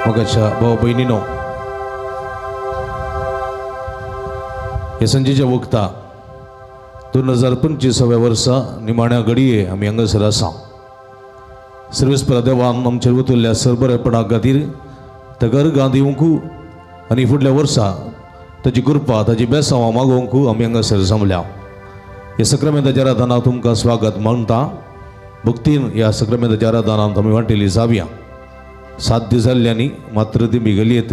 मगाच्या भाऊ बहिणीनो, हे संजेच्या वक्ता 2025 वर्सा निमाण्या घडये आमी हांगासर आसा. सर्वेस्परा देवान आमचेर उतरल्या सरबरेपणा खातीर तगर गांदिवंकू आनी फुडल्या वर्सा ताची कृपा ताची बेसांवां मागोवंकू आमी हांगासर जमल्या. ह्या सक्रामेंताच्या आराधनांत तुमकां स्वागत म्हणटा. भक्तीन ह्या सक्रामेंताच्या आराधनांत आमी वांटेली जावया. साध्य जाल्ल्यांनी मात्र ती बिगलयेत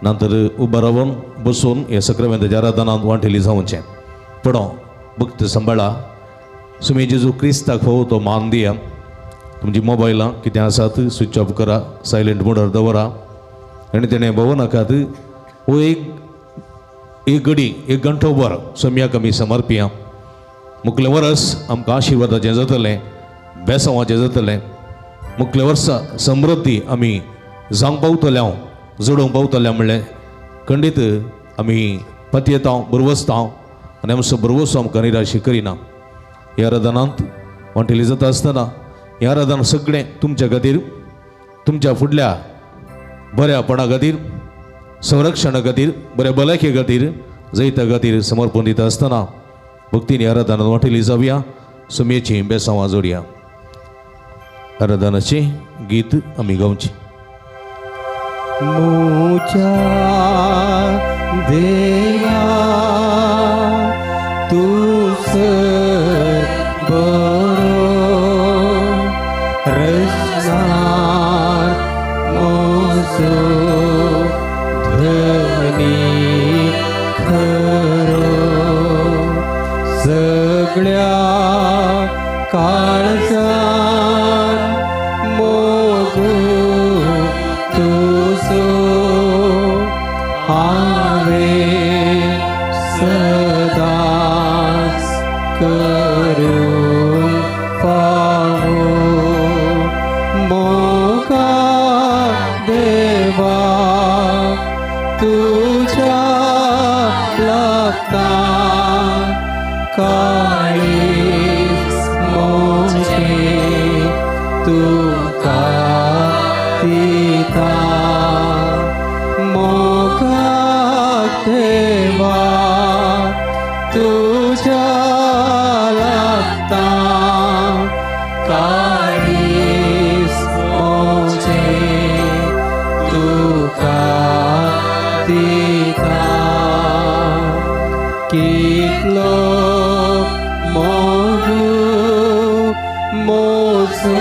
नंतर उबा रावन बसून ह्या सक्रामेंताच्या आराधनांत वांटेली जावचें. पण भक्त सांबाळा. सुमी जेजू क्रिस्ताक फोव तो मान दिया. तुमची मोबायलां कितें आसात स्विच ऑफ करा, सायलेंट मोडार दवरा. आनी तेणें भवनाकात हो एक घडी 1 घंटोभर सम्याक आमी समर्पिया. मुखले वर्स आमकां आशिर्वादाचें जातलें, बेसांवाचें जातलें. मुखल्या वर्सा समृद्धी आमी जावंक पावतल्या, जोडूंक पावतल्या म्हणलें खंडीत आमी पतयेतांव, बुरवस्तांव आनी आमचो बुरवोसो आमकां निराशी करिना. ह्या आराधनांत वांटेली जाता आसतना ह्या आराधना सगळें तुमच्या खातीर, तुमच्या फुडल्या बऱ्यापणा खातीर, संरक्षणा खातीर, बऱ्या भलायके खातीर, जैता खातीर समर्पण दिता आसतना भक्तीन ह्या आराधनांत वांटेली जावया. सुमयेची बेसांवां जोडया. आराधनाचे गीत आमी गावची. मुझा देवा तू बरो रचनार मोजो ध्वनी खरो सगळ्या काळजान मोगू तुझो हावे सदाच करूं फावो मोगा देवा तुझ्या लागता काळीज मोजे तुका पिता मोगा देवा तुझ्या लागता काळीज मोजे तुका पिता कितलो मोगू मोजो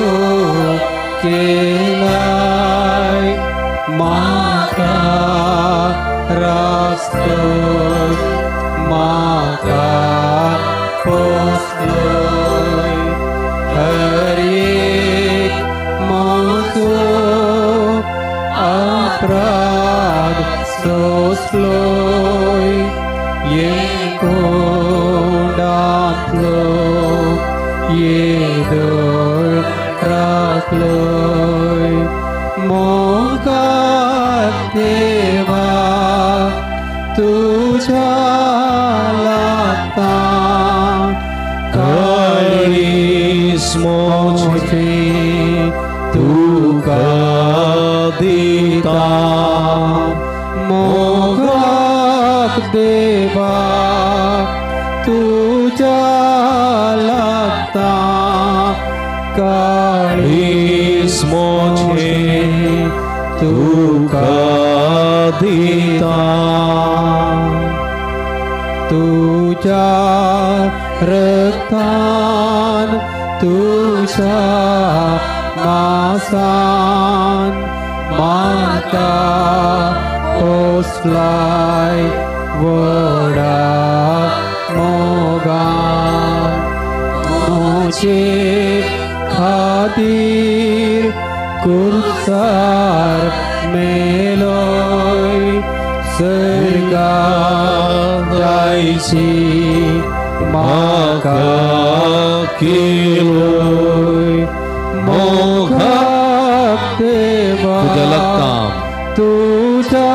केलाय माका रास्तो माका पोसलोय हर एक मोजो अपराध सोसलोय ये कोंडातलो ये दोळ राखलोय मोगा देवा तुझ्या लागता काळीज मोजे तुका दिता मोगा देवा तुझ्या लागता काळीज मोजे तुका दिता तुझ्या रक्तान तुझ्या मासान माता पोसलाय वडा मोगान मोजे खातीर कुर्सार मेलोय सर्गांत जायची म्हाका केलोय मोगा देवा तुझ्या लागता तुझ्या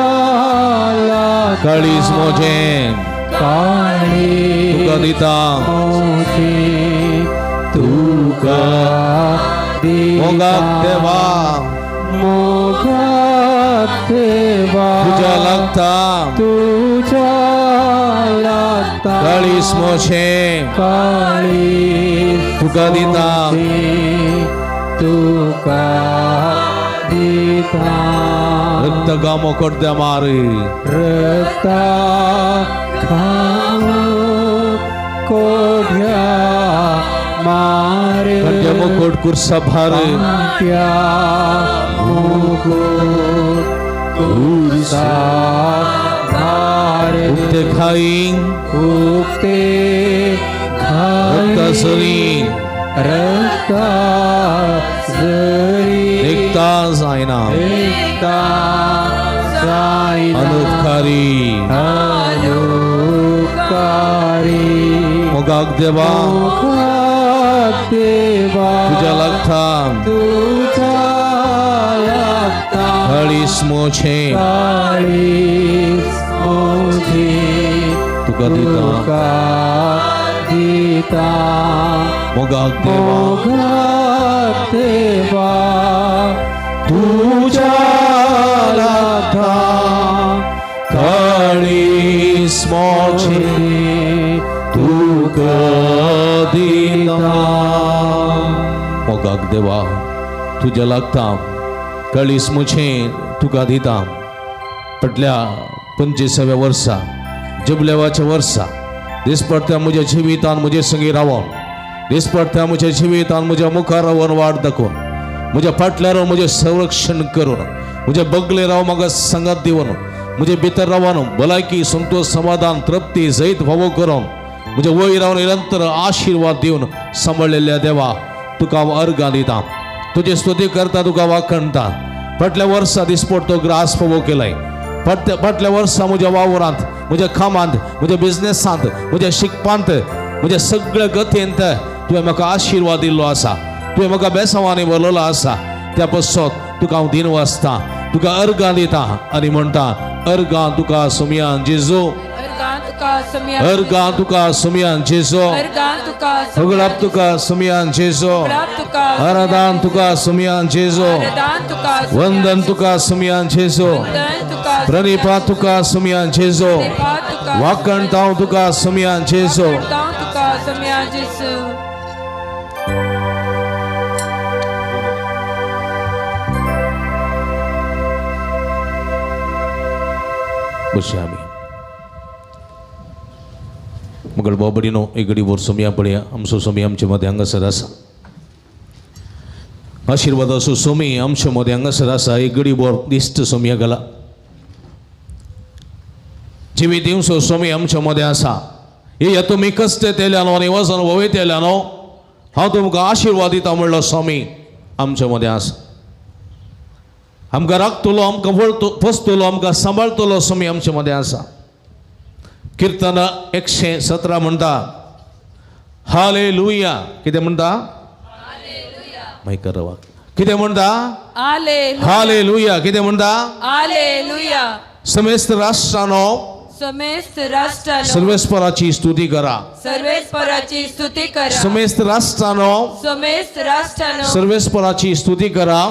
काळीज मोजे तुका दिता तुका मोगाक देवा मोगात देवा तुझ्या लागता तुझ्या लागता काळीस मोशे काळी तुका दिता तुका दिता रक्त गामो कोड्या मारी रक्ता खाम कोढ्या मारे कंड्या मुकुट कुर्सा भार त्या मुकुट कुर्सा भार उठते खाई उगते रक्तासरी रक्ता जरी एकता जायना एकता जायना अनुपकारी अनुपकारी मोगाक देवा मोगात देवा तुझ्या लागता तुझ्या लागता काळीस मोशे काळीस मोठी तुका दिता तुका दिता मोगाक देवा मोगात देवा तुझ्या लागता काळीस मोशे तुका दिता मोगाक देवा तुझ्या लागता काळीस मुछे तुका दिता पटल्या 25व्या वर्सा जबलेवाच्या वर्सा दिसपडत्या म्हज्या जिवितान म्हजे संगी रावोन दिसपडत्या म्हज्या जिवितान म्हज्या मुखार रावन वाट दाखोवन म्हज्या फाटल्यार रावन म्हजें संरक्षण करून म्हजे बगले राव म्हाका संगत दिवन म्हजे भितर रावन भलायकी संतोष समाधान तृप्ती जैत फावो करून म्हजे वयर रावन निरंतर आशिर्वाद दिवन सांबाळलेल्या देवा तुका हांव अर्गां दिता तुजी स्तुती करता तुका वाखणटा फाटल्या वर्सा दिसपड तो ग्रास फावो केलाय फाटल्या वर्सा म्हज्या वावरांत म्हज्या कामांत म्हज्या बिझनेसांत म्हज्या शिकपांत म्हज्या सगळ्या गतेंत तुवें म्हाका आशिर्वाद दिल्लो आसा तुवें म्हाका बेसांवांनी भरलेलो आसा त्या पसत तुका हांव दिन वाचता तुका अर्गां दिता आनी म्हणटा अर्गां तुका सुमयान जेजू अर्गां तुका सुमयान जेजू सगळाप तुका सुमयान जेजू आराधन तुका सुमयान जेजू वंदन तुका सुमयान जेजू प्रणिपा तुका सुमयान जेजू वाखणटाव तुका सुमयान जेजू बशी आमी मगळ बाबडीनो एगडी बोर सोमया पळया आमचो सोमी आमचे मदें हांगासर आसा आशिर्वाद असो सोमी आमचे मदें हांगासर आसा एगडी बोर दिश्ट सोमया गेला जिवी दिवसो सोमी आमचे मदें आसा हे तुमी कश्ट तेल्यानो आनी वचन वोवे तेल्यानो हांव तुमकां आशिर्वाद दिता म्हणलो सोमी आमचे मदें आसा आमकां राखतलो आमकां पोसतलो आमकां सांबाळतलो सोमी आमचे मदें आसा कीर्तन 117 म्हणटा हालेलुया कितें म्हणटा मायक रवा कितें म्हणटा हालेलुया कितें म्हणटा समेस्त राष्ट्रानो सर्वेस्पराची स्तुती करा समेस्त राष्ट्रानो सर्वेस्पराची स्तुती करा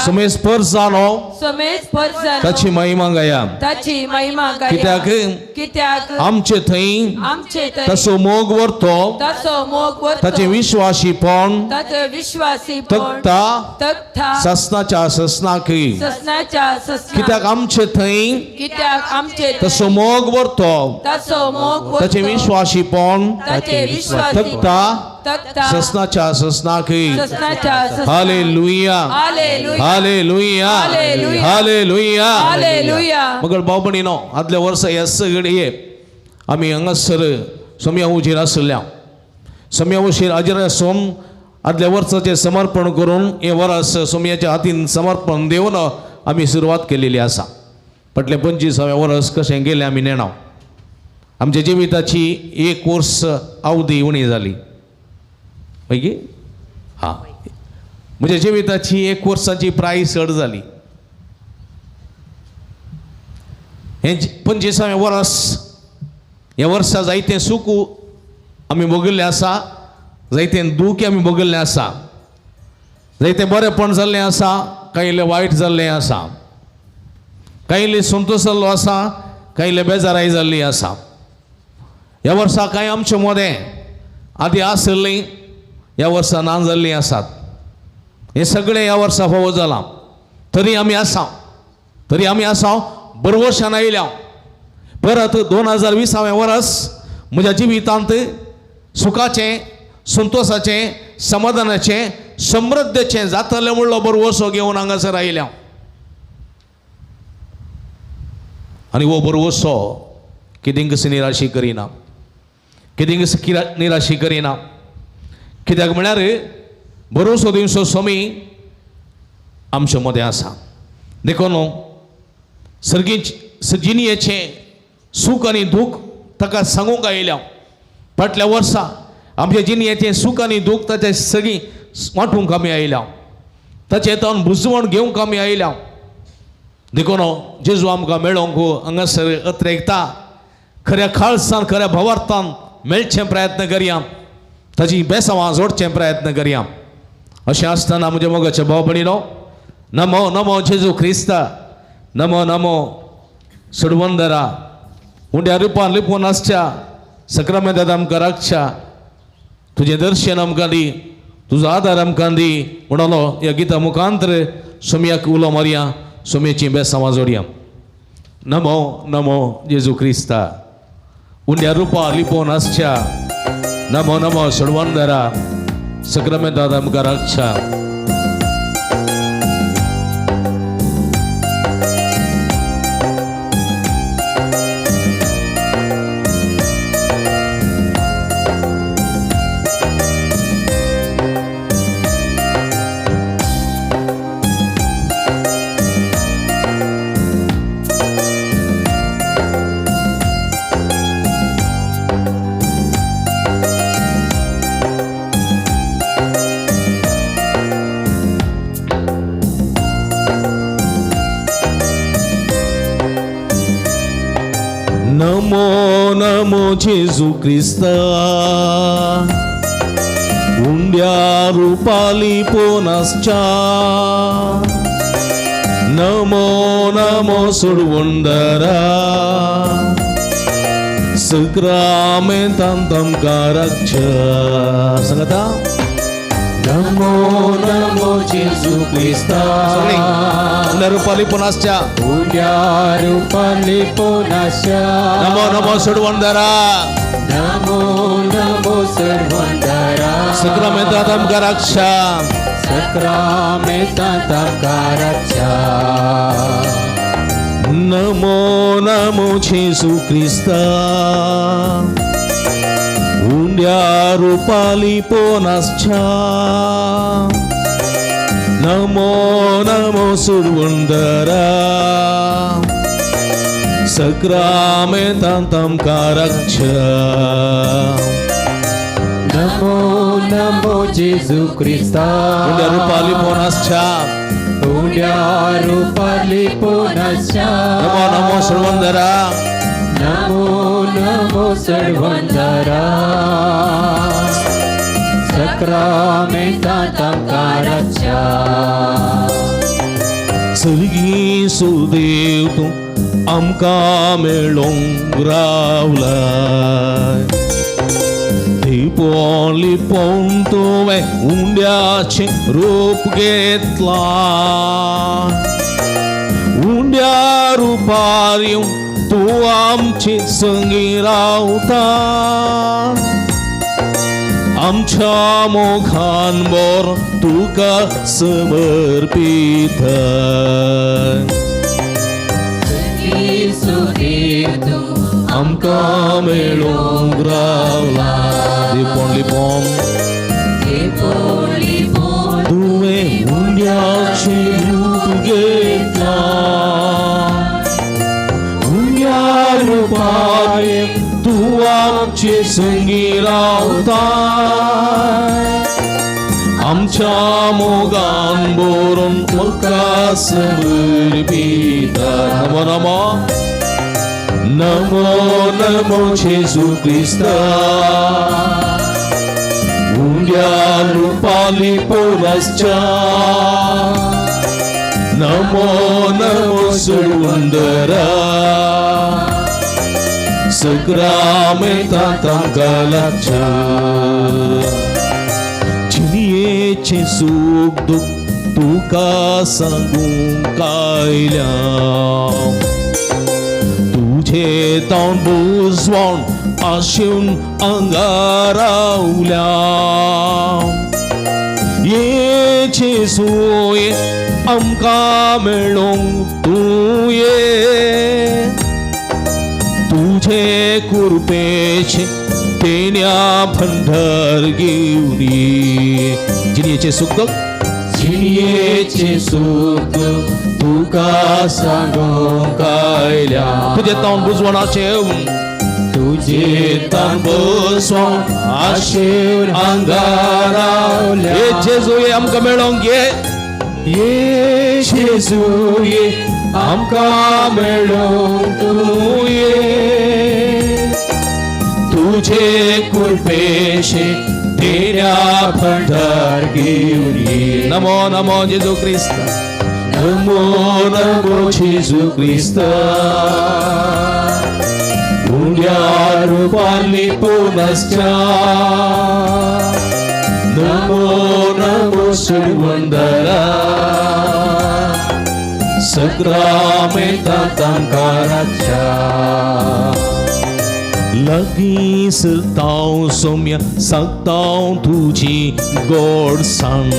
समेस्त परजानो ताची महिमा गाया कित्याक आमचे थंय तसो मोग व्हरतो ताचे विश्वासीपण तख्ता ससनाच्या ससनाक कित्याक आमचे थंय तसो मोग व्हरतो ताचे विश्वासीपण तख्ता ससनाच्या ससनाक हालेलुया हालेलुया हालेलुया मगळ बावबणीनो आदल्या वर्सा ह्या सगळे आमी हांगासर सोम्या उजेर आसल्या सोम्या उशीर हाजेर आसून आदल्या वर्साचें समर्पण करून हे वर्स सोम्याच्या हातीन समर्पण दिवन आमी सुरवात केलेली आसा फाटलें 25वें वर्स कशें गेलें आमी नेणाव आमच्या जिविताची एक वर्स अवधी उणी जाली मागीर हां म्हज्या जिविताची एक वर्साची प्राय चड जाली हें 25वें वर्स ह्या वर्सा जायतें सूख आमी भोगिल्लें आसा जायतें दूख आमी भोगिल्लें आसा जायते बरेपण जाल्लें आसा, कांय वायट जाल्लें आसा, कांय संतोश जाल्लो आसा, कांय बेजाराय जाल्ली आसा. ह्या वर्सा कांय आमचे मदें आदी आसलीं ह्या वर्सा ना जाल्लीं आसात. हें सगळें ह्या वर्सा फावो जालां. तरी आमी आसा बरवशान आयल्या. परत 2020 वर्स म्हज्या जिवितांत सुखाचें, संतोशाचें, समाधानाचें, समृद्धीचें जातलें म्हणलो बरवसो घेवन हांगासर आयल्या. आनी हो बरवसो कितेंकच निराशी करिना, कितेंकच निराशी करिना. कित्याक म्हळ्यार बरवसो दिवचो स्वामी आमचे मदें आसा. देखून जिणयेचें सूख आनी दूख ताका सांगूंक आयल्या. फाटल्या वर्सा आमच्या जिणयेचें सूख आनी दूख ताचे सगळीं वांटूंक आमी आयल्या. ताचे तावन बुजवण घेवंक आमी आयल्या. देखून जेजू आमकां मेळोंक हांगासर अत्रेकता. खऱ्या खाळसाण, खऱ्या भावार्थान मेळचे प्रयत्न करया, ताची बेसांवां जोडचे प्रयत्न करया. अशें आसतना म्हज्या मोगाच्या भाव भयणीनो, नमो नमो जेजू क्रिस्ता, नमो नमो सुडवंदरा, उंड्या रुपान लिपून आसच्या सक्रामेंतांत आमकां राखच्या. तुजें दर्शन आमकां दी, तुजो आदार आमकां दी म्हणलो ह्या गिता मुखांतर सोमयाक उलो मारया, सोमयेची बेसांवां जोडया. नमो नमो जेजू क्रिस्ता, उंड्या रुपा लिपोवन आसच्या, नमो नमो सुडवंदरा, सक्रामेंतांत आमकां राखच्या. नमो नमो जेजू क्रिस्ता, उंड्या रुपाली पोनासच्या, नमो नमो सुडवंदरा, सक्रामेंतांत आमकां राखच्या. सांगाता नमो नमो जेजू क्रिस्ता, उंड्या रुपाली पोनासच्या, उंड्या रुपाली पोनासच्या, नमो नमो सुडवंदरा, नमो नमो सर्वंदरा, सक्रामेंतांत आमकां राखच्या. सक्रामेंतांत आमकां राखच्या. नमो नमो जेजू क्रिस्ता, उंड्या रुपाली पोनासच्या, नमो नमो सुडवंदरा, सक्रामेंतांत आमकां राखच्या. नमो नमो जेजू क्रिस्ता, उंड्या रुपाली पोनासच्या, उंड्या रुपाली पोनासच्या, नमो नमो सुडवंदरा, नमो नमो सर्वंदरा, सक्रामेंतांत आमकां राखच्या. सर्गी सुदेव तूं आमकां मेळोंक रावलाय. लिपोन लिपोन तुवें उंड्याचें रूप घेतला. उंड्या रुपार येवन तूं आमची संगी रावता. आमच्या मोगान बोर तुका समर्पित. आमकां मेळोंक रावला. लिपोन लिपोन तुवें उंड्याचें रूप घेतला. उंड्या रुपार तूं आमचे संगी रावता. आमच्या मोगान बोरून तुका समर्पित. नमो नमो नमो नमो जेजू क्रिस्ता, हुंड्या रुपाली पुनश्चा नमो नमो सुवंदरा सग्रामेता कलक्षा जिनियेचे सुख दुःख तुका सांगून कायल्या तुझे तोंड बुजवून आशेन अंगारावल्या येचे सोय आमकां मेळोंक तूं ये तुझे कृपेचे तेन्या भंडार घेऊन ये जिनियेचे सुख दुःख जिनियेचे सुख तुका सांगून कायल्या तुझे तोंड बुजवणाचे तुझे तन बसवून आशेर अंगारावल्या हे जेजू आमकां मेळोंक ये येशू ये आमकां मेळोंक तूं ये तुझे कृपेचे तेऱ्या भंडार घेऊन ये नमो नमो जेजू ख्रिस्त नमो नमो जेजू ख्रिस्त हुंड्या रुपाली पुनश्चा नमो नमो सुवंदरा सग्रामेता रक्षा लगी सरताव सौम्य सांगताव तुझी गोड सांग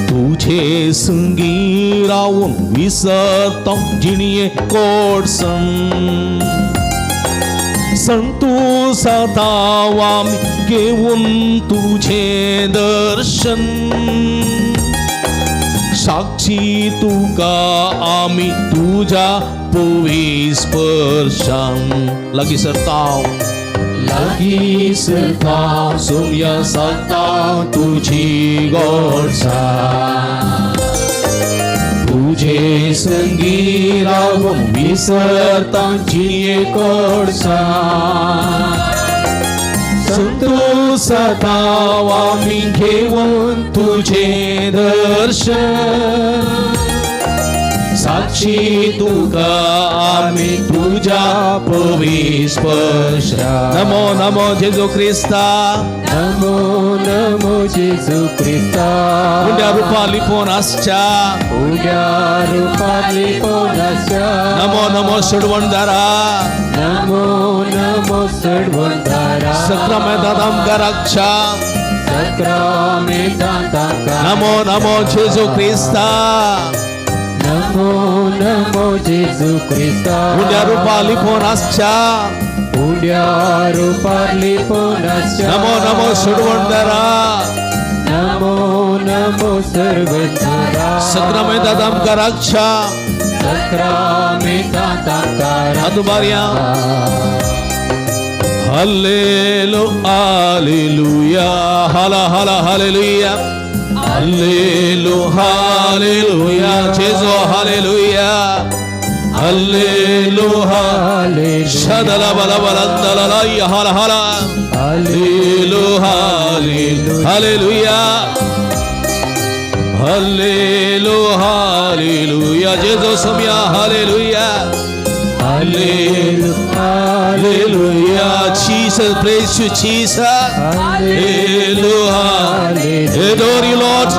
तुझे संगी रावून विसरताव जिणये गोड सांग संतोषाताव आमी घेऊन तुझे दर्शन साक्षी तुका आमी तुझ्या पवित्र स्पर्शान लागी सरताव लागी सरताव सौम्य सांगताव तुझी गोडसा तुझे संगी रावून विसरता जिये गोडसा संतोषाताव आमी घेऊन तुझे दर्शन साक्षी तुका आमी तुझ्या पवित्र स्पर्शा नमो नमो जेजू ख्रिस्ता नमो नमो जेजू ख्रिस्ता हुंड्या रुपाली पोनासच्या हुंड्या रुपाली पोनासच्या नमो नमो सुडवणदारा नमो नमो सुडवणदारा सक्रमेतात आमकां रक्षा सक्रमेतात नमो नमो जेजू ख्रिस्ता नमो नमो जेजू ख्रिस्ता हुंड्या रुपाली पोनासच्या हुंड्या रुपाली पोनासच्या नमो नमो सुडवणदारा नमो नमो सर्वधरा सक्रमेतात आमकां रक्षा सक्रमेतात हातुबारया हालेलुया हाला हाला हालेलुया हालेलुया जेजू हालेलुया हालेलुया शदला बला बला दला हाला हाला हालेलुया हालेलुया हालेलुया जेजू सम्या hallelujah Hallelujah, Jesus, praise you, Jesus. Hallelujah, adore you, Lord.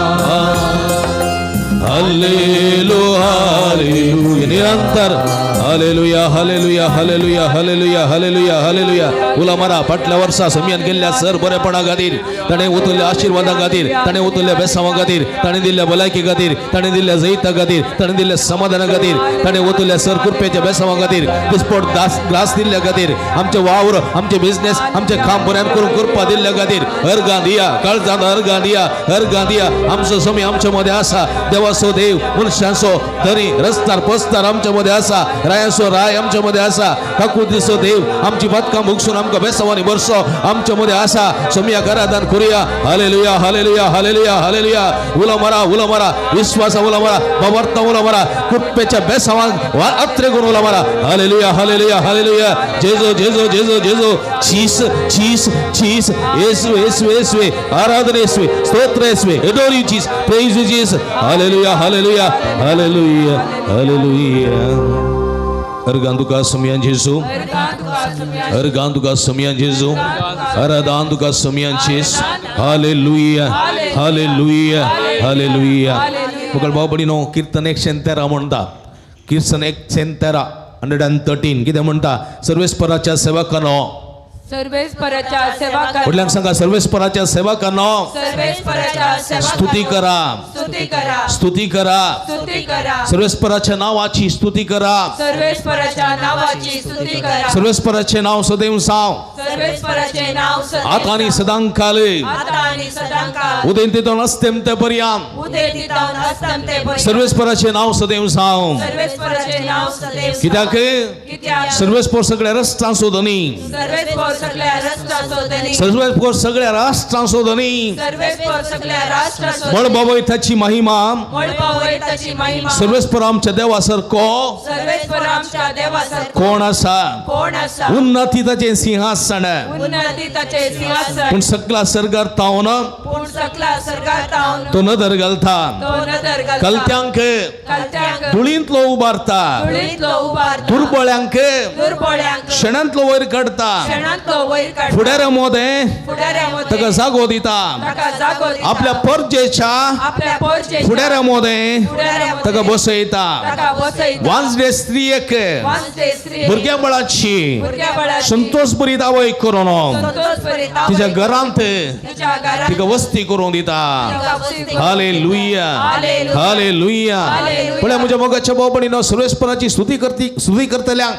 Hallelujah, hallelujah, निरंतर Hallelujah, hallelujah, hallelujah, hallelujah, hallelujah, hallelujah. उलामारा फाटल्या वर्सा समियान गेल्ल्या सर बरेपणा खातीर ताणें उतरल्या आशिर्वादा खातीर ताणें उतरल्या बेसांवा खातीर ताणें दिल्ल्या भलायकी खातीर ताणें दिल्ल्या जैता खातीर ताणें दिल्ल्या समाधाना खातीर ताणें उतरल्या सर कृपेच्या बेसांवा खातीर दिसपट ग्रास दिल्ल्या खातीर आमचे वावर आमचे बिझनेस आमचे काम बऱ्यान करून करपा दिल्ल्या खातीर अर्गां दिया काळजांत अर्गां दिया आमचो समय आमच्या मध्ये आसा देवाचो देव मनशांचो धनी रस्तार पस्तार आमच्या मध्ये आसा रायासो राय आमच्या मध्ये असा काकू दिसो देव आमची बदका मुगसून आमका बेसवानी बरसो आमच्या मध्ये असा सोमिया करादान करूया हालेलुया हालेलुया हालेलुया हालेलुया उला मरा विश्वासा उला मरा बावर्ता उला मरा कुप्पेच्या बेसवान अत्रे गुण उला मरा हालेलुया हालेलुया हालेलुया जेजो जेजो जेजो जेजो चीस चीस चीस येसु येसु येसु आराधना येसु स्तोत्र येसु adore you Jesus praise you Jesus hallelujah hallelujah hallelujah hallelujah Erganduka sembilan Yesus Erganduka sembilan Yesus Aradanduka sembilan Yesus hallelujah hallelujah hallelujah Bukan bawa beri no kirtan 113 म्हणतात कीर्तन 113 113 किती म्हणतात सर्वेश्वराच्या सेवकांनो सर्वेश्वराच्या सेवा करा वडिलांना सांगा सर्वेश्वराच्या सेवकांनो सर्वेश्वराच्या सेवा स्तुती करा स्तुती करा स्तुती करा स्तुती करा सर्वेश्वराच्या नावाची स्तुती करा सर्वेश्वराच्या नावाची स्तुती करा सर्वेश्वराचे नाव सदैव साव सर्वेश्वराचे नाव आता आणि सदांकाले आता आणि सदांकाळ उदयंतीतून अस्त्यंतपर्यंत उदेतितावन हस्तंते पर्यंत सर्वेश्वराचे नाव सदैव साव सर्वेश्वराचे नाव सदैव कित्याक कित्याक सर्वेश्वर सगळ्या रस्त्यां शोधनी सर्वेश्वर सगळ्या राष्ट्रा शोधनी सर्वेश्वर सगळ्या राष्ट्रां शोधनी सर्वेश्वर सगळ्या राष्ट्रा शोधनी मळबावयताची महिमा मळबावयताची महिमा सर्वेश्वर आमच्या देवासारको सर्वेश्वर आमच्या देवासारखो कोण असा कोण असा उन्नती ताचे सिंहासन उन्नतीताचे सिंहासन पण सगळा सरकार तावन पूर्ण सकला सरकारतावन तो नदर घालता तो नदर घालता कलत्यांक कलत्यांक धुळींतलो उबारता धुळीतलो उबारता दुर्बळ्यांक दुर्बळ्यांक क्षणांतलो वयर काढता क्षणांतलो वयर काढता फुडाऱ्या मोदे फुडाऱ्यामध्ये ताका जागो दिता ताका जागो दिता आपल्या परजेच्या आपल्या पोरचे फुडाऱ्या मोदे फुडाऱ्यामध्ये ताका बसयता ताका बसयता वांसडे स्त्रियेक वांसते स्त्री भुरग्या बळाची भुरग्या बळाची संतोष बरी दावय करून संतोष बरी तावय तिच्या घरांत तिच्या घरात तिका वस्ती करून दिता तिका वस्ती करून हालेलुया हालेलुया. Hallelujah hallelujah. पण म्हज्या मोगाच्या भावपणीनं सर्वेश्वराची स्तुती करतल्यांक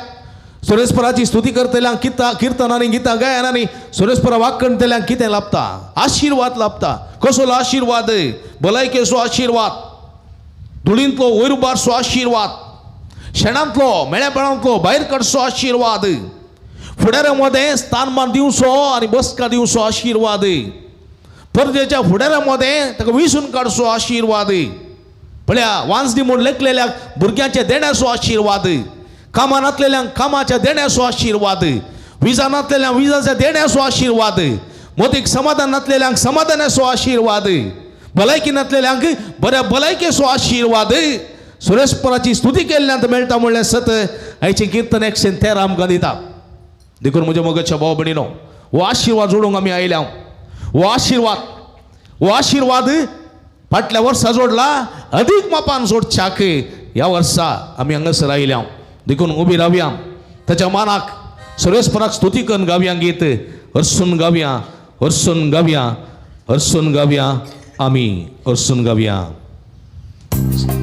सुरेश्वराची स्तुती करतल्यांक कीर्तनांनी गितां गायनांनी सुरेश्वरा वाकणतल्यांक कितें लाभता आशीर्वाद लाभता कसलो आशीर्वाद भलायकेचो आशीर्वाद धुळींतलो वयर उबारचो आशीर्वाद शेणांतलो मेळ्यापणांतलो भायर काडचो आशीर्वाद फुडाऱ्यामध्ये स्थानमान दिवचो आनी बसका दिवचो आशीर्वाद परदेच्या फुडाऱ्यामध्ये ताका विसून काडचो आशीर्वाद पळया वांसडी म्हूण लेखलेल्याक भुरग्यांच्या देण्याचो आशीर्वाद कामां नासलेल्यांक कामाच्या देण्याचो आशीर्वाद विजा नासलेल्यांक विजाच्या देण्याचो आशीर्वाद मोदीक समाधान नासलेल्यांक समाधानाचो आशीर्वाद भलायकी नासलेल्यांक बऱ्या भलायकेचो आशीर्वाद सुरेश्वराची स्तुती केल्ल्यांत मेळटा म्हणलें सत आयचें कीर्तन 113 आमकां दिता देखून म्हज्या मोगाच्या भाव भयणीनो हो आशीर्वाद जोडूंक आमी आयल्या हो आशीर्वाद फाटल्या वर्सा जोडला अधिक मापान जोडच्याक ह्या वर्सा आमी हांगासर आयल्या देखून उबी रावया ताच्या मानाक सर्वेश्वराक स्तुती करून गावया गीत हरसून गावया हरसून गावया हरसून गावया आमी हरसून गावया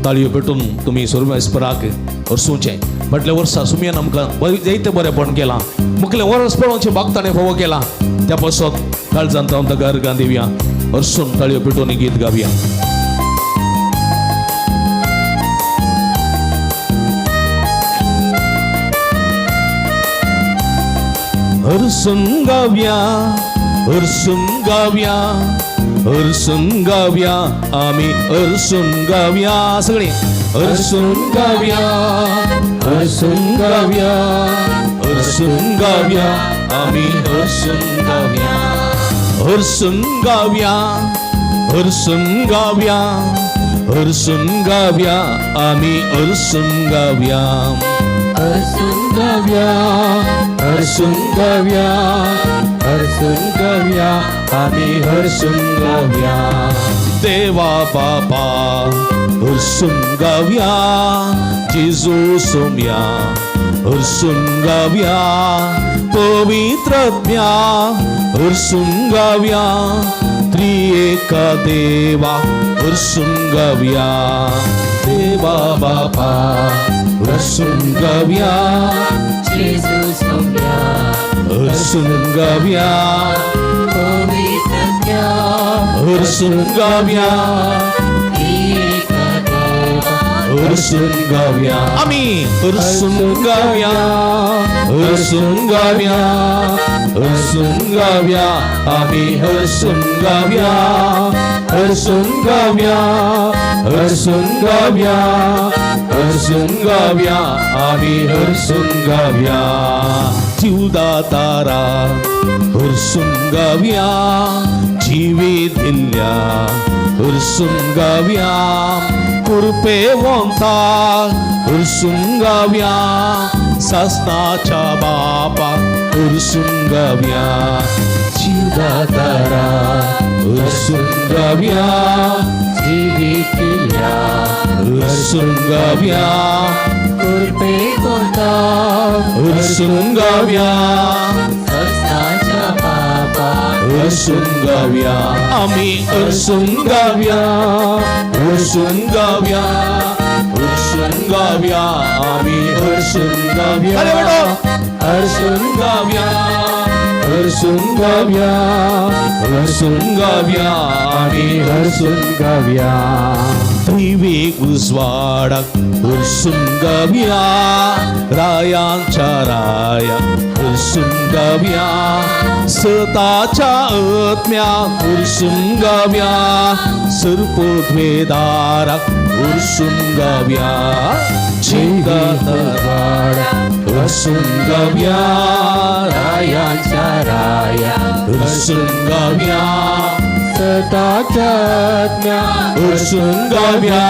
ताळयो पेटून तुमी सर्वेश्वराक हरसूचें फाटल्या वर्सा सुमयान आमकां जायतें बरेंपण केलां मुखलें वर्स पळोवचें भक्ताणें फोव केला त्या पासत काळजांत हांव ताका अर्गां दिवया हरसून ताळयो पेटून गीत गावया हरसून गावया हरसून गावया हरसून गावया आमी हरसून गावया सगळीं हरसून गावया हरसून गावया हरसून गावया आमी हरसून गावया हरसून गावया हरसून गावया हरसून गावया आमी हरसून गावया हरसून गावया हरसून गावया हरसून गावया आमी हरसून गावया देवा बाबा हरसून गावया जेजू सोम्या हरसून गावया पवित्रज्ञा हरसून गावया त्रिएका देवा हरसून गावया देवा बाबा हरसून गावया जेजू सोम्या हरसून गावया पवित्रज्ञा हरसून गावया त्रिएका देवा हर्षून गाऊया आम्ही हर्षून गाऊया हर्षून गाऊया हर्षून गाऊया आम्ही हर्षून गाऊया हर्षून गाऊया हर्षून गाऊया हर्षून गाऊया आम्ही हर्षून गाऊया जीवदातारा हर्षून गाऊया जीवित दिल्या हर्षून गाऊया कृपेवंता हर्षून गाऊया शासनाच्या बापा हर्षून गाऊया जीवदातारा हर्षून गाऊया जीवित दिल्या हर्षून गाऊया कृपे कोणता हर्षून गाऊया संस्थाच्या बाबा हर्षून गाऊया आम्ही हर्षून गाऊया हर्षून गाऊया हर्षून गाऊया आम्ही हर्षून गाऊया हर्षून गाऊया हर्षून गाऊया हर्षून गाऊया आम्ही हर्षून गाऊया दैविक उजवाडाक हर्षून गाऊया रायांच्या राया हर्षून गाऊया सताच्या आत्म्याक हर्षून गाऊया सर्पोद्वेदाराक हर्षून गाऊया जीवदातारा हर्षून गाऊया रायांच्या राया हर्षून गाऊया सताच्या आत्म्या हर्षून गाऊया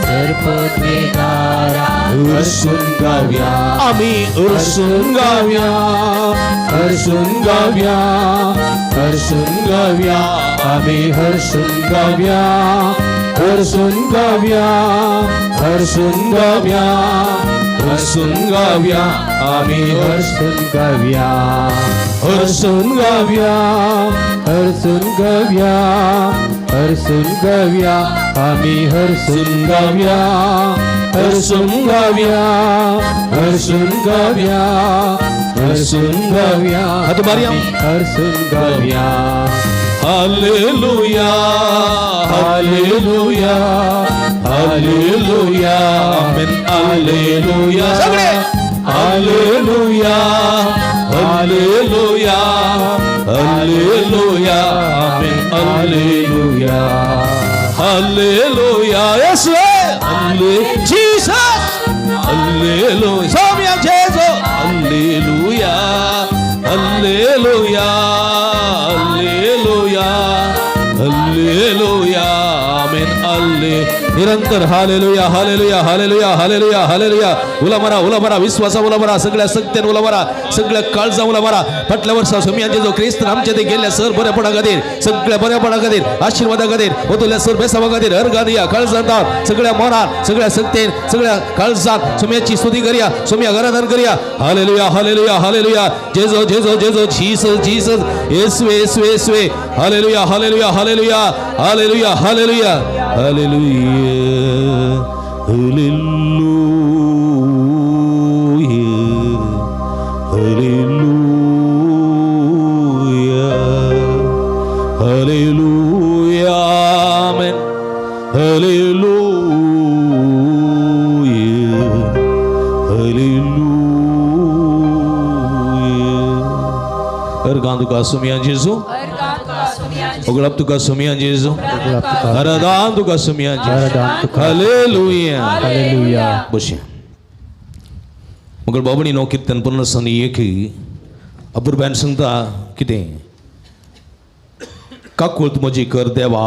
सर्पद्वेदारा हर्षून गाऊया आम्ही हर्षून गाऊया हर्षून गाऊया हर्षून गाऊया आम्ही हर्षून गाऊया हर्षून गाऊया हर्षून गाऊया हर्षून गाऊया आम्ही हर्षून गाऊया हर्षून गाऊया हर्षून गाऊया हर्षून गाऊया आम्ही हर्षून गाऊया हर्षून गाऊया हर्षून गाऊया हर्षून गाऊया हात मारूया हर्षून गाऊया हालेलुया हालेलुया हालेलुया आमेन हालेलुया सगळे हालेलुया हालेलुया हालेलुया आमेन हालेलुया हालेलुया येशू हाले जीसस हालेलुया सोम्या जेसो हालेलुया हालेलुया हालेलुया हालेलुया आमेन हाले निरंतर हालेलुया हालेलुया हालेलुया हालेलुया हालेलुया उला मरा विश्वासा उला मरा सगळ्या सत्यान उला मरा सगळ्या काळजा उला मरा फाटल्या वर्सा सोमियांचे जो ख्रिस्त आमचे ते गेल्या सर बऱ्या पडा खातीर सगळ्या बऱ्या पडा खातीर आशीर्वादा खातीर ओतुल्या सर बेसावा खातीर हर गादिया काळजांत सगळ्या मनात सगळ्या सत्तेन सगळ्या काळजात सोम्याची स्तुती करूया सोम्या आराधना करूया हालेलुया हालेलुया हालेलुया जेजो जेजो जेजो जीसस जीसस येशू येशू येशू हालेलुया हालेलुया हालेलुया हालेलुया हालेलुया हालेलुया Hallelujah, hallelujah, amen, hallelujah, hallelujah. Ergan tuka sumiyan Jesu, oglap tuka sumiyan Jesu, haradan tuka sumiyan Jesu, hallelujah, हालेलुया बसे मगर बाबणी नो कीर्तन पूर्ण सनी एक अपूर बॅन सांगता कितें का कुळत म्हजी कर देवा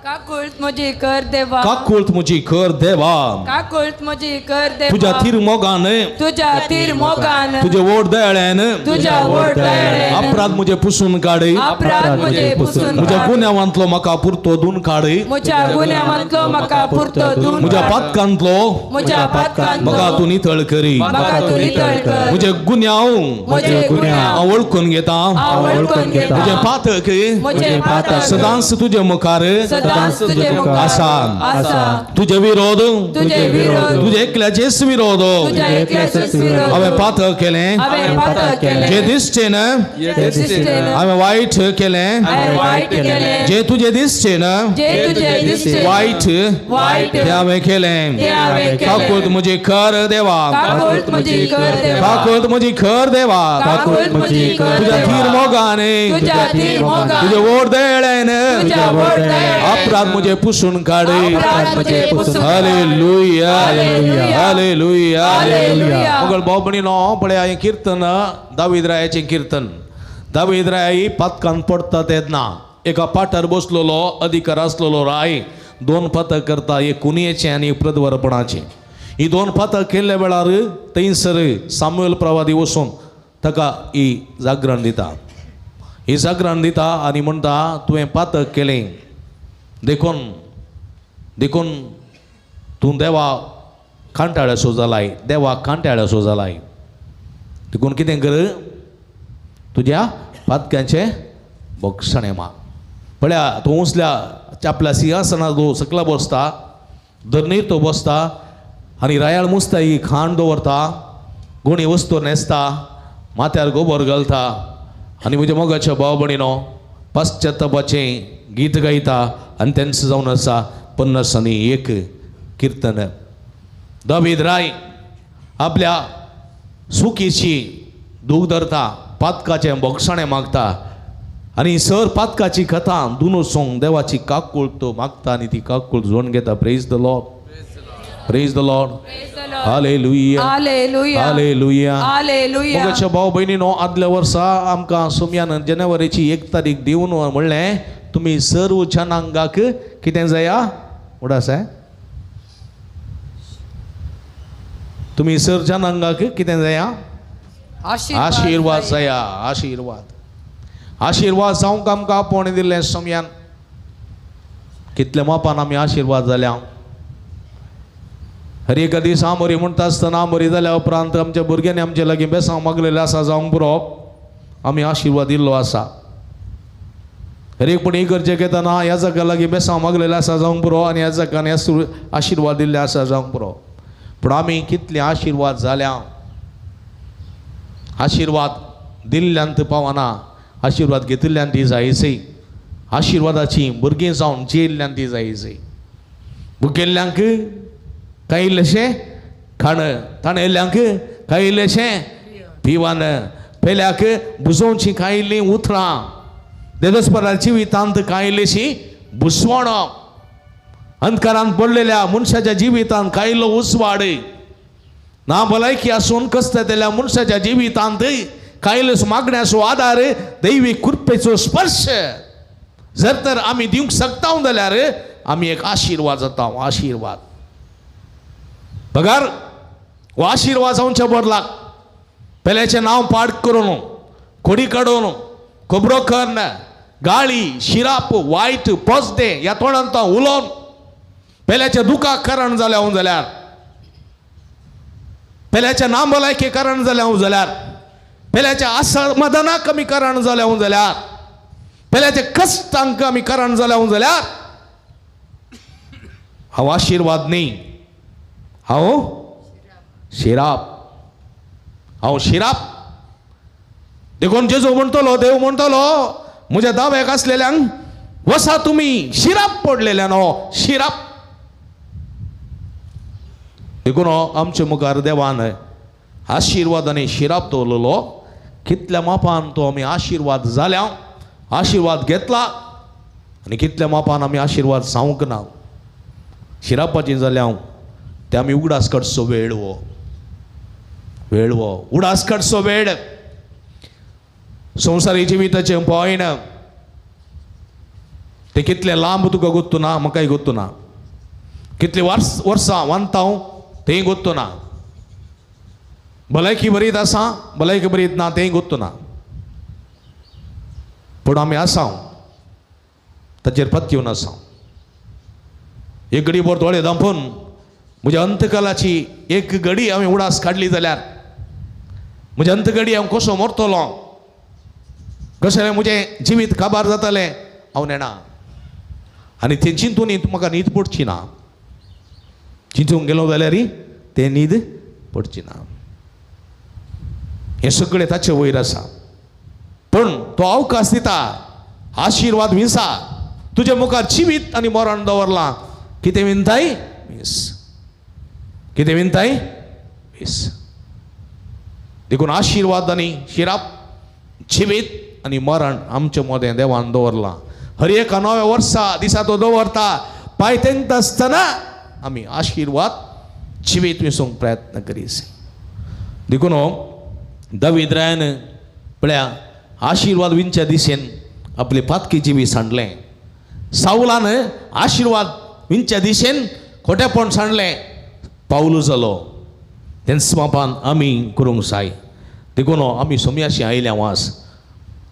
का कुळत म्हजी कर देवा का कुळत म्हजी कर देवा का कुळत म्हजी कर देवा तुझ्या तीर मोगान तुझ्या तीर मोगान तुझे वोट दयाळ्यान तुझ्या वोट दयाळ्यान अपराध मुझे पुसून काढ अपराध मुझे पुसून मुझ्या गुन्ह्यावांतलो म्हाका पुरतो धुवन काढ मुझ्या गुन्ह्यामंतलो म्हाका पुरतो धुवन मुझ्या पातकांतलो मुझ्या पातकांतलो म्हाका तू नितळ करी म्हाका तू नितळ कर मुझे गुन्ह्याव मुझे गुन्ह्याव हांव वळखून घेता हांव वळखून घेता मुझे पातक मुझे पातक सदांच तुझे मुखार सदांच सदांच तुझे मुखार असा असा तुझे विरोध तुझे विरोध तुझे एकल्याचेच विरोध तुझ्या एकल्याचेच विरोध हांवें पातळ केलें हांवें पातळ केलें जे दिसचें जे दिसचें हांवें वायट केलें हांवें वायट केलें जे तुझे दिसचें जे तुझे दिसचें वायट वायट ते हांवें केलें ते हांवें केलें काकूत म्हजी खर देवा काकूत म्हजी कर देवा काकूत म्हजी खर देवा काकूत म्हजी कर तुझ्या देवा थीर मोगाने तुझ्या थीर मोगान तुझे ओढ दयेळेन तुझ्या ओढ दयेळेन अपराध म्हजे पुसून काड अपराध म्हजे पुसून काड. हालेलुया हालेलुया. हालेलुया हालेलुया. मगळ बाबणीनो पळया हें कीर्तन दावीद रायाचें कीर्तन दावीद राय पातकान पडटा तेन्ना एका पाठार बसलेलो अधिकार आसलेलो राय दोन पातक करता एक कुणयेचें आनी एक प्रद्वरपणाचें ही दोन पातक केल्ल्या वेळार थंयसर सामुएल प्रवादी वचून ताका ही जागरण दिता ही जागरण दिता आनी म्हणटा तुवें पातक केलें देखून देखून तूं देवा कांटाळ्यासो जालाय देवा कांटाळ्यासो जालाय देखून कितें कर तुज्या पातक्यांचें भक्षणें माग पळया तूं उसल्या आपल्या सिंहासनार तूं सकला बसता धरणीर तो बसता आनी रायाळ मुसता ही खाण दवरता गुणी वस्तू न्हेसता माथ्यार गोबर घालता आनी म्हज्या मोगाच्या भाव भयणीनो पाश्चात्तापाचें गीत गायता आनी तेंच जावन आसा 50 कीर्तन दावीद राय आपल्या सुखीची दूख धरता पातकाचें भक्षणें मागता आनी सर पातकाची कथा दुनो सोंग देवाची काकूळ तो मागता आनी ती काकूळ जोडून घेता praise the Lord praise the Lord हालेलुया हालेलुया हालेलुया हालेलुया मोगाच्या भाव भयणीनो आदल्या वर्सा आमकां सोम्यान जानेवारीची 1 तारीख दिवन म्हणलें तुमी सर्व जनांगाक कितें जाया उडास आहे तुमी सर्व जनांगाक कितें जाया आशीर्वाद जाया आशीर्वाद जावंक आमकां आपोवणें दिल्लें सोम्यान कितल्या मापान आमी आशीर्वाद जाल्या हर एका दीस हांव बरी म्हणटा आसतना बरी जाल्या उपरांत आमच्या भुरग्यांनी आमचे लागीं बेसांव मागलेलें आसा जावंक पुरो आमी आशीर्वाद दिल्लो आसा हर एक पण ही गरजे घेतना ह्या जाका लागीं बेसांव मागलेलें आसा जावंक पुरो आनी ह्या जाकान आशीर्वाद दिल्ले आसा जावंक पुरो पूण आमी कितले आशीर्वाद जाल्या आशीर्वाद दिल्ल्यांत पावना आशीर्वाद घेतिल्ल्यान ती जायसय आशीर्वादाची भुरगीं जावन जेल्ल्यान ती जायसय भुकेल्ल्यांक कांय इल्लेशें खाण ताणेल्ल्यांक कांय इल्लेशें पिवान पेल्याक बुजोवची कांय इल्लीं उतरां देदस्पराची जिवितांत कांय इल्लीशी बुसवणो अंधकारांत पडलेल्या मनशाच्या जिवितांत कांय इल्लो उसवाड ना भलायकी आसून कसलेल्या मनशाच्या जिवितांत कांय इल्लो मागण्याचो आदार दैवीक कृपेचो स्पर्श जर तर आमी दिवंक शकता जाल्यार आमी एक आशीर्वाद जाता आशीर्वाद पगार हो आशीर्वाद जावच्या बदलाक पेल्याचें नांव पाड करून खोडी काडून खबरो करन गाळी शिराप वायट पोसदे ह्या तोंडांत उलोवन पेल्याच्या दुखाक कारण जाल्यार पेल्याच्या नांबलायके कारण जाल्यार पेल्याच्या असमाधानाक आमी कारण जाल्यार पेल्याच्या कश्टांक आमी कारण जाल्यार हांव आशीर्वाद न्ही हांव शिराप देखून जेजू म्हणटलो देव म्हणटलो म्हज्या दाव्याक आसलेल्यांक वसा तुमी शिराप पडलेल्यान शिराप देखून आमच्या मुखार देवान आशीर्वाद आनी शिराप दवरलेलो कितल्या मापान तो आमी आशीर्वाद जाल्या आशीर्वाद घेतला आनी कितल्या मापान आमी आशीर्वाद जावंक ना शिरापाची जाल्या ते आमी उगडास काडचो वेळ वो उडास काडचो वेळ संवसारी जिविताचें पॉयण ते कितले लांब तुका गोत्तू ना म्हाकाय गोत्तू ना कितले वर्सां वांताव तेंय गोत्तू ना भलायकी बरीत आसा भलायकी बरीत ना तेंय गोत्तू ना पूण आमी आसा ताचेर पत्यून आसा एक घडी भर दोळे धांपून म्हज्या अंतकालाची एक घडी हांवें उडास काडली जाल्यार म्हज्या अंतघडी हांव कसो मरतलो कशें म्हजें जिवीत काबार जातलें हांव नेना आनी ते चिंतून म्हाका न्हीद पडची ना चिंतूंक गेलो जाल्यार ते न्हीद पडची ना हे सगळें ताचे वयर आसा पण तो अवकाश दिता आशिर्वाद विंसा तुजे मुखार जिवीत आनी मरण दवरलां कितें विनताय वीस कितें विनताय वीस देखून आशिर्वाद आनी शिराप जिवीत आनी मरण आमचे मोदें देवान दवरलां हर एका नव्या वर्सा दिसा तो दवरता पांय तेंकता आसतना आमी आशिर्वाद जिवीत विसोंक प्रयत्न करीस देखून दावीद रायन पळया आशिर्वाद विंच्या दिशेन आपले पातकी जिवी सांडलें सावलान आशिर्वाद विंच्या दिशेन खोटेपण सांडलें पावलू जालो तेंच मापान आमी करूंक जाय देखून आमी सोम्याशी आयल्या वास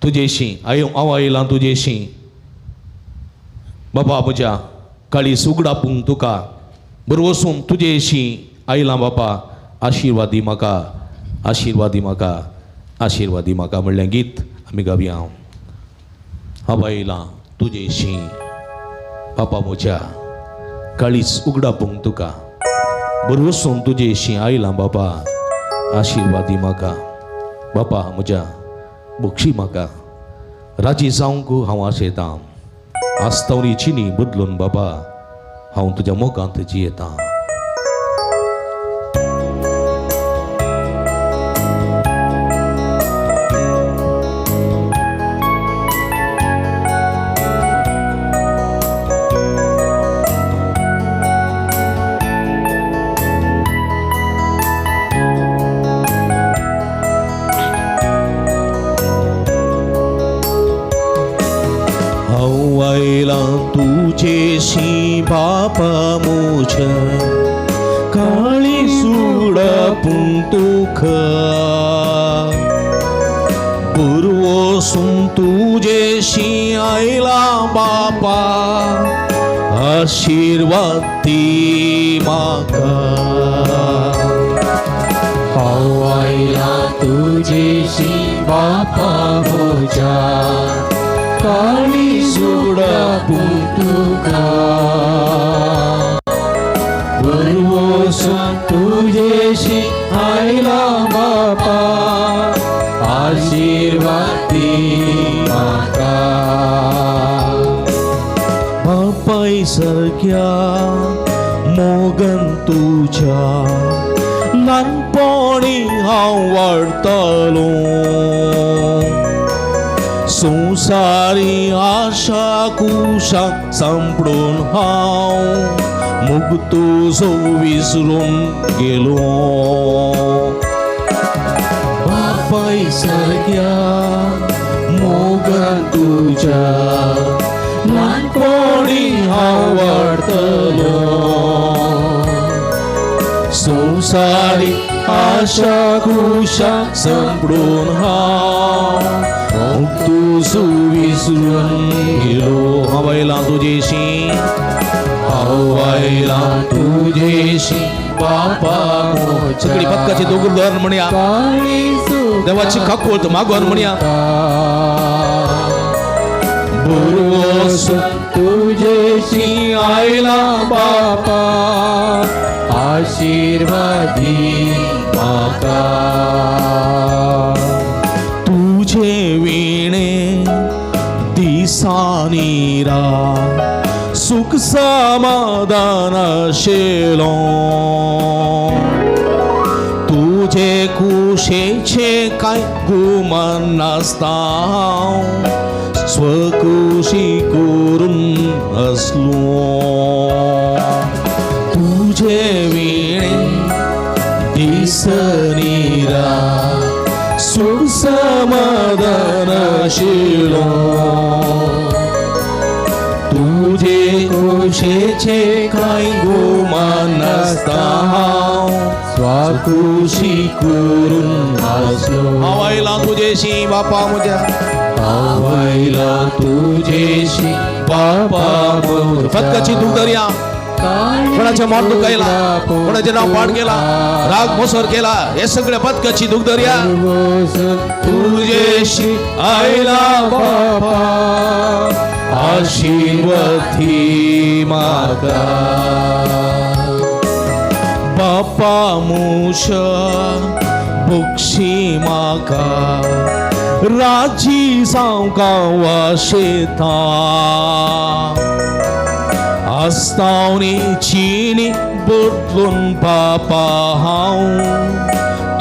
तुजेशी हांव आयलां तुजेशी बाबा म्हज्या काळीज उगडापूंक तुका बरो वचून तुजेशी आयलां बापा आशिर्वादी म्हाका आशिर्वादी म्हाका आशिर्वादी म्हाका म्हणलें गीत आमी गावया हांव आयलां तुजेशी बापा म्हज्या काळीज उगडापूंक तुका बरो वचून तुजेशी आयलां बापा आशिर्वादी म्हाका बापा म्हज्या बक्षी म्हाका राजी जावंक हांव आशेतां आस्तवरी चिनी बदलून बाबा हांव तुज्या मोगांत जियेतां तुजेशी बापा मोच्या काळी सुडापून तुका बुरवोसून तुजेशी आयला बापा आशिर्वाद दी म्हाका हांव आयला तुजेशी बापा म्हज्या काळी सुडापून तुका वरवोसून तुजेशी आयला बापा आशिर्वाद दी म्हाका बापाय सारक्या मोगन तुज्या ल्हानपणी हांव वाडतालो संवसारी आशा कुशा सांपडून हांव मुग तुजो विसरून गेलो बापाय सारक्या मोगान तुज्या ल्हानपणी हांव वाडटलो संवसारी आशा कुशा सांपडून हांव तुजो विसरून गेलो हांव आयलां तुजेशी हांव आयलां तुजेशी बापा सगळी पक्काची दोगूर धर म्हणया देवाची खाकोत मागोन म्हणया बुरवोसून तुजेशी आयला बापा आशिर्वादी म्हाका तुझे विणे दिसांनी रात सुख समाधान आशिल्लो तुझे कुशेचे कांय गुमान नासता हांव स्वकुशी करून असलो तुझे विणे दिसनी रात सुख समाधान आशिल्लो तुझे कुशेचे कांय गुमान नासता हांव स्वाकुशी करून आसलो हांव आयलां तुजेशी बापा म्हज्या हांव आयलां तुजेशी बापा म्हज्या फतकाची तूं करया कोणाचे मान दुखायला, कोणाचे नाव पाठ केला, राग मोसर केला, हे सगळ्या पथकाची दुःख दर्या तुझेशी आईला बापा आशीर्वादी मागा. बापा मुश बुक्षी माका राजी सांका वाशेता आस्तावनी चीनी बदलून बापा हांव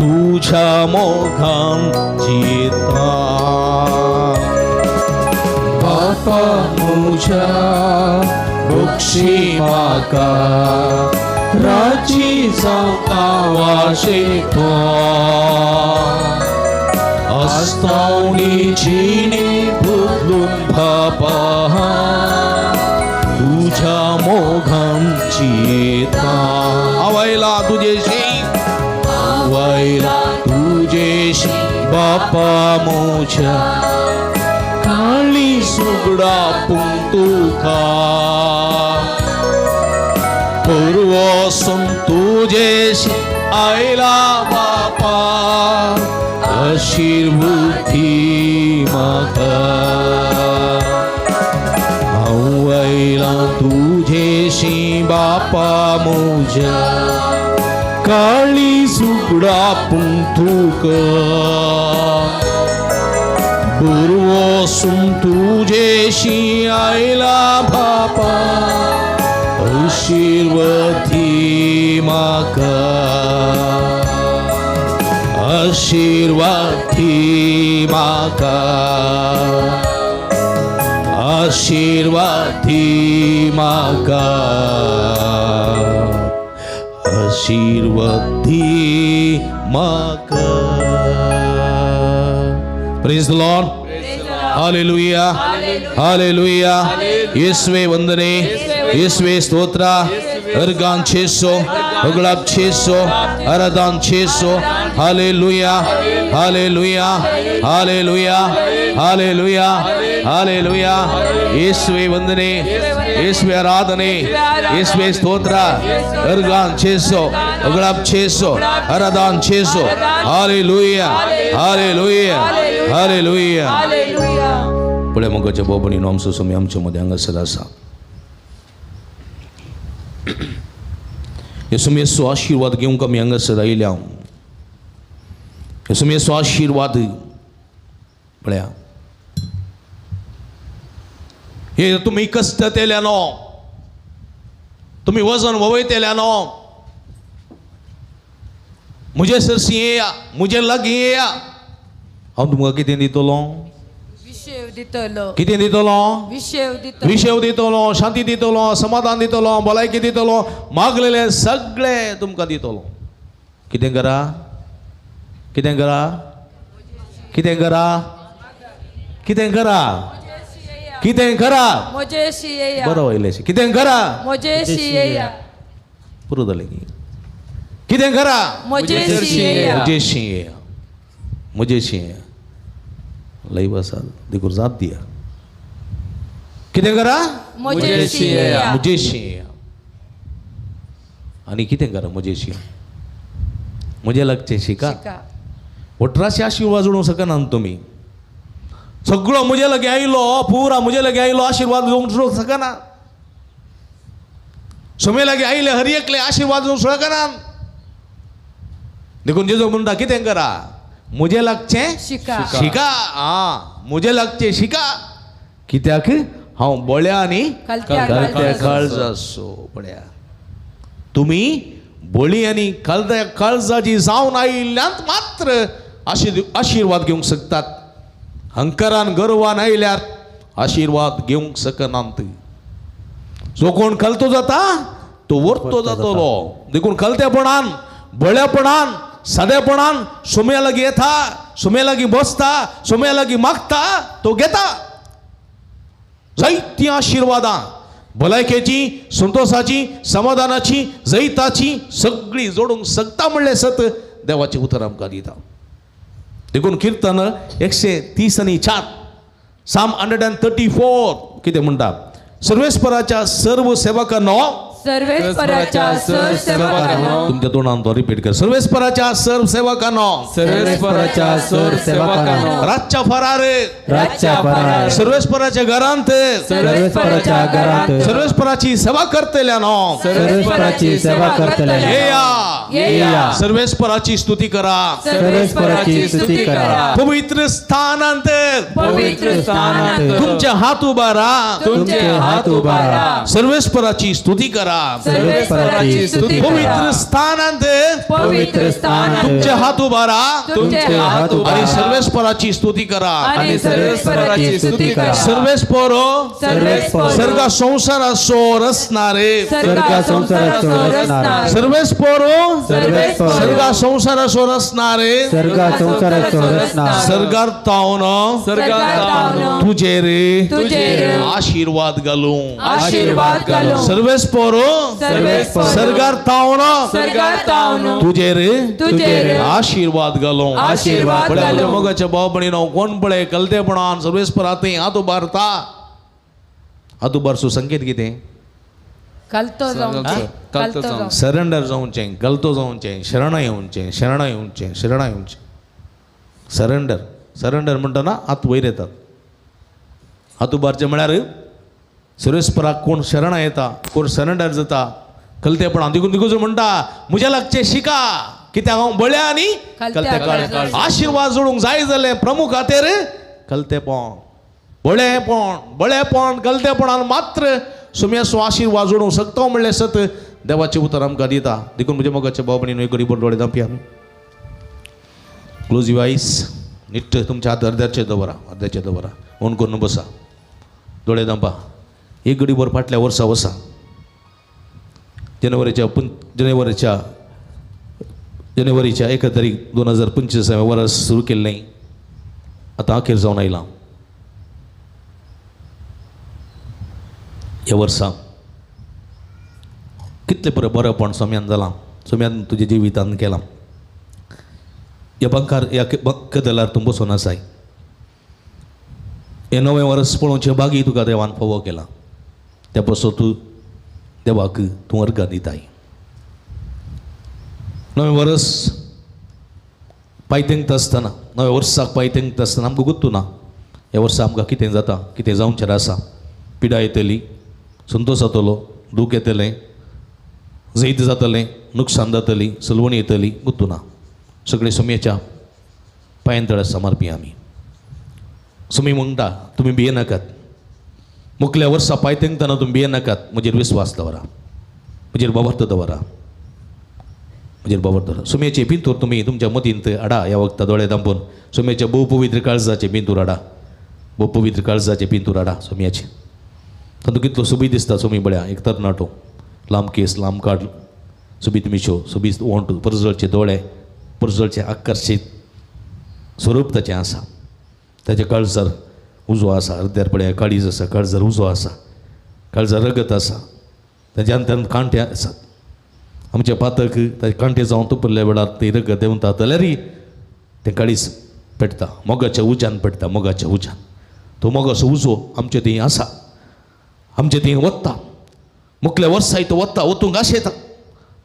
तुझ्या मोगान जिता. बापा मुझ्या बुक्षी माका राजी सांका वाशेता आस्तावनी चीनी बदलून बापा तुझ्या मोघांची येता. आवायला तुझेशी, आवायला तुझेशी बापा मोच्या काळी सुगडा पुंतुका पूर्वसून तुझेशी आईला बापा आशीर्वादी माता. आवायला तुझेशी बापा मुझ्या काळी सुगडा पुंतुक पूर्वसून तुझेशी आईला बापा आशीर्वादी माका आशीर्वादी माका आशीर्वादी माका आशीर्वादी माका. Praise the Lord. हालेलुया हालेलुया. येशुवे वंदने, येशुवे स्तोत्र. अर्गान छेसो, अगलाब छेसो, आराधन छेसो. हालेलुया हालेलुया हालेलुया हालेलुया हालेलुया. येशुवे वंदने, येशुवे आराधने, येशुवे स्तोत्र. अर्गान छेसो, अगलाब छेसो, आराधन छेसो. हालेलुया हालेलुया हालेलुया. पुढे मगाच्या बाबांनी नाम सुसमी आमच्या मध्ये अंगसर असा. येसु आशीर्वाद घेऊन का मी अंगसर आयल्या. येसु आशीर्वाद पळया. हे तुम्ही कष्ट केल्यानो, तुम्ही वजन ववयतेल्यानो मुझे सरसी येया, मुझे लगी येया. हांव तुमकां कितें दितलो? विशेव दितलो, कितें दितलो? विशेव दितलो, विशेव दितलो, शांती दितलो, समाधान दितलो, भलायकी दितलो, मागलेले सगळे तुमकां दितलो. कितें करा? कितें करा? कितें करा? कितें करा? कितें करा? मोजेशी येया, बरो वयलेशी. कितें करा? मोजेशी येया, पुरो जालें की. कितें करा? मोजेशी येया, मुजेशी येया, मुजेशी येया. लई बसाल देखो जात दिया. कितें करा? मोजेशी येया, मुजेशी येया. आणि कितें करा? मुजेशी. मुजे लागचे शिका. शिका. अठराशे आशीर्वाद जोडूंक शकना तुमी. सगळो मुजे लगे आयलो, पुरा मुजे लगे आयलो, आशीर्वाद जोडूंक शकना. सुमे लगे आयले, हर एकले आशीर्वाद जोडूंक शकना. देखून जेजो म्हणटा कितें करा? मुजे लागचे शिका. शिका. मुजे लागचे शिका. कित्याक हांव बळ्या आनी कळत्या काळजाचो बळ्या. तुम्ही बळी आनी कळत्या काळजाची जावन आयिल्ल्यात मात्र आशीर्वाद घेवंक शकतात. हंकारान गर्वान आयल्यार आशीर्वाद घेवंक शकनात. जो कोण कलतो जाता तो वर्तो जातलो. देखून कलतेपणान, बळ्यापणान, सादेपणान सुम्या लागी येता, सुम्या लागी बसता, सुम्या लागी मागता, तो घेता. जायती आशीर्वादां भलायकेची, संतोषाची, समाधानाची, जैताची सगळी जोडूंक शकता म्हणले सत देवाचे उतर आमकां दिता. देखून कीर्तन 130 साम 134 कितें म्हणटा? सर्वेस्पराच्या सर्व सेवकांनो सर्वेस्पराच्या सरसेवकांनो तुमच्या तोंडान तो रिपीट कर. सर्वेस्पराच्या सरसेवकांनो सर्वेस्पराच्या सरसेवकांनो रातच्या फरार रातच्या फरार सर्वेस्पराच्या घरांत सर्वेस्पराच्या घरात सर्वेस्पराची सेवा करतल्यानो सर्वेस्पराची सेवा करतले येया सर्वेस्पराची स्तुती करा. सर्वेस्पराची स्तुती करा. पवित्र स्थानांत पवित्र स्थानात तुमचे हात उभारा. तुमचे हात उभारा. सर्वेस्पराची स्तुती करा. सर्वेस्पराची स्तुती पवित्र करा. स्थानांत पवित्र स्थानात तुमचे हात उभारा तुमचे हात आणि उभारा. सर्वेस्पराची स्तुती करा. आणि सर्वेस्पराची स्तुती करा. सर्वेस्परो सर्वेस्परो सर्गा संसारासोर असणारे सर्गा संसारासोर असणारे सर्वेस्परो सर्वेस्परो सर्गा संसारासोर असणारे सर्गा संसाराचो रचना सर्गार्तावन सर्गार्तावन तुझे रे तुझे आशीर्वाद घालू. आशीर्वाद घालून सर्वेस्परो सर्वेस्परो सर्गार्तावन सर्गार्तावन तुझे रे तुझे रे आशीर्वाद घालू. आशीर्वाद पळय घालून मगाच्या भावपणीनो कोण पळय कलतेपणान सर्वेस्पराते हात उबारता. हात उबारसो संकेत कितें कलतो जाऊन कलतो जाऊन सरेंडर जावचे गलतो जावचे शरण येवचे शरण येवचे शरण येवचे सरेंडर सरेंडर म्हणटना हात वयर येतात. हात उबारचे म्हळ्यार सर्वेस्पराक कोण शरण येता कोण सरेंडर जाता कलतेपणान दिगून दिगून म्हणटा म्हज्या लागचे शिका कित्याक हांव बळ्या आनी कलत्या आशीर्वाद जोडूंक जाय जालें प्रमुख खातीर कलतेपण बळेपण कलतेपणान मात्र सुम्याचो आशीर्वाद जोडूंक शकता म्हणलें सत देवाचें उतर आमकां दिता. देखून म्हज्या मोगाच्या भाव भयणीनो एक घडी बरोबर डोळे धांपया आमी. क्लोज युअर आयज. नीट तुमच्या हात अर्द्याचेर दवरा ओन करून बसा दोळे धांपा. एक घडी बरोबर फाटल्या वर्सा वसा जानेवारीच्या 1 तारीख 2025 वर्स सुरू केल्लें आतां अखेर जावन आयलां. ह्या वर्सा कितले बरेपण सोम्यान जालां सोम्यान तुज्या जिवितान केलां. ह्या बंकार ह्या कदेलार तूं बसून आसाय. हें नवें वर्स पळोवचे बागी तुका देवान फावो केला. त्या पासून तूं देवाक तूं अर्घ दिताय. नवें वर्स पायतेंत आसतना नव्या वर्साक पायतेंत आसतना आमकां गुत्तू ना ह्या वर्सा आमकां कितें जाता कितें जावचें आसा. पिडा येतली संतोश जातलो दूख येतलें जैत जातलें नुकसान जातली सलवणी येतली गुत्तू ना. सगळे सुमयेच्या पांयां तळ्या समर्पी आमी. सुमी म्हणटा तुमी भिये नाकात. मुखल्या वर्सा पायतेंतना तुमी भिये नाकात. म्हजेर विस्वास दवरा म्हजेर बाबर्थ दवरा म्हजेर बाबर्थ दवरा. सुमयेचे भिंतूर तुमी तुमच्या मतींत हाडा. ह्या वखदां दोळे धांपून सुमयेच्या भोव पवित्र काळजाचे भिंतूर हाडा. भोव पवित्र काळजाचे भिंतूर हाडा सुमयाचे. तातूंत कितलो सुबी दिसता सुमी बळ्या एक तरणाटो लांब केस लांब काड सुबीत मिशो सुबीत ओंट परजळचे दोळे परजळचे आकर्शीत स्वरूप ताचें आसा. ताच्या काळजार उजो आसा अर्द्यार पळया काळीज आसा काळजार उजो आसा काळजार रगत आसा ताच्या अंतरांत कांटे आसात. आमचे पातक ताचे कांटे जावन तुपरल्या वेळार ते रगत देंवता जाल्यारय तें काळीज पेटता मोगाच्या उज्यान पेटता मोगाच्या उज्यान. तो मोगाचो उजो आमचे थंय आसा आमचे थंय वत्ता. मुखल्या वर्साय तो वत्ता वतूंक आशेता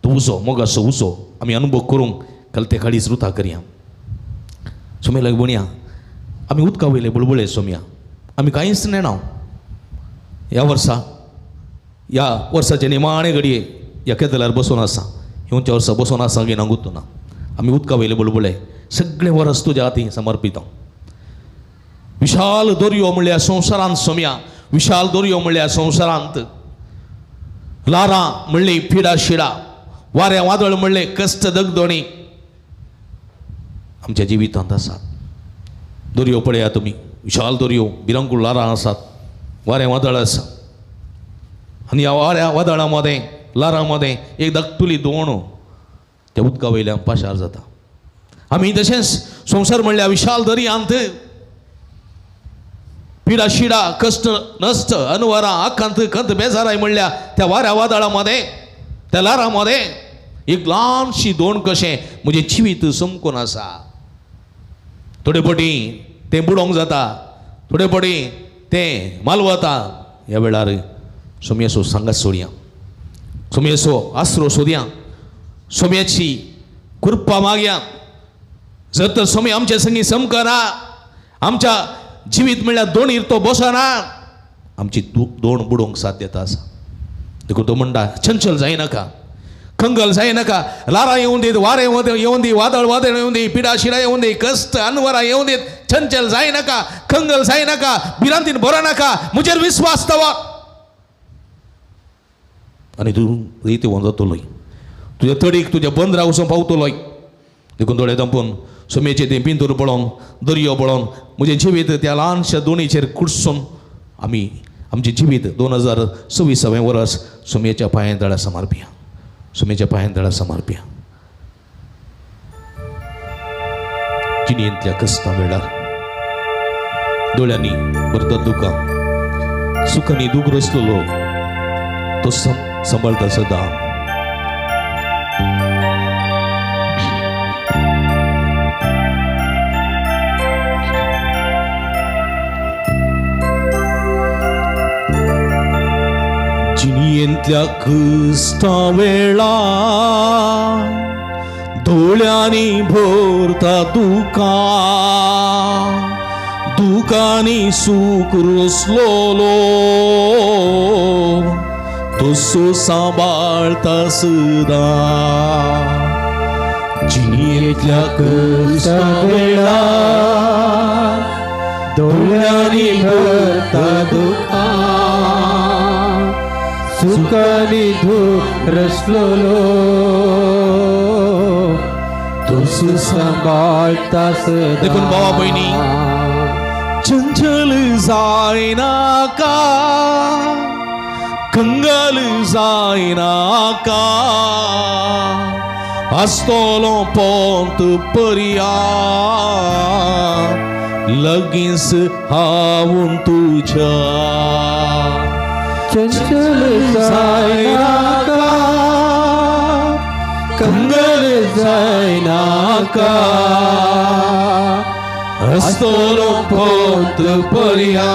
तो उजो मोगाचो उजो आमी अनुभव करूंक कलते काळीज रुथा करया. सोम्याक म्हणया आमी उदका वयले बुळबुळे सोम्या आमी कांयच नेणा. ह्या वर्साचे निमाणे घडये ह्या केदलार बसून आसा येवच्या वर्सा बसून आसा की ना गुत्तू ना. आमी उदका वयले बुळबुळे सगळे वर्स तुज्या हाती समर्पिता. विशाल दर्यो म्हणल्यार संवसारांत सोम्या विशाल दर्यो म्हणल्यार संवसारांत लारां म्हणली पिडा शिडा वाऱ्या वादळ म्हणले कश्ट दगदणी आमच्या जिवितांत आसात. दर्यो पळया तुमी विशाल दर्यो भिरंकूळ लारां आसात वारें वादळ आसा आनी ह्या वाऱ्या वादळा मदें लारां मदें एक धाकटुली दोण त्या उदका वयल्यान पाशार जाता. आमी तशेंच संवसार म्हणल्यार विशाल दर्यांत पिडा शिडा कश्ट नश्ट अनवरां आखांत खंत बेजाराय म्हणल्या त्या वाऱ्या वादळा मदें त्या लारां मदें एक ल्हानशी दोण कशें म्हजें जिवीत समकून आसा. थोडे फावटी तें बुडोवंक जाता थोडे फावटी तें मालवता. ह्या वेळार सोमयाचो सांगात सोडया सोमी असो आसरो सोद्या सोम्याची कृपा मागया जर तर सोमी आमच्या संगी समकना आमच्या जिवीत म्हणल्यार दोन तो बसना आमची दोन बुडोवंक साध्यता आसा देखून तो म्हणटा चंचल जायनाका खंगल जायनाका लारा येऊन देत वारे येऊन दी वादळ येऊन दी पिडा शिडा येऊन दी कष्ट अनवरा येऊन देत चंचल जायनाका खंगल जायनाका भिरांतीन बरो नाका मुजेर विश्वास दवर आनी तूं रीती वचतलोय तुज्या तडीक तुज्या बंदरा वचून पावतलोय देखून दोळे दंपून सोम्याचे तें पिंतूर पळोवन दर्यो पळोवन म्हजें जिवीत त्या ल्हानशा दोणीचेर कुडसून आमी आमचें जिवीत 2026 वर्स सोम्याच्या पांयां तळा समर्पिया सोम्याच्या पांयां तळा समर्पिया जिणेंतल्या कश्टा वेळार दोळ्यांनी भरता दुकां सुखांनी दूख रचलेलो तो सांबाळता सदां जिणेंतल्या कश्टा वेळा दोळ्यांनी भरता दुकांनी सूख रचलोलो तसो सांबाळता सदां जिणेंतल्या कश्टा वेळा दोळ्यांनी भरता दुकां सुखानी धूप रसलोलो तसो सांबाळता सदां देखून भावा भयणी चंचल जायनाका खंगल जायनाका आसतलो पोंत पर्या लगींच हांवून तुज्या चंचल जायनाका खंगल जायनाका आसतलो पोंत पर्या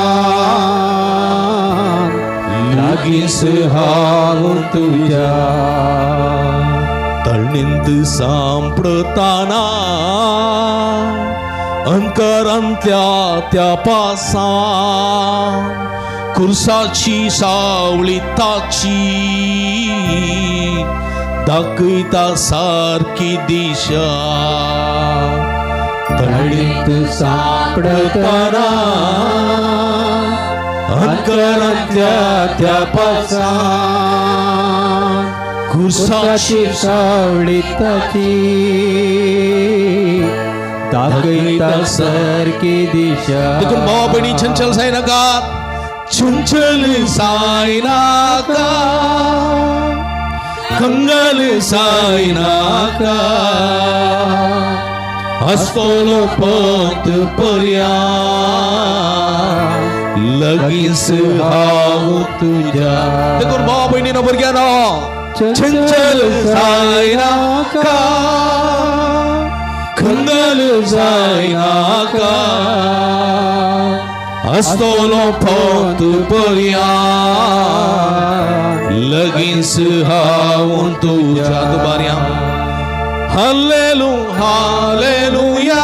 लागींच हांव तुज्या तळणींत सांपडताना अंतरांतल्या त्या पासां खुर्साची सावळी ताची दाखयता सारकी दिशा तळींत सांपडताना अंतरांतल्या त्या पासां खुर्साची सावळी ताची दाखयता सारकी दिशा देखून भावा भयणी चंचल जायनाका चंचल जायनाका खंगल जायनाका आसतलो पोंत पर्या लगींच हांव तुज्या देखून भावा भयणीनो भुरग्यानो चंचल जायनाका खंगल जायनाका आसतलो पोंत पर्या लगींच हांव तुज्या दुबाऱ्या हालेलुया हालेलुया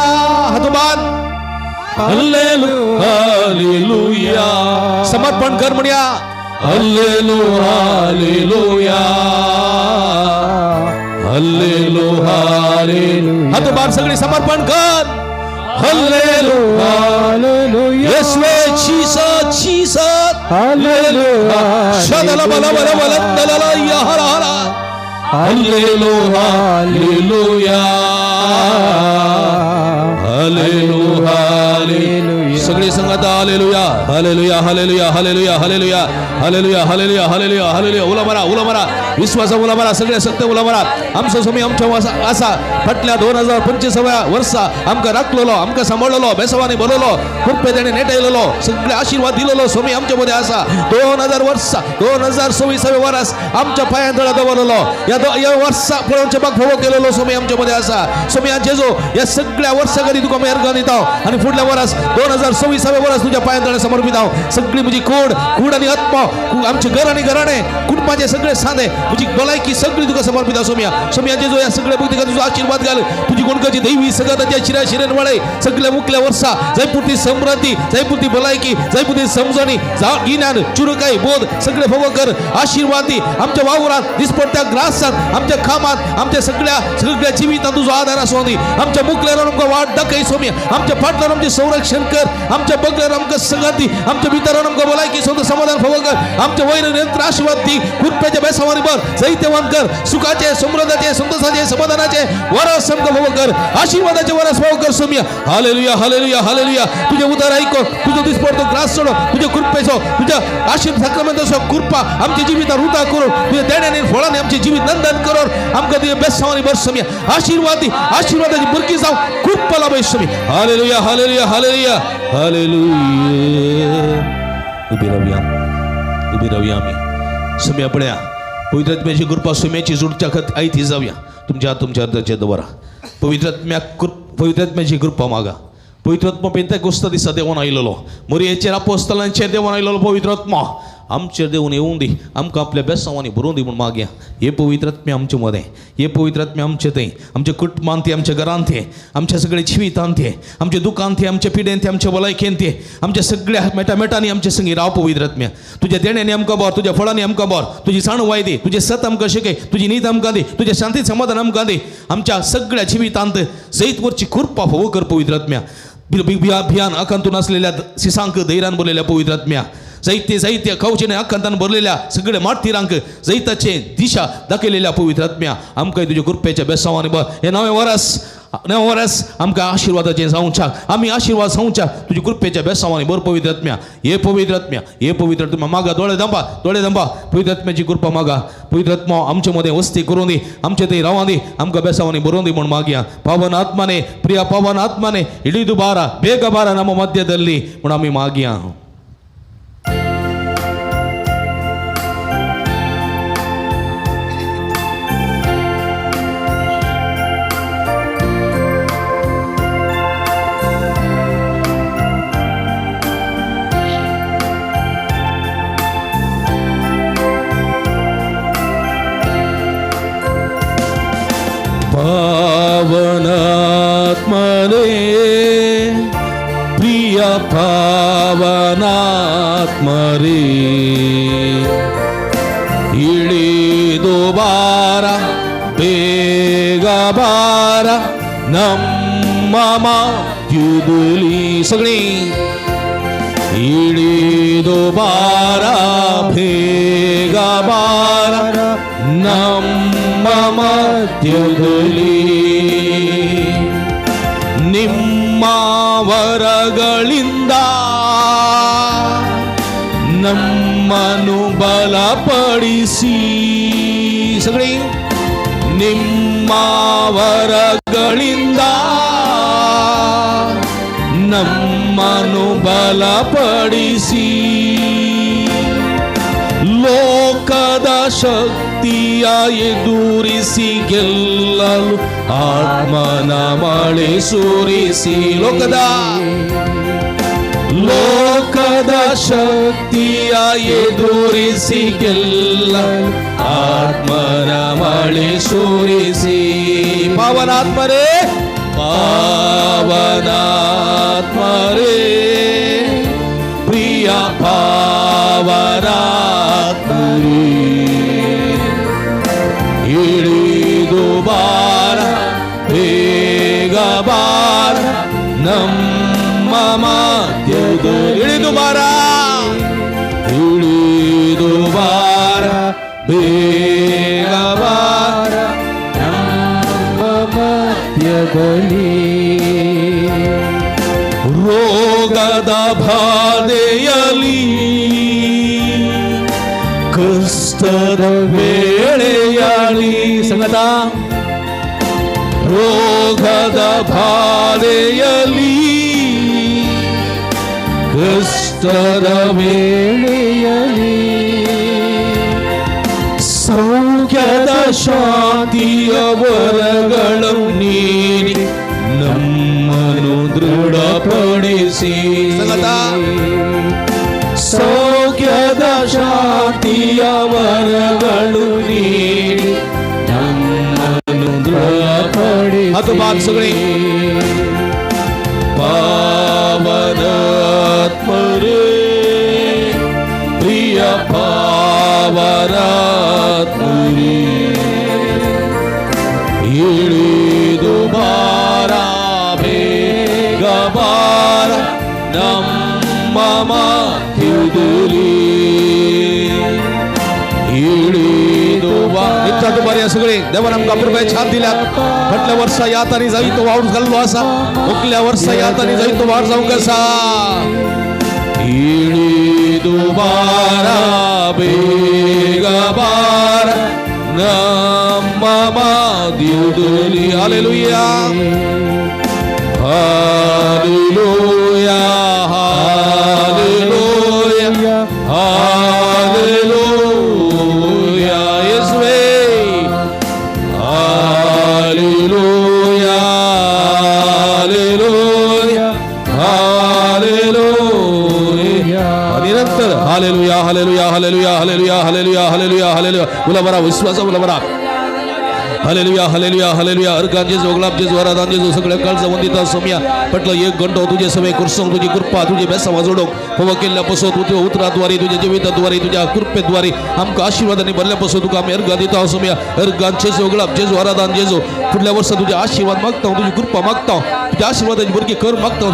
हातोबाद हालेलुया हालेलुया समर्पण कर म्हणया हालेलुया हालेलुया हालेलुया हालेलुया हातोबाद सगळी समर्पण कर हालेलुया हालेलुया येशुवे जीसस जीसस हालेलुया शदला बला बला बला दला या हरा हरा हालेलुया हालेलुया हालेलुया हालेलुया सगळे संगत hallelujah hallelujah hallelujah hallelujah hallelujah hallelujah hallelujah hallelujah हालेलुया उला मारा विश्वासा उला मारा सगळे सत्य उला मारा आमचो सोमी आमच्या आसा फाटल्या 2025 वर्सा आमकां राखलेलो आमकां सांबाळलेलो बेसवानी भरलेलो कृपे तेणे नेटयलेलो सगळे आशीर्वाद दिलेलो सोमी आमच्या मध्ये आसा 2000 वर्सा 2026 वर्स आमच्या पांयां तळा दवरलेलो या वर्सा पळोवचे बाग फोवो केलेलो सोमी आमच्या मध्ये आसा सोमी जेजो या सगळ्या वर्सा करी तुका मेहरबानी दिता आणि फुडल्या वर्स 2026 वर्स तुझ्या पायांतळे समर्पित आहो सगळी म्हणजे कूड आणि आत्मा आमचे घर आणि घराणे कुटुंबाचे सगळे सांदे तुझी भलायकी सगळी तुका समर्पित आहो सोम्याचे जो या सगळ्या भक्ती तुझा आशीर्वाद घाल तुझी कोणकाची दैवी सगळ्याच्या शिरा शिरेन वळे सगळ्या मुकल्या वर्षा जयपुरती समृद्धी जयपुरती भलायकी जयपुरती समजणी ज्ञान चुरकाई बोध सगळे भव कर आशीर्वादी आमच्या वावरात दिसपडत्या ग्रासात आमच्या खामात आमच्या सगळ्या जीवितात तुझा आधार असो आमच्या मुकल्यावर आमका वाट दाखय सोम्या आमच्या पाटलावर आमचे संरक्षण कर आमच्या बगल्यावर आमका संगती आमच्या मित्रावर आमका भलायकी सोद समाधान भव कर आमच्या वैर निरंतर आशीर्वाद दी कृपेच्या बेसावारी बर जैत्यवान कर सुखाचे समृद्धाचे संतोषाचे समाधानाचे वरस आमका भव कर आशीर्वादाचे वरस भव कर सोम्या हालेलुया हालेलुया हालेलुया तुझे उद्धार ऐको तुझं दिसपडतो ग्रास सोडो तुझे कृपेचो तुझ्या आशीर्वाद साक्रमेंटचो कृपा आमच्या जीवितात हुता करून तुझ्या देण्याने फळाने आमचे जीवित नंदन करून आमका तुझे बेसावारी बर सोम्या आशीर्वादाची बुरकी जाऊ कृपा लाभ सोम्या हालेलुया हालेलुया हालेलुया हालेलुया उभी राहूया आम्ही सोम्या पड्या पवित्रात्म्याची कृपा सोम्याची जोडच्या खत आयती जाऊया तुमच्या अर्धाच्या द्वारा पवित्रात्म्याची कृपा मागा पवित्रात्मा पेंता गोष्ट दिसा देवान आयलेलो मोरयेचेर अपोस्तलांचेर देवान आयलेलो पवित्रात्मा आमचेर देऊन येऊन दी आमकां आपल्या बेसांवांनी भरून दी म्हणून मागया हे पवित्रात्मे आमचे मदें हे पवित्रात्मे आमचे थंय आमच्या कुटुंबांत ते आमच्या घरांत ते आमच्या सगळ्या जिवितांत ते आमच्या दुकान ते आमच्या पिडेन ते आमच्या भलायकेन ते आमच्या सगळ्या मेटामेटांनी आमचे संगी राव पवित्रात्म्या तुझ्या देण्याने आमकां बोर तुझ्या फळांनी आमकां बोर तुझी जाणवाय दे तुझे सत आमकां शिकय तुझी नीत आमकां दे तुझ्या शांती समाधान आमकां दे आमच्या सगळ्या जिवितांत जैत वरची कृपा फोव कर पवित्रात्म्या भियान आकांतून असलेल्या सिसांक धैर्यान बोललेल्या पवित्रात्म्या साहित्य कवचेने आकांतान भरलेल्या सगळे माठतीरांक जैताचे दिशा दाखयलेल्या पवित्रात्म्या आमकां तुझ्या कृपेच्या बेसांवांनी बर हे नवे वरस आमकां आशीर्वादाचे जावच्याक आमी आशीर्वाद जावच्याक तुझ्या कृपेच्या बेसांवांनी बर पवित्रात्म्या हे पवित्रात्म्या मागा दोळे दंबा पवित्रात्म्याची कृपा मागा पवित्रात्मा आमचे मध्ये वस्ती करून दी आमचे थंय रावां दी आमकां बेसांवांनी बरोवन दी म्हूण मागया पावन आत्माने प्रिया पावन आत्माने इडिदू बारा ಬೇಗ ಬಾರ ನಮ್ಮ ಮಧ್ಯದಲ್ಲಿ म्हूण आमी मागया पावनात्मने प्रिय पावनात्मरे इಳಿದು ಬಾರ ಬೇಗ ಬಾರ ನಮ್ಮ ಮಧ್ಯದಲ್ಲಿ ಸಗಣಿ ಇಳಿದು ಬಾರ ಬೇಗ ಬಾರ ನಮ್ಮ ಮಧ್ಯದಲ್ಲಿ ನಿಮ್ಮ ವರಗಳಿಂದ ನಮ್ಮನ್ನು ಬಲಪಡಿಸಿ ಸಗಣಿ ನಿಮ್ಮ ವರಗಳಿಂದ ನಮ್ಮನ್ನು ಬಲಪಡಿಸಿ ಲೋಕದ ಶಕ್ತಿಯ ಎದುರಿಸಿ ಗೆಲ್ಲಲು ಆತ್ಮನ ಮಳೆ ಸುರಿಸಿ ಲೋಕದ ಶಕ್ತಿಯ ಎದುರಿಸಿ ಗೆಲ್ಲಲು ಆತ್ಮನ ಮಳೆ ಸುರಿಸಿ ಪಾವನಾತ್ಮರೇ ಪ್ರಿಯ ಪಾವನಾತ್ಮರೇ ಇಳಿದು ಬಾರ ಬೇಗ ಬಾರ ನಮ್ಮ ಮಧ್ಯದಲ್ಲಿ ಇಳಿದು ಬಾರ ಬೇಗ ಬಾರ ನಮ್ಮ ಮಧ್ಯದಲ್ಲಿ ರೋಗದ ಬಾಧೆಯಲ್ಲಿ ಕಷ್ಟದ ವೇಳೆಯಲ್ಲಿ ಸಂಗತ ರೋಗದ ಬಾಧೆಯಲ್ಲಿ ಕಷ್ಟದ ವೇಳೆಯಲ್ಲಿ ಸೌಖ್ಯದ ಶಾಂತಿಯ ವರಗಳನ್ನು ನೀಡಿ ನಮ್ಮನ್ನು ದೃಢಪಡಿಸಿ धन्यवाद सगळे पावनात्मा रे प्रिय पावनात्मा रे येळी दुबारा बेगबारा नम्मा थिवदुली नित्या दुपारी सगळे देवान आमकां कृपया छान दिल्यात फाटल्या वर्सा यात आनी जाई तो वावर घाल्लो आसा मुखल्या वर्सा यात आनी जाई तो वावर जावंक आसा इळी दुबारा बेगबार नम्मा दिवदुली हालेलुया हालेलुया हालेलुया हालेलुया येशुवे हालेलुया हालेलुया हालेलुया निरंतर हालेलुया hallelujah hallelujah hallelujah hallelujah hallelujah हालेलुया बोला बरा विश्वास बोला बरा हालेलुया हालेलुया हालेलुया अर्कांचे जोगलाबचे जोरादांचे जो सगळ्या काळचा वंदिता सोम्या पटलं एक घंटो तुझे सवय कुरसंग तुझी कृपा तुझे बेसावा जोडोक होव केल्ल्या पसो तुझ्या उतराद्वारे तुझ्या जिविताद्वारे तुझ्या कृपेद्वारे आमकां आशीर्वादांनी भरल्या पसो तुका आमी अर्घा दिता सोम्या अर्गांचे जोगलाबचे जोरादांचे जो फुडल्या वर्सा तुझे आशीर्वाद मागता तुझी कृपा मागता तुझ्या आशीर्वादाची भरगी कर मागता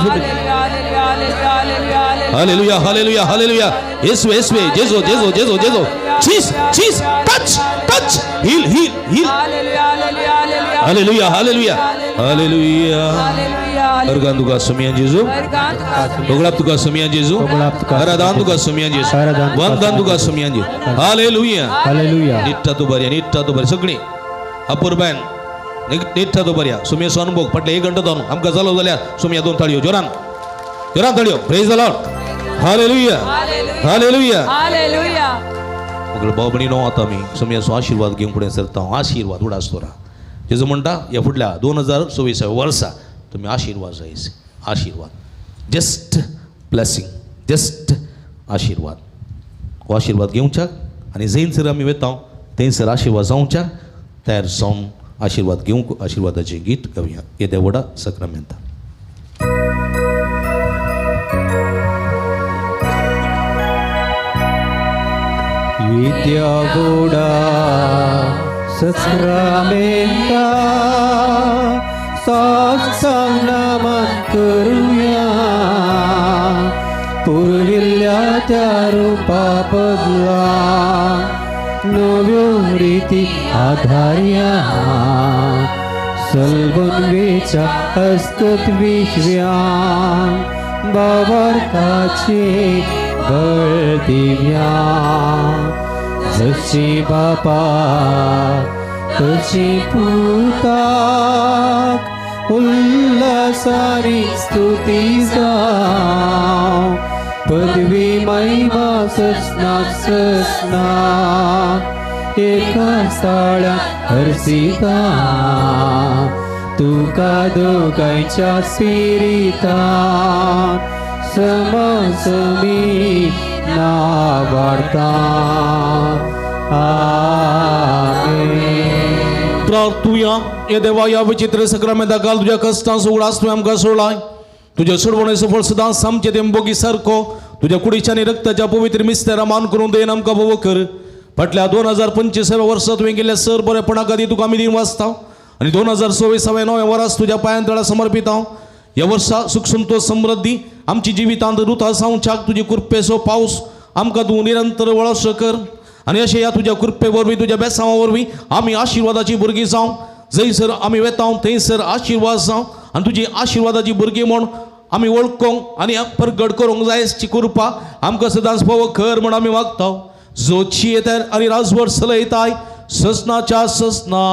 हालेलुया हालेलुया हालेलुया येशुवे येशुवे जेजो जेजो जेजो जेजो चीज चीज touch touch heal heal heal हालेलुया हालेलुया हालेलुया अर्गान तुका सोमियान जेजू दोगलाब तुका सोमियान जेजू आराधन तुका सोमियान जेजू वंदन तुका सोमियान जेजू हालेलुया हालेलुया नित्ता तो बरी सगळी अपूर्बान नित्ता तो बऱ्या सोमिया अनुभव पटले एक घंटा जावन आमकां जालो जाल्यार सोमिया दोन थाळयो जोरान जोरान थाळयो प्रेज द लॉर्ड हालेलुया हालेलुया हालेलुया मग बाबणी नो आता मी सोमियाचो आशीर्वाद घेवन फुडें सरता आशीर्वाद उडास तोरा जेजो म्हणटा ह्या फुडल्या 2024 वर्सा तुमी आशीर्वाद जायचे आशीर्वाद जस्ट ब्लेसिंग जस्ट आशीर्वाद हो आशीर्वाद घेवच्याक आनी जैनसर आमी वेता थंयसर आशीर्वाद जावच्याक तयार जावन आशीर्वाद घेवंक आशीर्वादाचें गीत गावया येद्या व्हडा सक्रामेंता येद्या व्हडा सक्रामेंता साक्षांग नमन करूया पुरविल्ल्या त्या रूपा बदला नव्यो रीती आधार्या सलबन वेचा हस्तत विश्व्या बाबार्थाचे बळ दिव्या जशी बापा तशी पुताक उल्हासारी स्तुती जाव पदवी महिमा ससना ससना एका स्थळा हरसिता तुका दोगांच्या स्पिरिता समसमी ना वाढता आमेन प्रार्थुया ये देवा या विचित्र सक्रामेंता घाल तुझ्या कष्टांचो उडास तुवें आमकां सोडलाय तुझ्या सोडवणेचो फळ सदांच सामचे तेंबोगी सारको तुझ्या कुडीच्या आनी रक्ताच्या पवित्र मिस्तेरा मान करून देन आमकां बोव कर फाटल्या 2025 वर्सा तुवें केल्ल्या सर बरेपणा खातीर तुका आमी दिन वाचता आनी 2024 नवे वरास तुज्या पांयां तळा समर्पित हांव ह्या वर्सा सुख संतोष समृद्धी आमची जिवितांत रुता सावच्याक तुजी कृपेचो पावस आमकां तूं निरंतर वळस कर आनी अशें ह्या तुज्या कृपे वरवीं तुज्या बेसांवा वरवीं आमी आशिर्वादाची भुरगीं जावं जंयसर आमी वेता थंयसर आशिर्वाद जावं आनी तुजी आशिर्वादाची भुरगीं म्हूण आमी वळखोंक आनी प्रगट करूंक जाय अशी कृपा आमकां सदांच फोव कर म्हूण आमी मागता जोची येता आनी राजवट चलयताय ससनाच्या ससना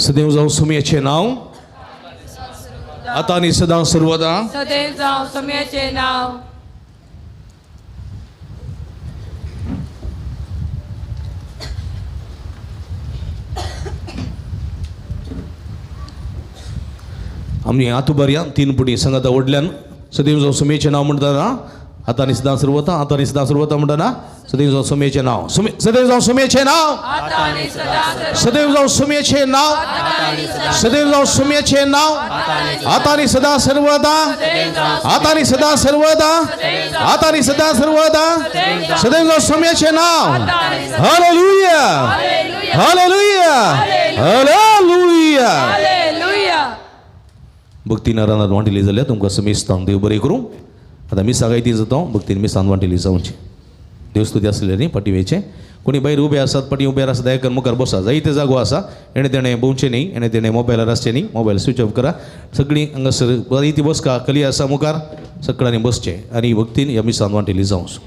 सदैव जाऊ सुमियाचे नाव आता आणि सदा सर्वदा सदैव जाऊ सम्याचे नाव. आम्ही आतुबार्या 3 पुटी संगत आवडल्यान सदैव जाऊ सुमियाचे नाव म्हणताना आता आणि सदा सर्वदा आता आणि सदा सर्वदा म्हणताना सदैव जाऊ सुमियाचे नाव सदैव जाऊ सुमियाचे नाव आता आणि सदा सदैव जाऊ सुमियाचे नाव सदैव जाऊ सुमियाचे नाव आता आणि सदा सर्वदा आता आणि सदा सर्वदा आता आणि सदा सर्वदा सदैव जाऊ सुमियाचे नाव. हालेलुया हालेलुया हालेलुया. हालेलुया. भक्तीनं रानात वांटिली जाल्यार तुमकां समेस्तान देव बरें करूं. आता मी सांगायती जाता भक्तीन मी सांग वांटिली जावची देवस्तुती आसलेली न्ही पाटी वेचे कोणी भायर उबे आसात पाटी उबे आसा दया करून मुखार बसा जायते जागो आसा एणे तेणें भोंवचें न्ही एणे तेणें मोबायलार आसचें न्ही मोबायल स्विच ऑफ करा सगळीं हांगासर जायती बसका कली आसा मुखार सगळ्यांनी बसचें आनी भक्तीन ह्या मिसान वांटिली जावंच.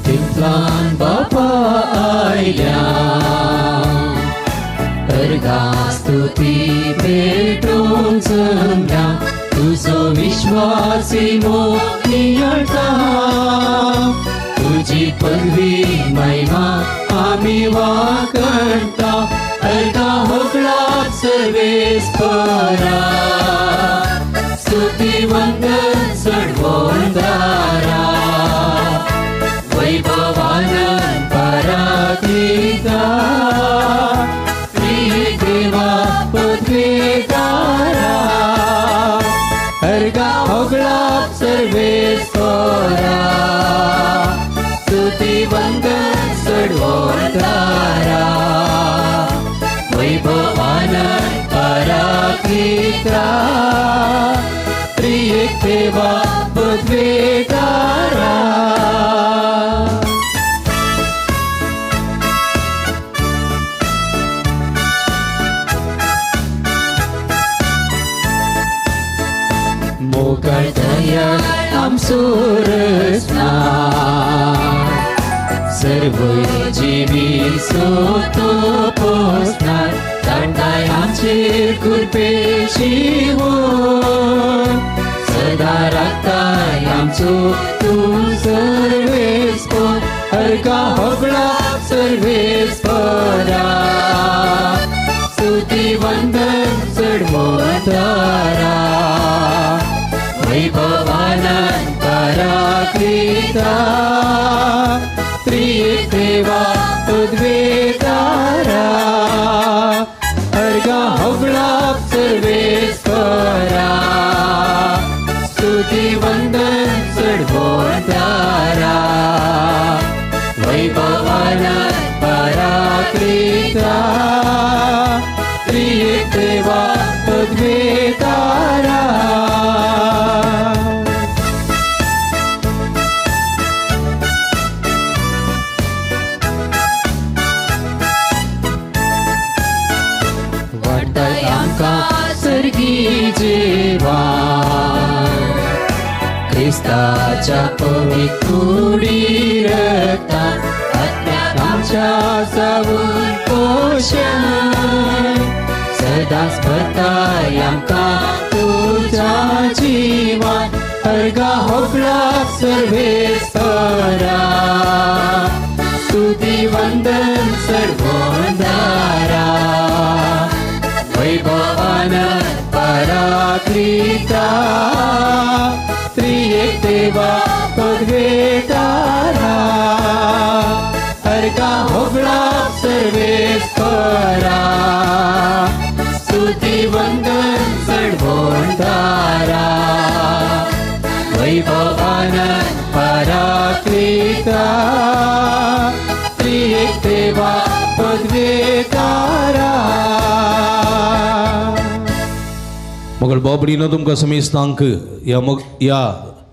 Templan Bapa आयल्या अर्घास्तुती पेटोवन जमल्या तुजो विश्वासी मोनियटा तुजी पदवी महिमा आमी वाकणटा अर्घा होकळाक सर्वेस्परा स्तुती वंदन चढवून दारा वैभव पराक्रीता देवा पदवेदारा अर्गा होगळा सर्वेश्वरा स्तुती वंदन सर्वोद्धारा वैभवान पराक्रीता त्रिएक देवा पदवेदारा मोकळदया आमसोरसना सर्व जीवी सोतो पोसणार तांटाय आमचेर कृपेची हो सदा राखताय आमचो तूं सर्वेस्पर हरका होगळा सर्वेस्परा स्तुती वंदन चढवतारा वैभवान पराक्रीता त्रिएक देवा पदवेदारा अर्गा होगळा सर्वेस्परा स्तुती वंदन चढवतारा वैभवान पराक्रीता त्रिएक देवा पदवेदारा वाटताय आमकां सर्गी जेवान क्रिस्ताच्या पवित्र कुडी रक्तान आत्म्याक आमच्या जावून पोषण सदांच भरताय आमकां तुज्या जिवान अर्गा होगळा सर्वेस्परा स्तुती वंदन सर्वोद्धारा वैभवान पराक्रीता त्रिएक देवा पदवेदारा अर्गा होगळा सर्वेस्परा स्तुती वंदन चढवतारा वैभवान पराक्रीता त्रिएक देवा पदवेदारा मगळ बाबडीनं तुमकां समेस्तांक या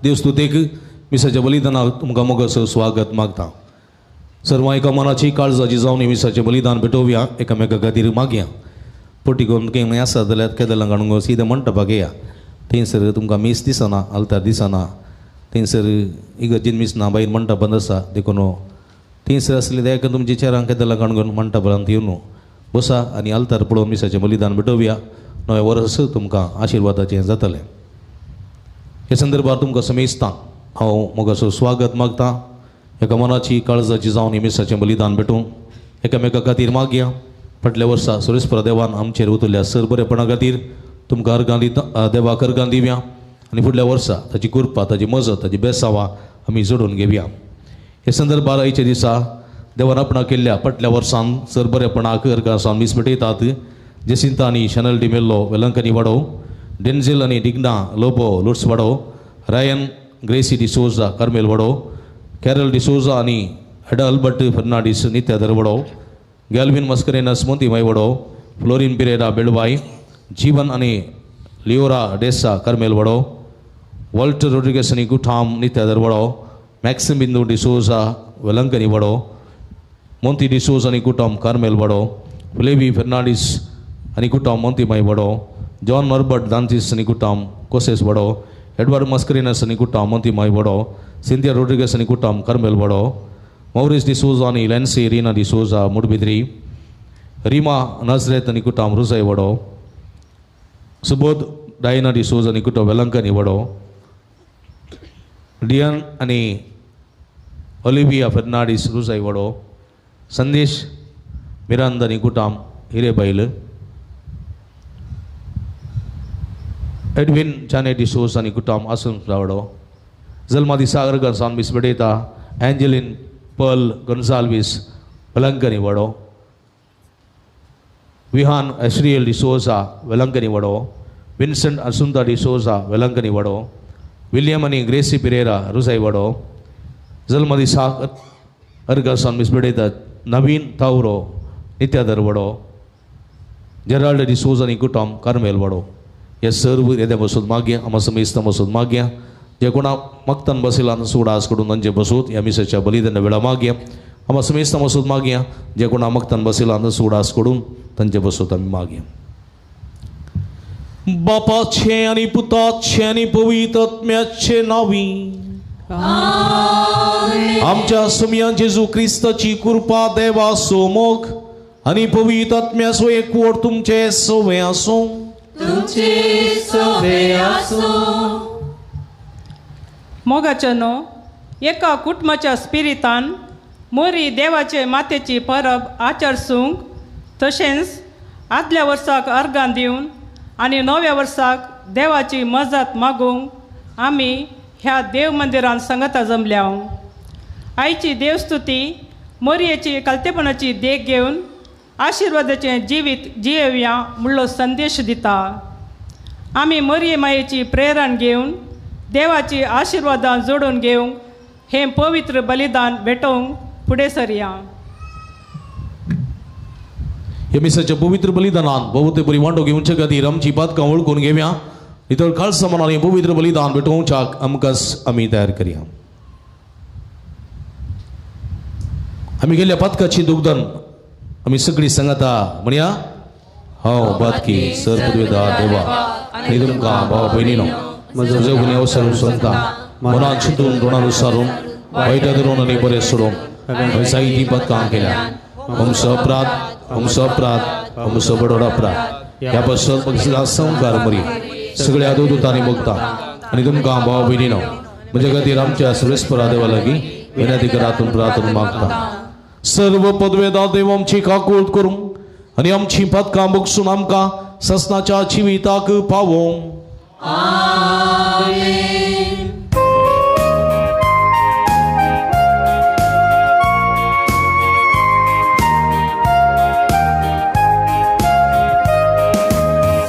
देवस्तुतेक मिसाच्या बलिदानाक तुमकां मोगाचो स्वागत मागता. सर्व एका मनाची काळजाची जावन मिसाचें बलिदान भेटोवया एकामेका खातीर मागया. पोटी करून केन्ना आसा जाल्यार केदलां काडूंक सीदे मंटपाक येया. थंयसर तुमकां मीस दिसना आल्तार दिसना थंयसर इगर्जेन मीस ना भायर मंटप बंद आसा देखून थंयसर आसले ते एका तुमच्या चेरांक केदलां काडून मंटपांत येवन बसा आनी आल्तार पळोवन मिसाचें बलिदान भेटोवया. नवे वर्स तुमकां आशिर्वादाचें जातलें. हे संदर्भात तुमकां समेस्तां हांव मोगाचो स्वागत मागतां. एका मनाची काळजाची जावन मिसाचें बलिदान भेटून एकामेका खातीर मागया. फाटल्या वर्सा सुरेस्पर देवान आमचेर उतरल्या सरबरेपणा खातीर तुमकां अर्गां दिता देवाक अर्गां दिवया आनी फुडल्या वर्सा ताची कृपा ताची मजत ताची बेसावां आमी जोडून घेवया. हे संदर्भात आयच्या दिसा देवान आपणा केल्ल्या फाटल्या वर्सान सरबरेपणाक अर्गां सावन मीस भेटयतात. जेसिंता आनी शनल डिमेल्लो वेलंकनी वाडो डेन्झेल आनी डिग्ना लोबो लुट्स वाडो रायन ग्रेसी डिसोजा कार्मेल वाडो कॅरल डिसोजा आनी हेडा अल्बर्ट फर्नांडीस नित्याधर वाडो गॅल्विन मस्करेनस मोंतीमाय वाडो फ्लोरिन पिरेरा बेळवाय जीवन आनी लिओरा डेसा कार्मेल वाडो वॉल्टर रोड्रिगेस आनी गुठाम नित्याधर वाडो मॅक्सिम बिंदू डिसोजा वेलंकनी वाडो मोंती डिसोज आनी गुठाम कार्मेल वाडो फ्लेवी फर्नांडीस आनी कुटाम मोंतीमाय वाडो जॉन नॉर्बर्ट दांतीस आनी कुटाम कोसेस वाडो एडवर्ड मस्करिनस आनी कुटाम मोंतीमाय वाडो सिंथिया रोड्रिगेस आनी कुटाम कार्मेल वाडो मौरिस डिसोजा आनी लॅन्सी रीना डिसोजा मुडबिद्री रिमा नजरेत आनी कुटाम रुजय वाडो सुबोध डायना डिसोजा आनी कुटाम वेलंकनी वाडो डियन आनी ऑलिविया फर्नांडीस रुजय वाडो संदेश मिरांद आनी कुटाम हिरेबैल एडविन चाने डिसोज आनी कुटाम आसून वाडो जल्मा दिसा अर्गां सावन मीस भेटयता एंजेलिन पर्ल गोन्साल्वीस वेलंकनी वडो, विहान एश्रियल डिसोजा वेलंकनी वडो, विन्सेंट असुंता डिसोजा वेलंकनी वडो, विलियम आणि ग्रेसी पिरेरा रुसाई वडो, जलमदी साक अर्गसन मिसबेडेता नवीन ताउरो नित्यादर वडो, जेराल्ड डिसोजा आणि कुटुंब कार्मेल वडो. या सर्व येद्या बसून मागया आम्हा समेस्त बसून मागया जे कोणा मक्तन बसिला सुडास कडून तांचे बसूत या मिसेच्या बलिदान वेळा मागया आम्हा समेस्त बसून मागया जे कोणा मक्तन बसिला सुडास कडून तांचे बसूत आम्ही मागया. बापाचे आणि पुताचे आणि पवित्र आत्म्याचे नावी आमच्या सुमिया जेजू ख्रिस्ताची कृपा देवा सोमोग आणि पवित्र आत्म्याचो एकवट तुमचे सोवे असो. तुमचे सोबे आसो. मोगाचनो एका कुटुंबाच्या स्पिरितान मोरी देवाचे मातेची परब आचरसूंक तशेंच आदल्या वर्साक अर्गां दिवन आनी नव्या वर्साक देवाची मजत मागूंक आमी ह्या देव मंदिरांत संगता जमल्या. आयची देवस्तुती मोरयेची कलतेपणाची देख घेवन आशिर्वादाचें जिवीत जियेवया म्हणलो संदेश दिता. आमी मोरये मायेची प्रेरण घेवन देवाची आशिर्वादां जोडून घेवंक हें पवित्र बलिदान भेटोवंक फुडें सरया. हे मिसाच्या पवित्र बलिदानान बहुते बरी वांटो घेवचे खातीर आमची पातकां वळखून घेवया. इतर काळ समानान पवित्र बलिदान भेटोवच्याक आमकांच आमी तयार करया. आमी गेल्ल्या पातकाची दुग्धन आमी सगळी सांगता म्हणया. हांव बातकी सर पदवेदार देवा आनी तुमकां भाव भयणीनो म्हजो जगून अवसरून सोदता मनान चिंतून ऋणानुसारून वायट धरून आनी बरें सोडून हांवें जायतीं पदकां केल्या. हमचो अपराध हमचो बडो अपराध ह्या पासून पक्षीला संकार मरी सगळ्या दोतांनी बघता आनी तुमकां भाव भयणीनो म्हजे खातीर आमच्या सर्वेस्परा देवा लागीं विनंती करातून प्रार्थना मागता. सर्व पदवेदार देव आमची काकूळट करूं आनी आमची पदकां बगसून आमकां ससनाच्या जिविताक पावो.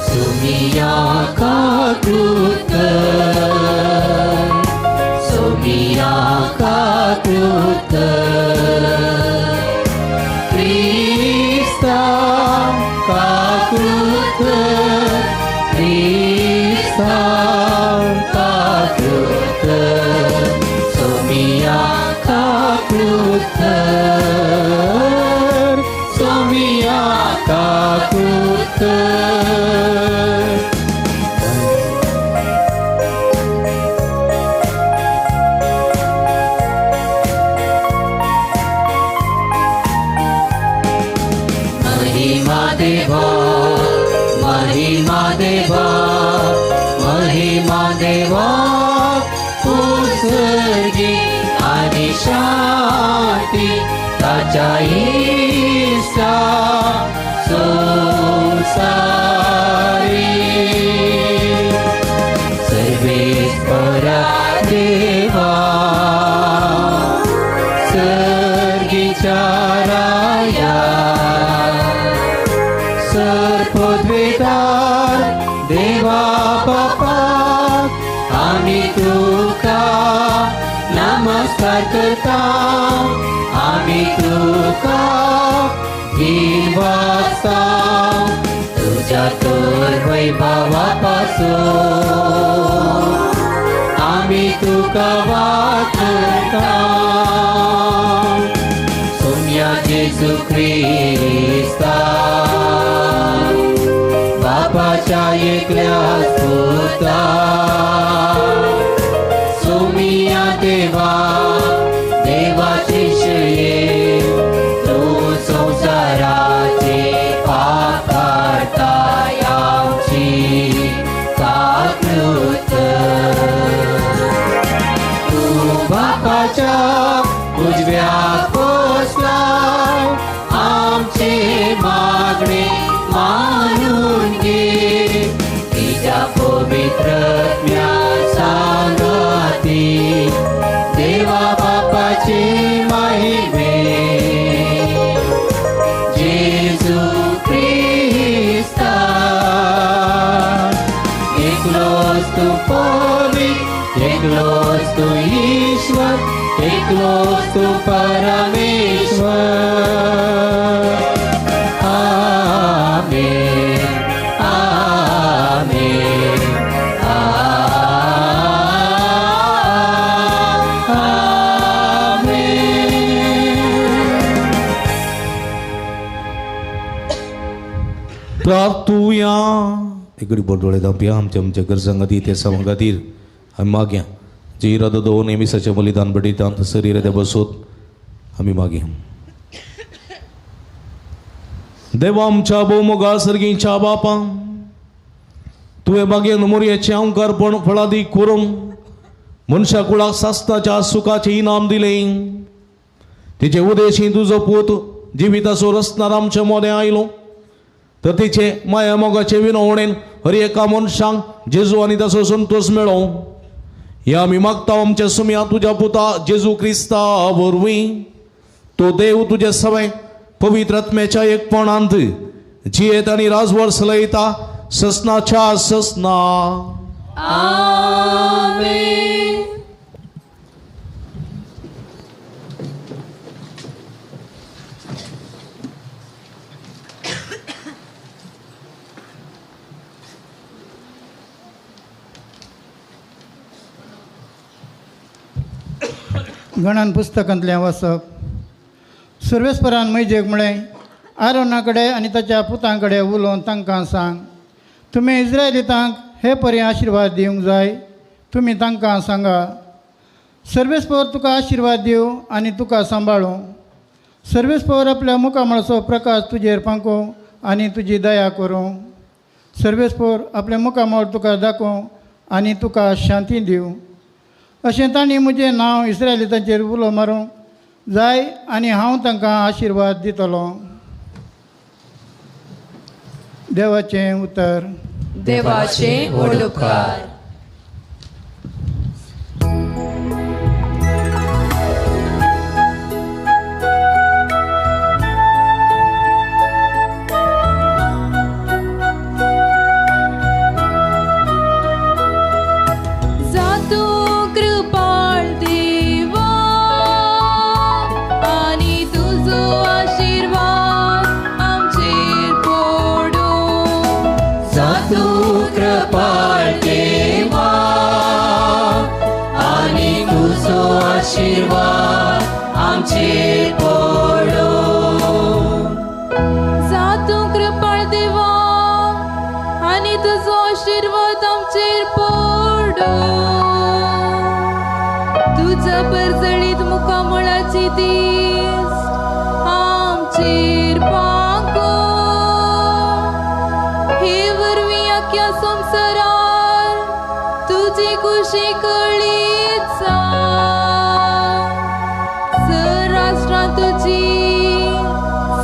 सुमिया काकूत सुमिया काकूत Krista kakrut Krista kakrut Somia kakrut Somia kakrut महिमा देवा उत्सर्गी आणि शांती ताच्या ईशा संसारी सर्वेश्वरा देवा सर्गीच्या राया सर्पद्वेदार देवा बापा आम्ही तुका नमस्कार करता आम्ही तुका वाचता तुझ्या तोर वैभवापासून आम्ही तुका वाचता सोम्या जेजू ख्रिस्ता बापाच्या एकल्या सुता सोमिया देवा देवाचे शये तू संसाराचे पाप काढता आमची काकृत तू बापाच्या उजव्या पोचलाय आमचे मागणे मानून घे तिच्या पवित्र सांगती देवा बापा तू परमेश्वर. आमेन, आमेन, आमेन. प्रार्थूया. इकडे बोलडोळे दांपया आमच्या आमच्या गरजांगाती ते सवंगातीर आम्ही माग्या जे इरादा दो नेहमीसाच्या बलिदान बडितांत शरीर त्या बसोत आम्ही मागे. देवा आमच्या भोवमोगा सर्गीच्या बापा तुवें मागीर मोरयाचें अंकारपण फळादी करून मनशा कुळाक सास्ताच्या सुखाचें इनाम दिलें. तिचे उदेशी तुजो पूत जिविताचो रचणार आमच्या मोदें आयलो तर तिचे माया मोगाचे विनवणेन हर एका मनशांक जेजू आनी ताचो संतोष मेळो. हे आमी मागता आमच्या सुम्या तुज्या पुता जेजू क्रिस्ता वरवीं. तो देव तुजे सवय पवित्र आत्म्याच्या एकपणांत जियेत आनी राजवर चलयता ससनाच्या ससना. आमेन. गणान पुस्तकांतलें वाचप. सर्वेस्परान मैजेक म्हळें आरोना कडेन आनी ताच्या पुतां कडेन उलोवन तांकां सांग तुमी इस्रायलितांक हे परी आशिर्वाद दिवंक जाय. तुमी तांकां सांगा सर्वेस्पर तुका आशिर्वाद दिवं आनी तुका सांबाळूं. सर्वेस्पर आपल्या मुखामळाचो प्रकाश तुजेर पांकोव आनी तुजी दया करूं. सर्वेस्पर आपले मुखामळ तुका दाखोवं आनी तुका शांती दिवं. अशें तांणी म्हजें नांव इस्रायलितांचेर उलो मारूंक जाय आनी हांव तांकां आशिर्वाद दितलो. देवाचें उतर. देवाचे व्हड उपकार. आशीर्वाद आमचेर पडो. जा तूं कृपाळ देवा आनी तुजो आशीर्वाद आमचेर पडो. तुज्या परजळीत मुखामळाची दीस आमचेर पांको. हे वरवीं आख्या संवसारार तुजी खुशी कळीत जाय. तुझी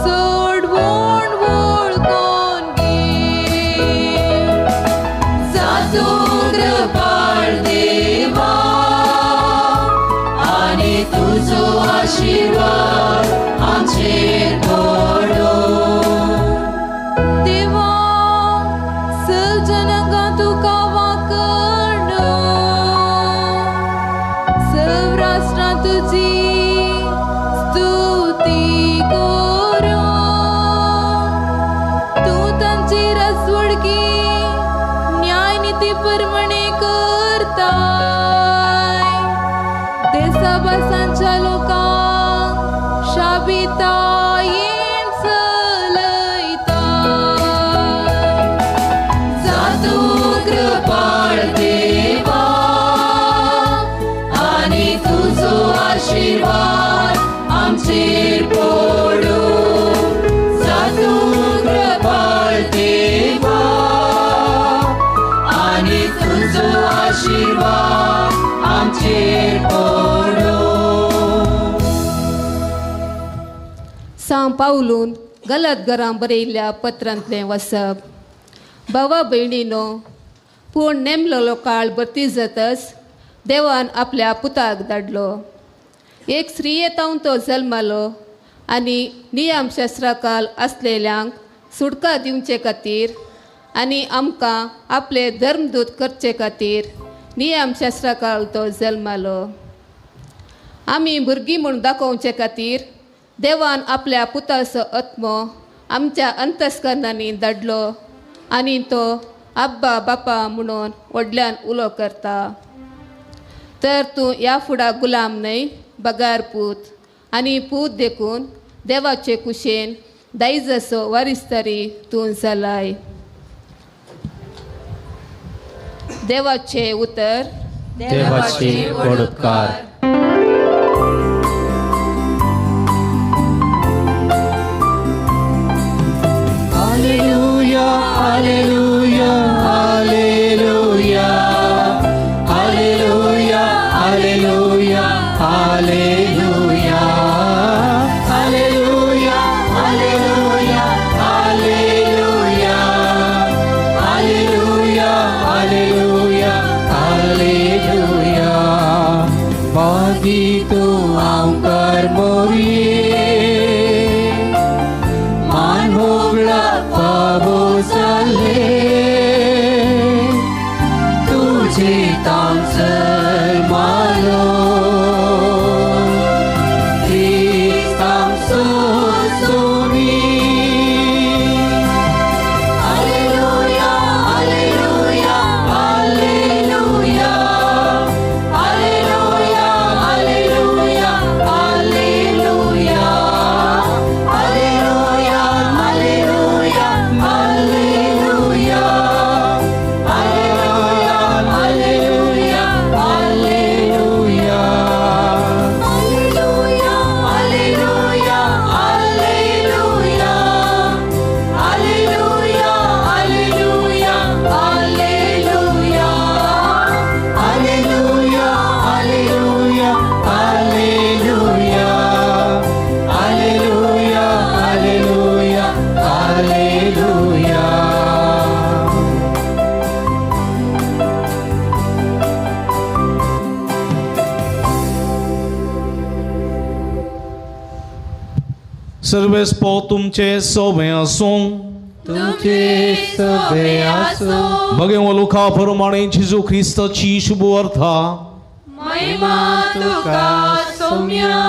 सोडवण वळखून घे. जातो कृपाळ देवा आनी तुजो आशीर्वाद आमचेर पडो. देवा सजनांका तुका वाकडो. सौराष्ट्रां तुजी देशाभासांच्या लोकांक शाबितायेन चलयताय. जातो कृपाळ देवा आनी तुजो आशीर्वाद आमचेर पडो. जातो कृपाळ देवा आनी तुजो आशीर्वाद आमचेर पडो. सांव पावलून गलत घरां बरयल्ल्या पत्रांतलें वचप. भावा भयणीनो, पूण नेमलेलो काळ बती जातच देवान आपल्या पुताक धाडलो. एक स्त्रियेतावन तो जल्मालो आनी नियमशास्त्राकाल आसलेल्यांक सुटका दिवचे खातीर आनी आमकां आपले धर्मदूत करचे खातीर नियमशास्त्राकाल तो जल्मालो. आमी भुरगीं म्हूण दाखोवचे खातीर देवान आपल्या पुताचो आत्मो आमच्या अंतस्करणांनी धाडलो आनी तो आब्बा बापा म्हणून व्हडल्यान उलो करता. तर तूं ह्या फुडा गुलाम न्हय, बगार पूत, आनी पूत देखून देवाचे कुशेन दायजाचो वारिस्तरी तूं जालाय. देवाचे उतर. देवाचे व्हड उपकार. Hallelujah, hallelujah, hallelujah, hallelujah, hallelujah, hallelujah, hallelujah, hallelujah, hallelujah, hallelujah, hallelujah, hallelujah. Begitu angkar moriye manhogla pabosale तुझे तांसल मालो Kristam susumi. Hallelujah, hallelujah, hallelujah, hallelujah, hallelujah, hallelujah, hallelujah, hallelujah, hallelujah, hallelujah, hallelujah, Sarves पो तुमचे सोबे आसूं तुमचे सगळे आसो बगे लोका प्रमाणे जेजू ख्रिस्ताची शुभ अर्था महिमा तुका सौम्या.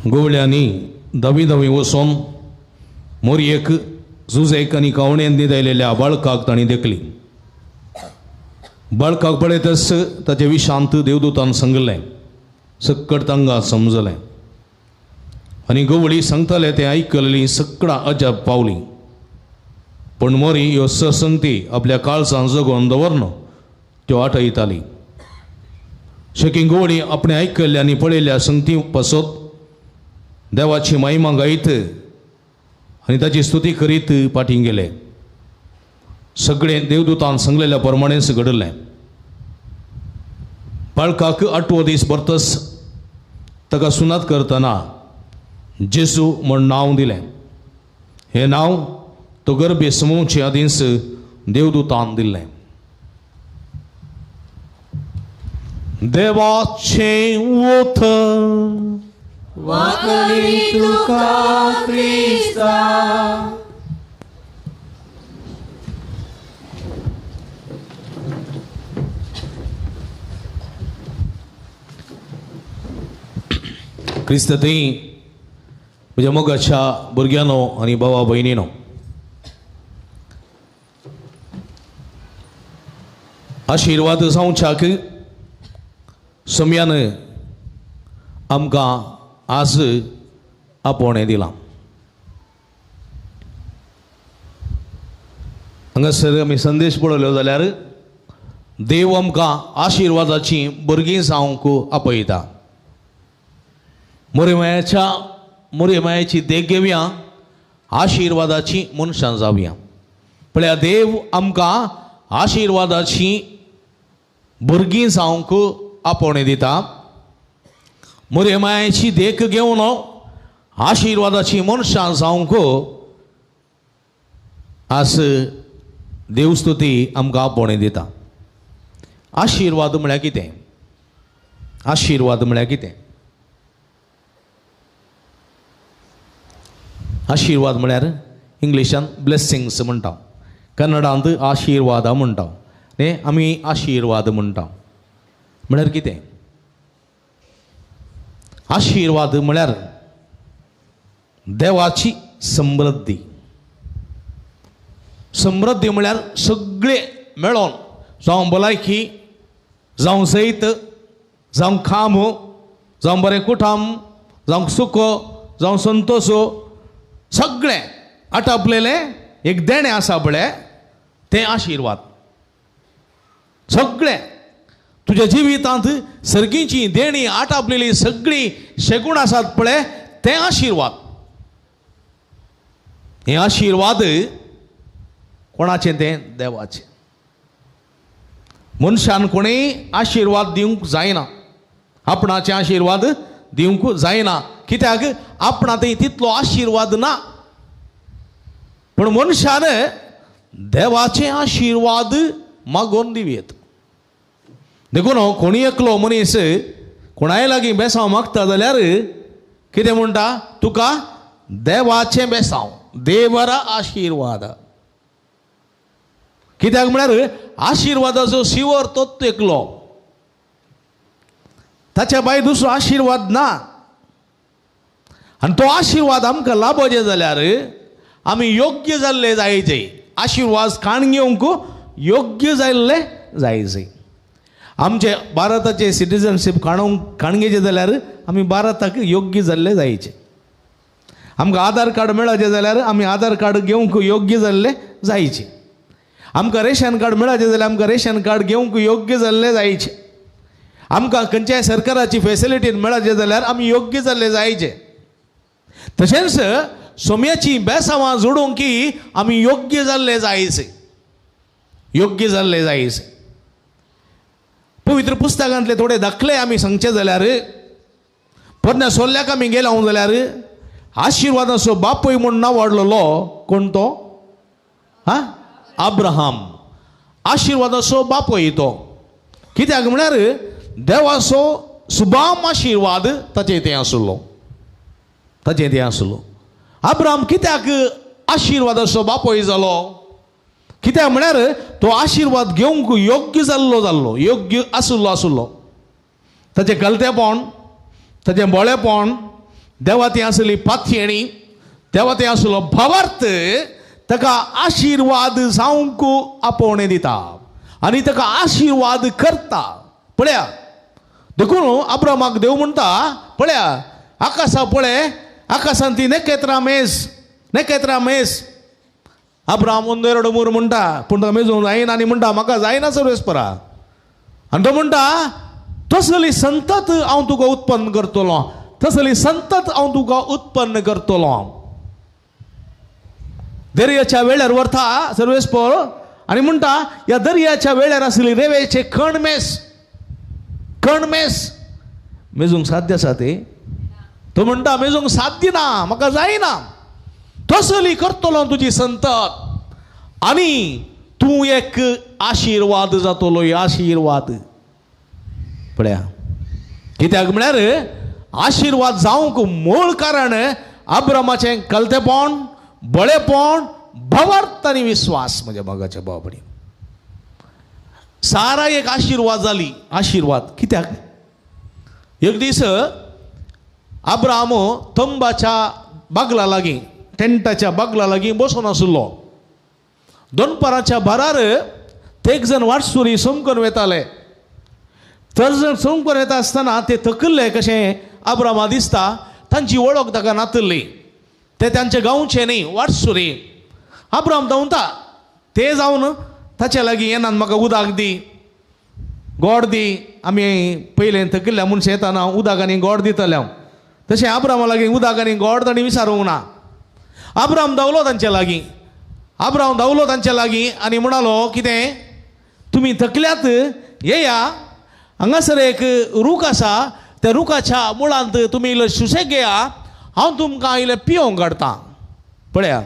गोवळ्यांनी धवी धवी वचून मोरयेक झुजेक आनी कवणेंनी दायलेल्या बाळकाक तांणी देखली. बाळकाक पळयतच ताचे विशांत देवदूतान सांगलें, सक्कट तांकां समजलें आनी गोवळी सांगताले तें आयकलेलीं सगळां अजाप पावलीं. पण मोरी ह्यो संगती आपल्या काळजांत जगोवन दवरन त्यो आठयताली. शेकी गोवळी आपणे आयकल्ल्या आनी पळयल्ल्या संगती पासत देवाची महिमा गायत आनी ताची स्तुती करीत फाटीं गेले. सगळें देवदूतान सांगलेल्या प्रमाणेच घडलें. बाळकाक 8वो दीस परतस ताका सुनात करतना जेजू म्हण नांव दिलें. हें नांव तो गर्भे समूहचे आदींच देवदूतान दिल्लें. देवाचें उतर वाकडी तुका क्रिस्ता. क्रिस्त थंय म्हज्या मोगाच्या भुरग्यानो आनी भावा भयणीनो, आशिर्वाद जावच्याक सम्यान आमकां आज आपोवणें दिलां. हांगासर आमी संदेश पळयलो जाल्यार देव आमकां आशिर्वादाची भुरगीं जावंक आपयता. मोरयेमायाची देख घेवया, आशिर्वादाची मनशां जावया. पळया, देव आमकां आशिर्वादाची भुरगीं जावंक आपोवणें दिता. मोरयेमायाची देख घेवन आशिर्वादाची मनशां जावंक आज देवस्तुती आमकां आपोवणें दिता. आशिर्वाद म्हळ्यार कितें? आशिर्वाद म्हळ्यार कितें? आशिर्वाद म्हळ्यार इंग्लिशान ब्लेसिंग्स म्हणटा, कन्नडांत आशिर्वाद म्हणटा, न्ही आमी आशिर्वाद म्हणटा. म्हळ्यार कितें? आशिर्वाद म्हळ्यार देवाची समृद्धी. समृद्धी म्हळ्यार सगळे मेळोन, जावं भलायकी, जावं सैत, जावं खाम, जावं बरें कुटाम, जावं सुख, जावं संतोश, सगळें आटापलेलें एक देणें आसा पळय तें आशिर्वाद. सगळें तुज्या जिवितांत सर्गीची देणी आटापलेली सगळी शेगूण आसात पळय तें आशिर्वाद. हे आशिर्वाद कोणाचें? तें देवाचें. मनशान कोणेय आशिर्वाद दिवंक जायना, आपणाचे आशिर्वाद दिवंक जायना. कित्याक आपणात तितलो आशिर्वाद ना. पण मनशान देवाचे आशिर्वाद मागोवन दिवेत. देखून कोणी एकलो मनीस कोणाय लागीं बेसांव मागता जाल्यार कितें म्हणटा? तुका देवाचें बेसांव, देवरा आशिर्वाद. कित्याक म्हळ्यार आशिर्वादाचो शिवर तोच एकलो, ताच्या भायर दुसरो आशिर्वाद ना. आनी तो आशिर्वाद आमकां लाभचे जाल्यार आमी योग्य जाल्ले जायचे. आशिर्वाद काण घेवंक योग्य जाल्ले जायचे. आमचे भारताचे सिटीजनशीप काणगेचे जाल्यार आमी भारताक योग्य जाल्ले जायचे. आमकां आधार कार्ड मेळचे जाल्यार आमी आधार कार्ड घेवंक योग्य जाल्ले जायचे. आमकां रेशन कार्ड मेळचे जाल्यार आमकां रेशन कार्ड घेवंक योग्य जाल्ले जायचे. आमकां खंयच्याय सरकाराची फेसिलिटी मेळचे जाल्यार आमी योग्य जाल्ले जायचे. तशेंच सोम्याची बेसांवां जोडूंक आमी योग्य जाल्ले जायचे. योग्य जाल्ले जायचे. पवित्र पुस्तकांतले थोडे दाखले आमी सांगचे जाल्यार पोरण्या सोल्ल्याक आमी गेलो जाल्यार आशिर्वादाचो बापूय म्हूण नांव वाडलेलो कोण तो? अब्राहम. आशिर्वादाचो बापूय तो. कित्याक म्हळ्यार देवाचो सुबाम आशिर्वाद ताचे तें आसलो. ताचे तें आसलो. अब्राहम कित्याक आशिर्वादाचो बापूय जालो? कित्याक म्हळ्यार तो आशिर्वाद घेवंक योग्य जाल्लो योग्य आसलो. ताचें गलतेपण, ताचें बोळेपण, देवा ती आसली पाथयणी, देवा ती आसलो भावार्थ ताका आशिर्वाद जावंक आपोवणें दिता आनी ताका आशिर्वाद करता. पळया देखून अब्राहमाक देव म्हणटा पळया आकाशा पळय, आकाशांत ती नेकेत्रां मेज. अब्राहम उंदेरडो मूर म्हणटा पूण तो मेजूंक जायना आनी म्हणटा म्हाका जायना सर्वेस्परा. आनी तो म्हणटा तसली संतत हांव तुका उत्पन्न करतलो, तसली संतत हांव तुका उत्पन्न करतलो. दर्याच्या वेळार व्हरता सर्वेस्पर आनी म्हणटा ह्या दर्याच्या वेळार आसली रेवेचे कण मेस मेजूंक साध्य आसा ते? तो म्हणटा मेजूंक साध्य ना, म्हाका जायना. तसली करतलो तुजी संतत आनी तूं एक आशिर्वाद जातलो. आशिर्वाद पळया कित्याक म्हळ्यार आशिर्वाद जावंक मूळ कारण अब्रामाचें कलतेपण, बळेपण, भावार्थ आनी विश्वास. म्हज्या भागाच्या बाबडी सारा एक आशिर्वाद जाली. आशिर्वाद कित्याक? एक दीस अब्राहम तंबाच्या बागला लागीं, टेंटाच्या बागला लागीं बसून आसलो. दनपाराच्या बारार एक जण वाटसुरी समकून वेताले. तर जण समकून येता आसतना ते थकल्ले कशें अब्राहमा दिसता. तांची वळख ताका नातली. ते तांचे गांवचे न्ही, वाटसुरी. अब्राहम धांवता ते जावन ताचे लागीं येनात म्हाका उदक दी, गोड दी. आमी पयलें थकिल्ल्या मनशां येताना उदक आनी गोड दितले हांव. तशें अब्राहमा लागीं उदक आनी गोड तांणी विचारूंक ना. अब्राहम धांवलो तांचे लागीं आनी म्हणालो कितें तुमी थकल्यात, येया हांगासर एक रूख आसा, त्या रुखाच्या मुळांत तुमी इल्लो सुसेग घेया, हांव तुमकां इल्लें पियोंक काडटां. पळया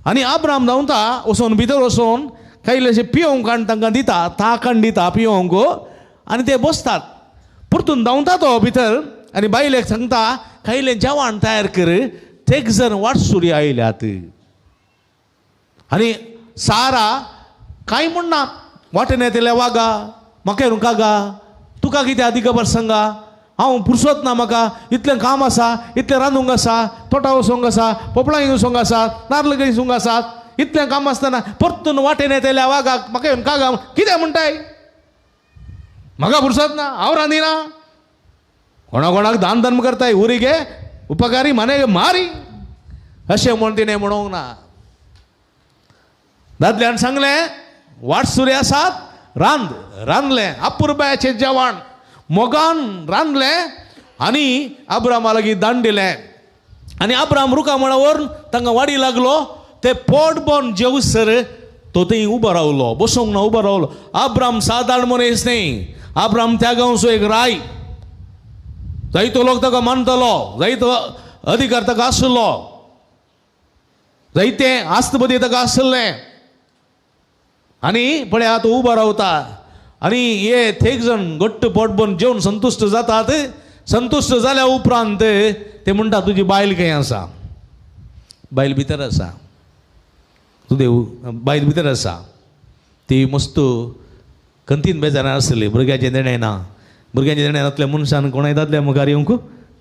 आनी अब्राहम धांवता वचोन भितर वचोन काय इल्लेशें पियोंक तांकां दिता, ताकण दिता पियोंक आनी ते बसतात. परतून धांवता तो भितर आनी बायलेक सांगता खायलें जेवण तयार कर तेग जण वाटसुरी आयल्यात आनी सारा कांय म्हणना वाटेन येतले वागा म्हाका येवंक गा तुका कितें आदी खबर सांगा हांव पुरसोत ना म्हाका इतलें काम आसा इतलें रांदूंक आसा तोटा वचोंक आसा पोपळां वचोंक आसा नाल्ल घेवंक आसात इतलें काम आसतना परतून वाटेन येतल्या वागाक म्हाका येवंक गा कितें म्हणटाय म्हाका पुरसोत ना हांव रांदिना कोणा कोणाक दान धर्म करताय उरी गे उपकारी माने मारी अशें म्हण तिणें म्हणूंक ना दादल्यान सांगलें वाटसुरी आसात रांदलें अपुरबायाचें जेवण मोगान रांदलें आनी अब्रामा लागीं दान दिलें आनी अब्राम रुका म्हणा व्हरून तांकां वाडी लागलो ते पोट बोन जेवसर तो थंय उबो रावलो बसूंक ना उबो रावलो अब्राम सादारण मनीस न्ही अब्राम त्या गांवचो एक राय जायतो लोक ताका मानतलो जायतो अधिकार ताका आसलो जायते आस्तपदी ताका आसलें आनी पळय तो उबो रावता आनी हे थेग जण घट्ट पोटबोन जेवन संतुश्ट जातात संतुश्ट जाल्या उपरांत ते म्हणटा तुजी बायल खंय आसा बायल भितर आसा तुदेव बायल भितर आसा ती मस्त कंतीन बेजारां आसली भुरग्याचें देणें ना भुरग्याचें देणें नासल्या मनशान कोणाय दादल्या मुखार येवंक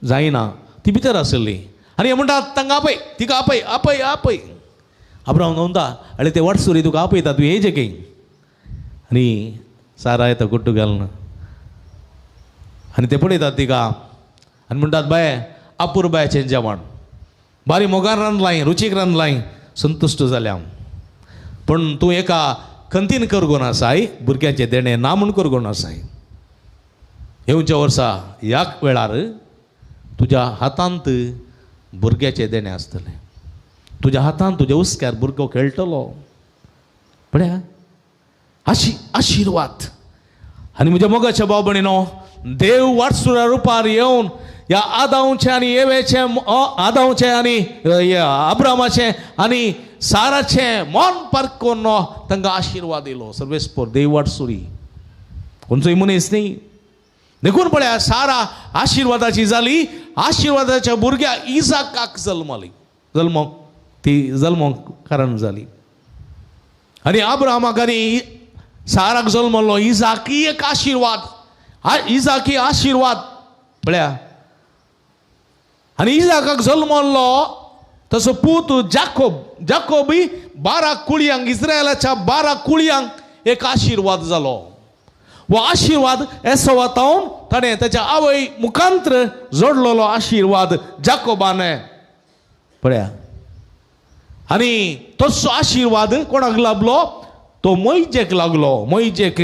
जायना ती भितर आसली आनी हे म्हणटात तांकां आपय तिका आपय आपय आपय अब्राम नोंदा आनी ते वाटसुरी तुका आपयता तूं येजे खंय आनी सारा येता कुट्टू घालना आनी ते पळयतात तिका आनी म्हणटात बाये अपुरबायाचें जेवण बारी मोगान रांदलाय रुचीक रांदलाय संतुश्ट जाल्या पण तूं एका कंतीन करगोन आसाय भुरग्याचें देणें ना म्हूण करगोन आसाय येवच्या वर्सा ह्याच वेळार तुज्या हातांत भुरग्याचें देणें आसतलें तुज्या हातांत तुज्या उस्क्यार भुरगो खेळटलो पळया आशिर्वाद आनी म्हज्या मोगाच्या भाव भयणीनो देव वाटसुरा रुपार येवन ह्या आदावचे आनी एवेचे आदावचे आनी अब्रामाचे आनी साराचें मन पारकोन तांकां आशिर्वाद दिलो सर्वेस्पर देव वाटसुरी खंयचोय मनीस न्ही देखून पळया सारा आशिर्वादाची जाली आशिर्वादाच्या भुरग्या इजाकाक जल्मोंक कारण जाली आनी अब्रामाक आनी साराक जल्मलो इजाकी एक आशिर्वाद इजाकी आशिर्वाद पळया आनी इजाकाक जल्मलो तसो पूत जाकोबी 12 कुळयांक इस्रायलाच्या 12 कुळयांक एक आशिर्वाद जालो वो आशिर्वाद एसोवातावन ताणें ताच्या आवय मुखांत्र जोडलेलो आशिर्वाद जाकोबाने पळया आनी तसो आशिर्वाद कोणाक लाभलो तो मोइजेक लागलो मोइजेक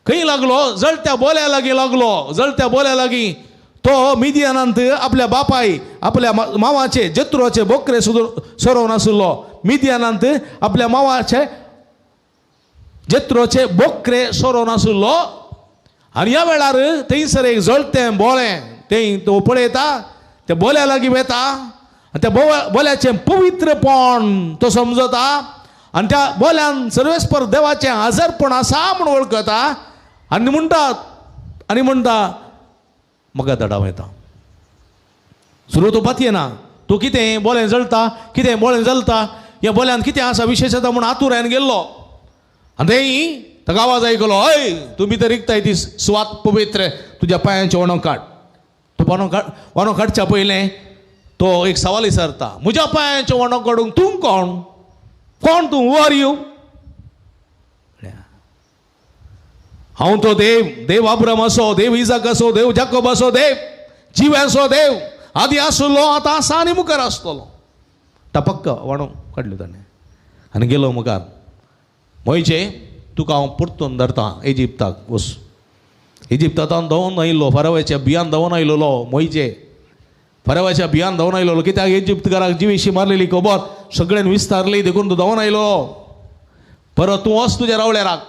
खंय लागलो जळत्या बोल्या लागीं लागलो जळत्या बोल्या लागीं तो मिदियानांत आपल्या बापाय आपल्या मावाचे जत्रोचे बोकरे सोरोवन आसलो मिदियानांत आपल्या मावाचे जत्रोचे बोकरे सोरोवन आसलो आनी ह्या वेळार थंयसर एक जळतें बोळें थंय तो पळयता त्या बोल्या लागीं वता आनी त्या बोल्याचें पवित्रपण तो समजता आनी त्या बोल्यान सर्वेस्पर देवाचें हाजरपण आसा म्हूण वळखता आनी म्हणटा म्हाका धाडाव येता सुरू तो पातये ना तूं कितें बोलें जळटा कितें बोलें जळटा ह्या बोल्यान कितें आसा विशेशता म्हूण आतुरायन गेल्लो आनी थंय ताका आवाज आयकलो हय तूं भितर रिकताय ती सुवात पवित्र तुज्या पांयांचें वणो काड तो वणो काडच्या पयलें तो एक सवाल विचारता म्हज्या पांयांचें वणो काडूंक तूं कोण तूं हू आर यू हांव तो देव अब्राम असो देव इजाक असो देव जाकोब असो देव जिव्याचो देव आदी आसलो आतां आसा आनी मुखार आसतलो टपक्क वणो काडलो ताणें आनी गेलो मुखार मोयचे तुका हांव परतून धरतां इजिप्ताक वच इजिप्तांत धांवन आयिल्लो फारावाच्या बियान धांवन आयिल्लो मोयचे फारावाच्या बियान धांवन आयिल्लो कित्याक इजिप्तकाराक जिवीशी मारलेली खबर सगळ्यांनी विस्तारली देखून तूं धांवन आयलो परत तूं वच तुज्या रावल्याराक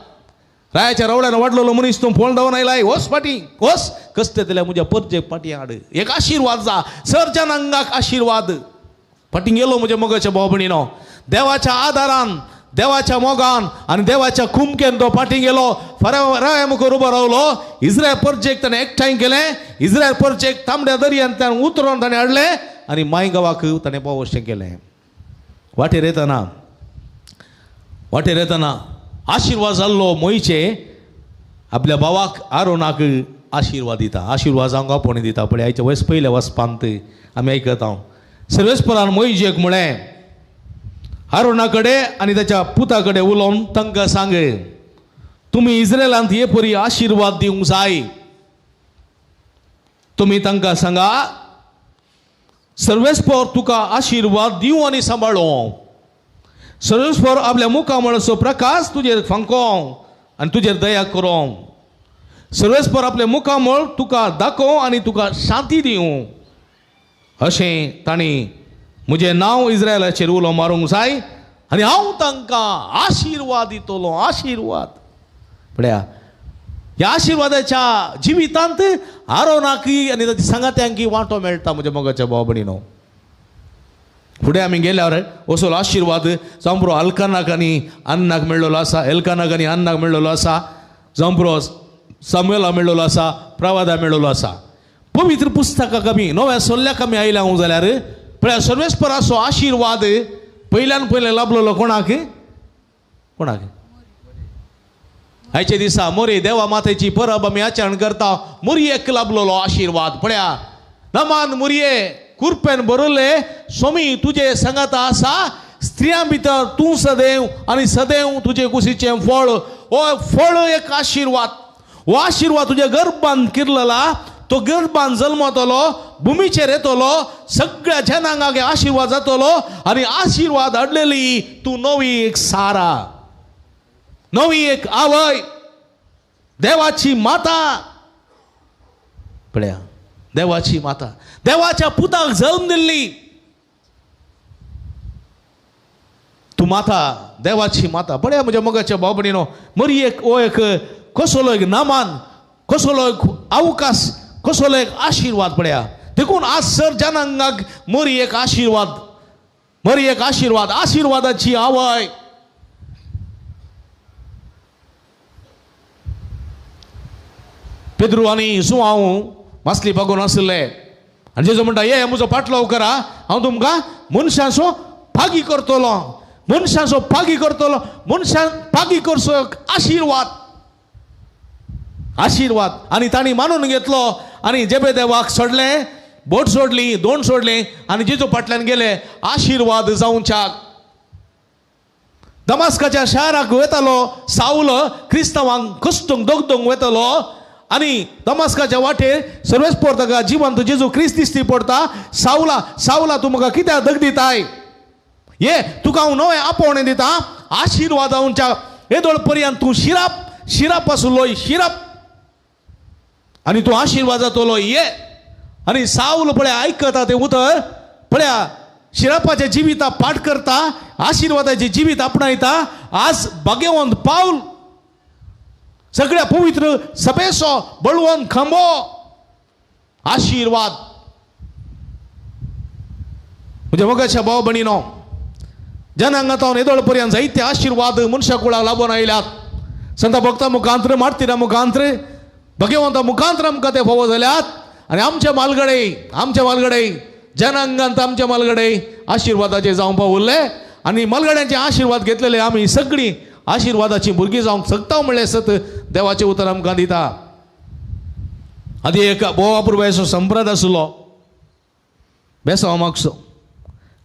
रायाच्या रावड्यान वाडलेलो मनीस तूं फोन धांवन आयलाय वच फाटी वच कसते जाल्यार म्हज्या परजेक फाटी हाड एक आशिर्वाद जा सरच्या नांगाक आशिर्वाद फाटीं गेलो म्हज्या मोगाच्या भाव भयणीनो देवाच्या आदारान देवाच्या मोगान आणि देवाच्या कुमकेन तो फाटी गेलो फराय मुखार उबो रावलो इस्रायल परचेक ताणें एकठांय केलें इस्रायल परचेक तांबड्या दर्यान ताणें उतरोवन ताणें हाडलें आनी माय गांवाक ताणें पावोशें केलें वाटेर येतना आशिर्वाद जाल्लो मोईचे आपल्या भावाक आरोनाक आशिर्वाद दिता आशिर्वाद जावंक आपोवणी दिता पण आयच्या वयस पयल्या वचपांत आमी आयकत हांव सर्वेस्परान मोईजेक म्हळें आरोना कडेन आनी ताच्या पुता कडेन उलोवन तांकां सांग तुमी इस्रायलांत हे परी आशिर्वाद दिवंक जाय तुमी तांकां सांगा सर्वेस्पर तुका आशिर्वाद दिवं आनी सांबाळूं सर्वेस्पर आपल्या मुखामळाचो प्रकाश तुजेर फांकोवं आनी तुजेर दया करूं सर्वेस्पर आपले मुखामळ तुका दाखोव आनी तुका शांती दिवं अशें तांणी म्हजें नांव इस्रायलाचेर उलो मारूंक जाय आनी हांव तांकां आशिर्वाद दितलो आशिर्वाद पळया ह्या आशिर्वादाच्या जिवितांत आरोनाकी आनी ताच्या सांगात्यांकी वांटो मेळटा म्हज्या मोगाच्या भाव भयणीनो फुडें आमी गेल्यार असो आशिर्वाद जांबरो अल्कानाक आनी अन्नाक मेळ्ळलो आसा एल्कानाक आनी अन्नाक मेळ्ळलो आसा जांबरो सामुएला मेळ्ळलो आसा प्रवादा मेळ्ळलो आसा पवित्र पुस्तकाक आमी नव्या सोल्ल्याक आमी आयल्या जाल्यार पळया सर्वेस्पराचो आशिर्वाद पयल्यान पयलें लाभलेलो कोणाक आयचे दिसा मोरी देवा मातेची परब आमी आचरण करता मोरयेक लाभलेलो आशिर्वाद पळया नमान मोरये कुरपेन बरयले स्वामी तुजे सांगाता आसा स्त्रियां भितर तूं सदैव आनी सदैव तुजे कुशीचें फळ हो फळ एक आशिर्वाद हो आशिर्वाद तुज्या गर्भांत किरलेला तो गर्भांत जल्मतलो भुमीचेर येतलो सगळ्या जनांक आशिर्वाद जातलो आनी आशिर्वाद हाडलेली तूं नवी एक सारा नवी एक आवय देवाची माता पळया देवाची माता देवाच्या पुताक जल्म दिल्ली तूं माता देवाची माता पळया म्हज्या मोगाच्या भाव भयणीनो मरी एक ओ एक कसलो एक नामान कसलो एक अवकाश कसलो एक आशिर्वाद पळया देखून आज सर जनांगाक मरी एक आशिर्वाद आशिर्वादाची आवय पेद्रू आनी सुवांव मासली बगोन आसले आनी जेजो म्हणटा ये म्हजो फाटलो करा हांव तुमकां मनशांचो पागी करतलो मनशांचो पागी करतलो मनशां पागी करचो आशिर्वाद आनी तांणी मानून घेतलो आनी जेबे देवाक सोडले बोट सोडली दोण सोडले आनी जेजो फाटल्यान गेले आशिर्वाद जावच्याक दमास्काच्या शाराक वयतालो साऊल क्रिस्तांवांक कश्टूंक दोगदोंक वयतालो आनी दमास्काच्या वाटेर सर्वेस्पर ताका जिवंत जेजू क्रिस्त दिश्टी पडटा साऊला तूं म्हाका कित्याक दग दिताय ये तुका हांव नवें आपोवणें दिता आशिर्वाद जावच्या येदोळ पर्यंत तूं शिराप आसलो शिराप आनी तूं आशिर्वाद जातलो ये आनी साऊल पळया आयकता तें उतर पळया शिरापाचें जिवीत पाठ करता आशिर्वादाचें जिवीत आपणायता आज भाग्यवंत पावल सगळ्या पवित्र सभेचो बळवंत खांबो आशिर्वाद म्हणजे मोगाच्या भाव भयणीनो जनांगांतावन येदोळ पर्यंत जायते आशिर्वाद मनशा कुळाक लाभून आयल्यात संत भक्ता मुखांतर मार्तिना मुखांतर भगवंता मुखांतर आमकां ते फावो जाल्यात आनी आमचे मालगडे जनांगांत आमचे मालगडे आशिर्वादाचे जावं पावले आनी मालगड्यांचे आशिर्वाद घेतलेले आमी सगळीं आशिर्वादाची भुरगीं जावंक शकता म्हणलें सत देवाचें उतर आमकां दिता आदी एक बोवा पुरवायचो संप्रदाय आसलो बेसांव मागचो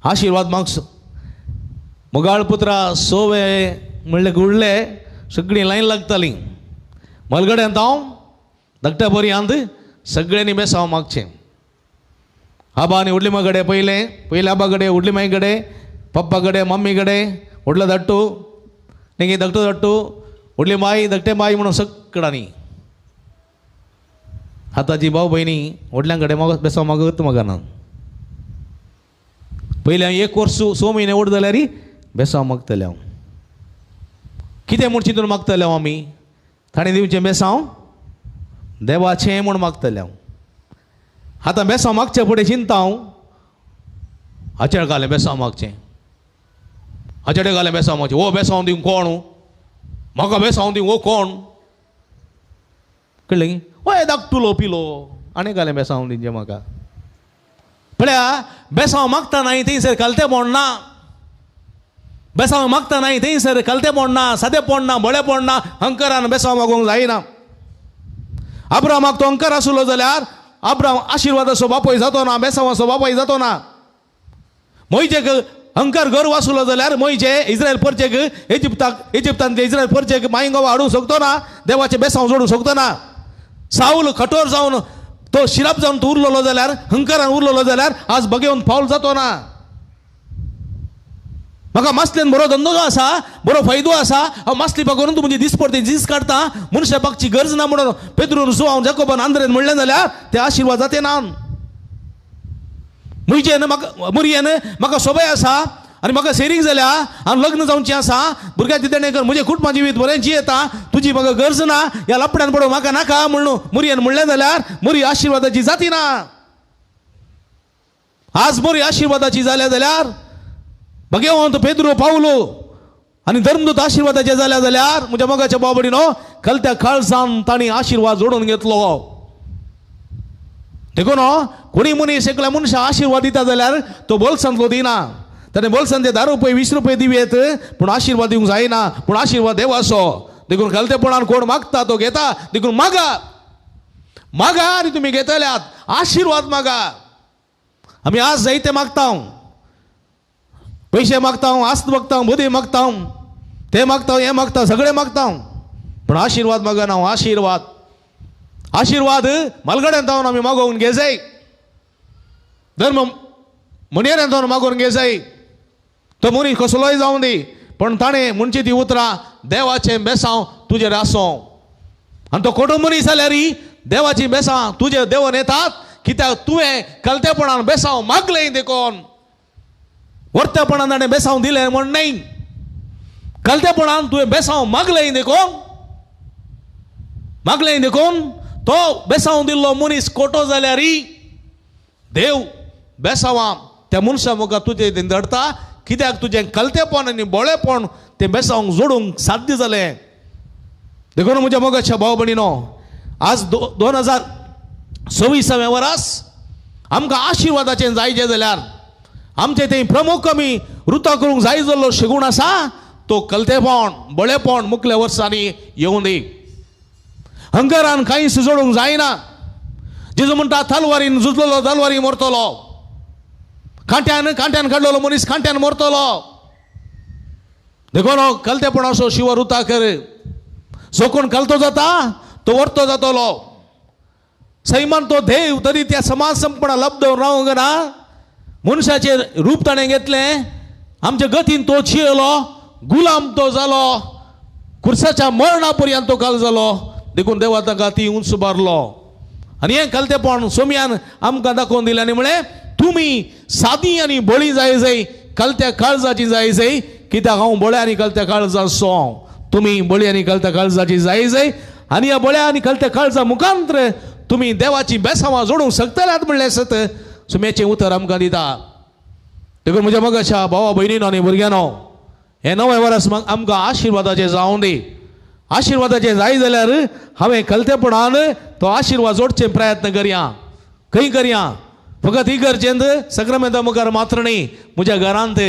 आशिर्वाद मागचो मुगाळ पुत्रा सोवे म्हणले गुडले सगळीं लायन लागतालीं मलगड्यांत हांव धाकट्या पर्यंत सगळ्यांनी बेसांव मागचें आबा आनी व्हडली मागडे पयले आबा कडेन व्हडली माई कडेन पप्पा कडेन मम्मी कडेन व्हडलो धाकटो नेगी धाकटो व्हडली माई धाकटे माई म्हणून सगळ्यांनी आतांची भाव भयणी व्हडल्यां कडेन बेसांव मागत म्हाका ना पयलीं एक वर्स 6 म्हयने व्हड जाल्यार बेसांव मागतले हांव कितें म्हूण चिंतून मागतले हांव आमी ताणें दिवचें बेसांव देवाचें म्हूण मागतले हांव आतां बेसांव मागचे फुडें चिंता हांव आचेळ घालें बेसांव मागचें हाचे घालें बेसांव मातशें वो बेसांव दिवंक कोण म्हाका बेसांव दिवंक वो कोण कळ्ळें की ओय धाकटुलो पिलो आनी घालें बेसांव दिवचें म्हाका पळया बेसांव मागता नाही थंयसर कलतेपण ना बेसांव मागता नाही थंयसर कलतेपण ना सादेपण ना बळेपण ना अंकरान बेसांव मागोवंक जायना अब्रामाक तो अंकर आसलो जाल्यार अब्राम आशिर्वादाचो बापूय जातो ना बेसांवाचो बापूय जातो ना मोयजेक अंकर गर्व आसलो जाल्यार मोयजे इस्रायल परचेक इजिप्तांतले इस्रायल परचेक मायंगावा हाडूंक शकतो ना देवाचे बेसांव जोडूंक शकतो ना साऊल कठोर जावन तो शिराप जावन तो उरलेलो जाल्यार हंकारान उरलेलो जाल्यार आज बगेवन फावल जातो ना म्हाका मासलेन बरो धंदो आसा बरो फायदो आसा हांव मासली करून तूं म्हणजे दिसपडते दीस काडटा मनशा पागची गरज ना म्हणून पेद्रून जुआंव जाकोबान आंद्रेन म्हणलें जाल्यार ते आशिर्वाद जाते ना मुरयेन म्हाका सोबय आसा आनी म्हाका सेरींग जाल्या हांव लग्न जावचें आसा भुरग्यां तितणे कर म्हजें कुटुंबा जिवीत बरें जियेता तुजी म्हाका गरज ना ह्या लपड्यान पडोवंक म्हाका नाका म्हणून मुरयेन म्हणलें जाल्यार मुरी आशिर्वादाची जाती ना आज मुरी आशिर्वादाची जाल्या जाल्यार भगवंत पेद्रो पावलो आनी धर्मदूत आशिर्वादाचे जाल्या जाल्यार म्हज्या मोगाच्या बाबडीनो कलत्या काळजान तांणी आशिर्वाद जोडून घेतलो देखून कोणी मनीस एकल्या मनशा आशिर्वाद दिता जाल्यार तो बोल्सांतलो दिना ताणें बोल्सान ते 10 रुपये 20 रुपये दिवेत पूण आशिर्वाद दिवंक जायना पूण आशिर्वाद देवाचो देखून कलतेपणान कोण मागता तो घेता देखून मागा मागा आनी तुमी घेतल्यात आशिर्वाद मागा आमी आज जायते मागता पैसे मागता आस्त मागता बुद्धी मागता ते मागता हे मागता सगळे मागता पण आशिर्वाद मागना हांव आशिर्वाद आशिर्वाद मलगड्यान जावन आमी मागोवन घे जाय धर्म मनेऱ्यान जावन मागोवन घे जाय तो मनीस कसलोय जावं दी पण ताणें म्हणची ती उतरां देवाचें बेसांव तुजेर आसूं आनी तो खोटो मनीस जाल्यार देवाची बेसांव तुजे देवन येतात कित्याक तुवें कलतेपणान बेसांव मागलें देखून वर्तेपणान ताणें बेसांव दिलें म्हण न्ही कलतेपणान तुवें बेसांव मागलें देखून तो बेसांव दिल्लो मनीस खोटो जाल्यार देव बेसांवां त्या मनशा मुखार तुजें धडटा कित्याक तुजें कलतेपण आनी बोळेपण तें बेसांवक जोडूंक साध्य जालें देखून म्हज्या मोगाच्या भाव भयणीनो आज 2026 वर्स आमकां आशिर्वादाचें जायचें जाल्यार आमचें तें प्रमुख आमी वृत्ता करूंक जाय जाल्लो शेगूण आसा तो कलतेपण बळेपण मुखल्या वर्सांनी येवं दी हंकारान कांय जोडूंक जायना जेजू म्हणटा तलवारीन झुजलेलो तलवारी मरतलो कांट्यान काडलेलो मनीस कांट्यान मरतलो देखून कलतेपणाचो शिव वृत्ता कर जो कोण कलतो जाता तो वर्तो जातलो सैमान तो देव तरी त्या समाज संपणा लब्ध रावंक ना मनशाचें रूप ताणें घेतलें आमच्या गतीन तो चियलो गुलाम तो जालो कुर्साच्या मरणा पर्यंत तो काल जालो देखून देवा ताका ती उंच बारलो आनी हें कलतेपण सोम्यान आमकां दाखोवन दिलें आनी म्हळें तुमी सादी आनी बळी जाय कलत्या काळजाची जाय कित्याक हांव बळ्या आनी कलत्या काळजाचो तुमी बळी आनी कलत्या काळजाची जाय आनी ह्या बळ्या आनी कलत्या काळजा मुखांत्र तुमी देवाची बेसांवां जोडूंक शकतल्यात म्हणलें आसत सुमेचें उतर आमकां दिता देखून म्हज्या मोगाच्या भावा भयणीनो आनी भुरग्यांनो हें नवें वर्स आमकां आशिर्वादाचें जावं दी आशिर्वादाचें जाय जाल्यार हांवें कलतेपणान तो आशिर्वाद जोडचे प्रयत्न करया खंय करया फकत इगर्जेंत सक्रामेंता मुखार मात्र न्ही म्हज्या घरांत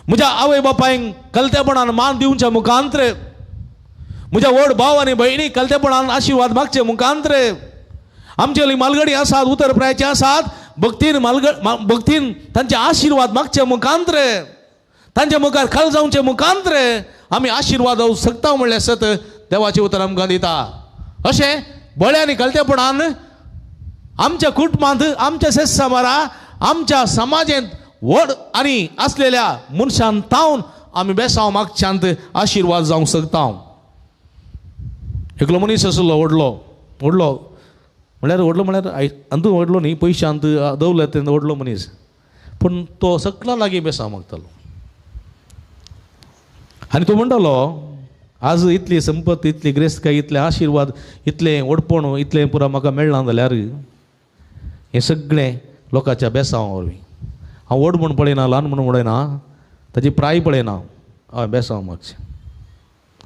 म्हज्या आवय बापायक कलतेपणान मान दिवच्या मुखांत्र म्हज्या व्हड भाव आनी भयणी कलतेपणान आशिर्वाद मागचे मुखांत्र आमचे मालगडी आसात उतर प्रायचे आसात भक्तीन तांचे आशिर्वाद मागचे मुखांत्र तांच्या मुखार खल जावचे मुखांत्र आमी आशिर्वाद जावंक शकता म्हणलें आसत देवाचें उतर आमकां दिता अशें बळ्या आनी कलतेपणान आमच्या कुटुंबांत आमच्या शेजारा आमच्या समाजांत व्हड आनी आसलेल्या मनशांत तावन आमी बेसांव मागच्यांत आशिर्वाद जावंक शकता एकलो मनीस आसलो व्हडलो म्हळ्यार अंतू व्हडलो न्ही पयशांत दवले तेन्ना व्हडलो मनीस पूण तो सकला लागीं बेसांव मागतालो आनी तो म्हणटालो आज इतली संपत्ती इतली ग्रेस्तकाय इतले आशिर्वाद इतलें व्हडपण इतलें पुरा म्हाका मेळना जाल्यार हें सगळें लोकांच्या बेसांवा वरवीं हांव व्हड म्हूण पळयना ल्हान म्हूण पळयना ताची प्राय पळयना हय बेसांव मागचें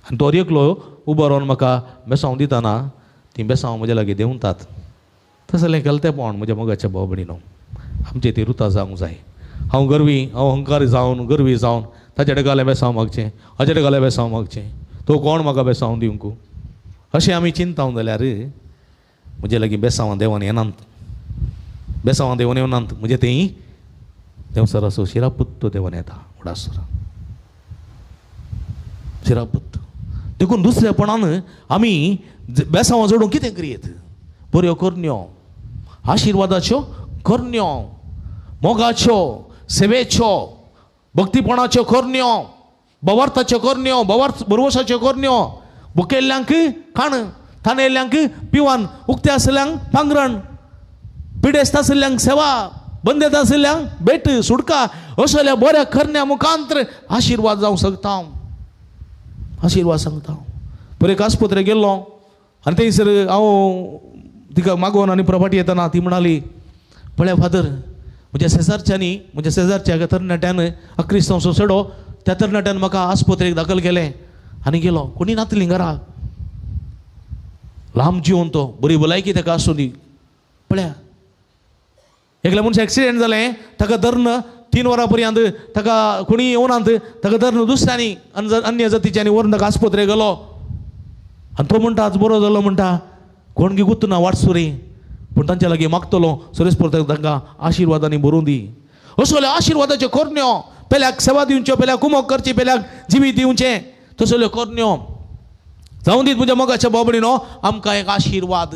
आनी तो एकलो उबो रावन म्हाका बेसांव दितना ती बेसांव म्हजे लागीं देंवतात तसलें केलें तें पळोवन म्हज्या मोगाच्या भाव भयणीनो आमचें ती रुतां जावंक जाय हांव गर्वी हांव अहंकारी जावन गर्वी जावन ताचे कडेन गालें बेसांव मागचें हाचे कडेन गालें बेसांव मागचें तो कोण म्हाका बेसांव दिवंक अशें आमी चिंताव जाल्यार म्हजे लागीं बेसांवां देवान येनात बेसांवां देवान येवनात म्हणजे तें देंवसर असो शिरापुत्तो देवान येता उडासर शिरापुत्त देखून दुसरेपणान आमी बेसांवां जोडून कितें करीत बऱ्यो करण्यो आशिर्वादाच्यो करण्यो मोगाच्यो सेवेच्यो भक्तीपणाच्यो करण्यो बवार्थाच्यो करण्यो बरवसाच्यो करण्यो भुकेल्ल्यांक खाण थानेल्ल्यांक पिवान उक्ते आसल्यांक पांगरण पिडेस्त आसल्ल्यांक सेवा बंदेत आसल्ल्यांक भेट सुडका असल्या बऱ्या करण्या मुखांतर आशिर्वाद जावंक शकता आशिर्वाद सांगता बरें आस्पत्रेक गेल्लो आनी थंयसर हांव तिका मागोवन आनी प्रभाटी येतना ती म्हणाली पळय फादर म्हज्या शेजारच्या तरणाट्यान क्रिस्तांवचो चेडो त्या तरणाट्यान म्हाका आस्पत्रेक दाखल केलें आनी गेलो कोणी नातली घराक लांब जिवन तो बरी भलायकी ताका आसूं दी पळया एकल्या मनशाक एक्सिडेंट जालें ताका धरन 3 वरां पर्यंत ताका कोणी येवनात ताका धरन दुसऱ्यांनी अन्य जातीच्यांनी व्हरून ताका आस्पत्रेक गेलो आनी तो म्हणटा आज बरो जालो म्हणटा कोण गी गुत्तना वाटसुरी पूण तांच्या लागीं मागतलो सुरेश तांकां आशिर्वादांनी भरूं दी असल्यो आशिर्वादाच्यो करण्यो पेल्याक सेवा दिवच्यो पेल्याक कुमोग करची पेल्याक जिवीत दिवचें तसल्यो करण्यो जावं दीत म्हज्या मोगाच्या बाबडीनो आमकां एक आशिर्वाद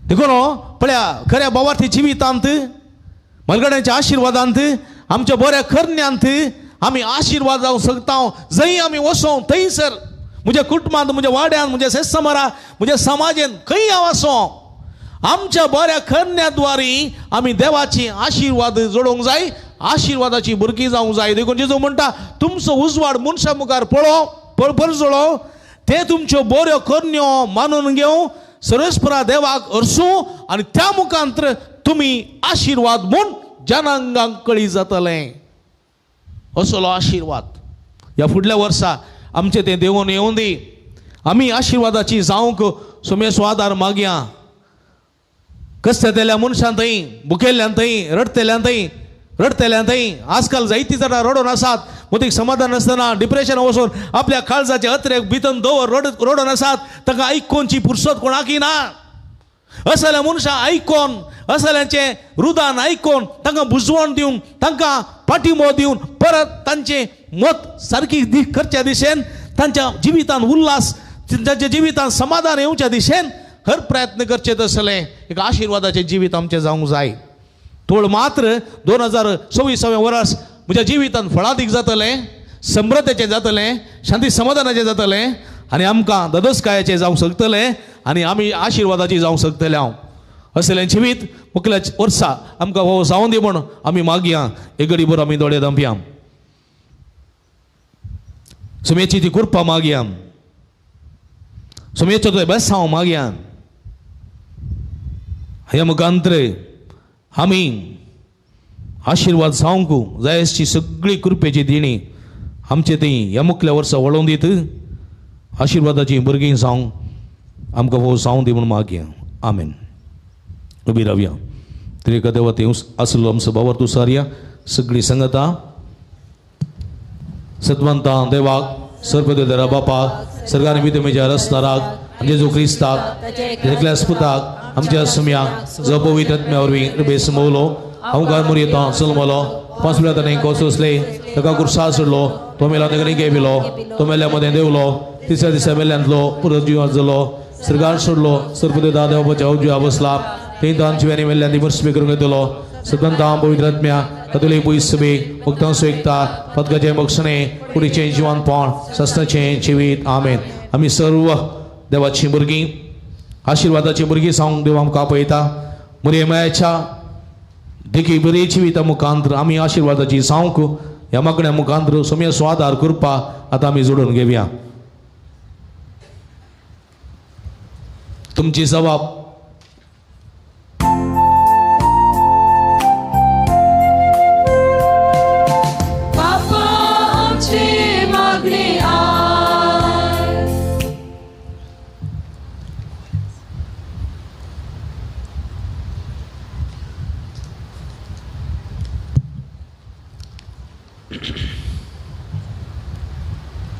देखून पळया खऱ्या भावार्थी जिवितांत मलगड्यांच्या आशिर्वादांत आमच्या बऱ्या करण्यांत आमी आशिर्वाद जावंक शकता जंय आमी वचों थंयसर म्हज्या कुटुंबांत म्हज्या वाड्यान म्हज्या शेस्तमारा म्हज्या समाजान खंय हांव आसूं आमच्या बऱ्या करण्याद्वारे आमी देवाची आशिर्वाद जोडोवंक जाय आशिर्वादाची भुरगीं जावंक जाय देखून जेजू म्हणटा तुमचो उजवाड मनशा मुखार पळजोळो ते तुमच्यो बऱ्यो करण्यो मानून घेवं सर्वेस्परा देवाक हरसूं आनी त्या मुखांतर तुमी आशिर्वाद म्हूण जनांगांक कळी जातलें असलो आशिर्वाद ह्या फुडल्या वर्सा आमचें तें देवून येवं दी आमी आशिर्वादाची जावंक सोमेसो आदार मागया कसतेल्या मनशांतय भुकेल्ल्यांतय रडतेल्यांतय आजकाल जायतीं जाणां रडोन आसात मदीक समाधान नासतना डिप्रेशन वचून आपल्या काळजाचे अत्रेक भितन दवर रडोन आसात ताका आयकोनची फुरसत कोणाकी ना असल्या मनशां आयकोन असल्यांचे रुदान आयकोन तांकां बुजवण दिवन तांकां पाठिंबो दिवन परत तांचे मत सारकी करच्या दिशेन तांच्या जिवितान उल्हास तांच्या जिवितान समाधान येवच्या दिशेन हर प्रयत्न करचे तसलें एक आशिर्वादाचें जिवीत आमचें जावंक जाय तोड मात्र 2026 वर्स म्हज्या जिवितान फळादीक जातलें समृद्धेचें जातलें शांती समाधानाचें जातलें आनी आमकां ददस्कायाचें जावंक शकतलें आनी आमी आशिर्वादाची जावंक शकतले हांव असलें जिवीत मुखल्या वर्सा आमकां हो जावं दी म्हूण आमी मागया एक घडी भर आमी दोळे धांपया सुमेची ती कृपा मागया सुमेचो तो बेसांव मागया ह्या मुखांतर आमी आशिर्वाद जावंक जाय अशी सगळी कृपेची दिणी आमचे ती ह्या मुखल्या वर्सा वळोवन दीत आशिर्वादाची भुरगीं जावंक आमकां हो जावं दी म्हूण मागया आमेन उबी रावया तरी एका देवा ते आसलो आमचो भावार्थ उसारया सगळी संगता सत्वंता देवाक सर्पदेरा बापाक सर्गान विधमेच्या रस्ताराक जेजू क्रिस्ताक एकल्या स्पुताक आमच्या सुम्याक जो पवित्र आत्म्यावरवीं कृपेस मवलो अवघार मुरयेता सलमलो 5 वेळा कोसले ताका कुर्सा सोडलो तो मेला ताका गेविलो तो मेल्या मदें देवलो तिसऱ्या दिसा मेल्यांतलो परत जिवांत जालो सर्गार सोडलो सर्पदेदा देवाच्या उजव्या बसला थंय तांची मेल्ल्यान दिमर्स करूंक येतलो सतंता पवित्र आत्म्या कतुली पुयसबे मुक्तां सुएकता पदकाचें मोक्षणें कुडीचें जिवानपण सस्ताचें जिवीत आमेन आमी सर्व देवाची भुरगीं आशिर्वादाची भुरगीं जावंक देव आमकां आपयता मुरयेमायाच्या देखी बरी जिविता मुखांतर आमी आशिर्वादाची जावंक ह्या मागण्या मुखांतर सोम्या स्वादार करपा आतां आमी जोडून घेवया तुमची जबाब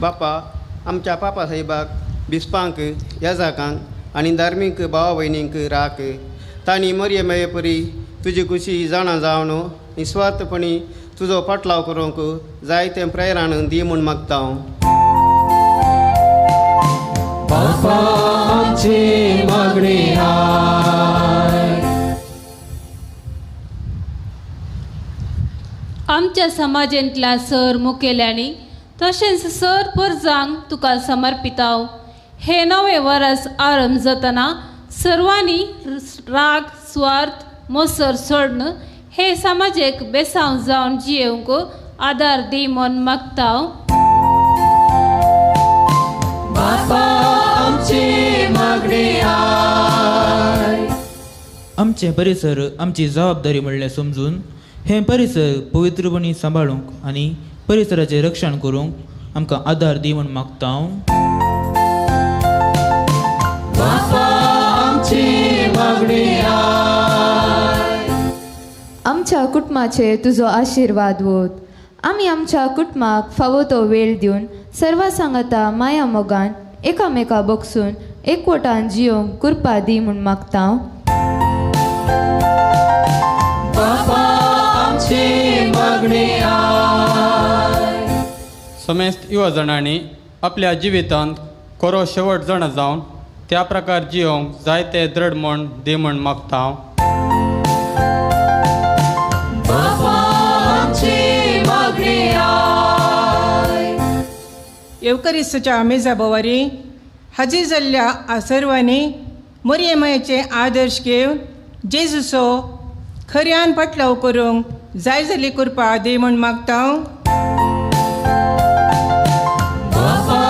बापा आमच्या पापा साहेबाक बिस्पांक याजाकांक आनी धार्मीक भावा भयणींक राख तांणी मरये मेळे परी तुजी खुशी जाणा जावन निस्वार्थपणी तुजो पाटलाव करूंक जायते प्रेरण दी म्हूण मागता हांव. बापा आमची मागणी आय. आमच्या समाजांतल्या सर मुखेल्यांनी तशेंच सर परजांक तुका समर्पिताव. हे नवे वर्स आरंभ जातना सर्वांनी राग स्वार्थ मोसर सोडन हे समाजेक बेसांव जावन जियेवंक आदार दी म्हूण मागताव. बापा आमची मागणी आय. आमचे परिसर आमची जबाबदारी म्हणलें समजून हे परिसर पवित्रपणी सांबाळूंक आनी परिसराचें रक्षण करूंक आमकां आदार दी म्हूण मागता हांव. बापा आमची मागणी आय. आमच्या कुटुंबाचेर तुजो आशिर्वाद वोत. आमी आमच्या कुटुंबाक फावो तो वेळ दिवन सर्व सांगाता माया मोगान एकामेका बगसून एकवटान जियोंक कृपा दी म्हूण मागता हांव. बापा आमची मागणी आय. समेस्त युवा जाणांनी आपल्या जिवितांत खरो शेवट जाणा जावन त्या प्रकार जियोंक जायते दृढ मन दे म्हूण मागता हांव. बापा आमची मागणी आय. येवकरिस्ताच्या मेजा बोवारी हाजीर जाल्ल्या सर्वांनी मरियमाचे आदर्श घेवन जेजूचो खऱ्यान पाटलाव करूंक जाय जाली कृपा दी म्हूण मागता हांव. बापा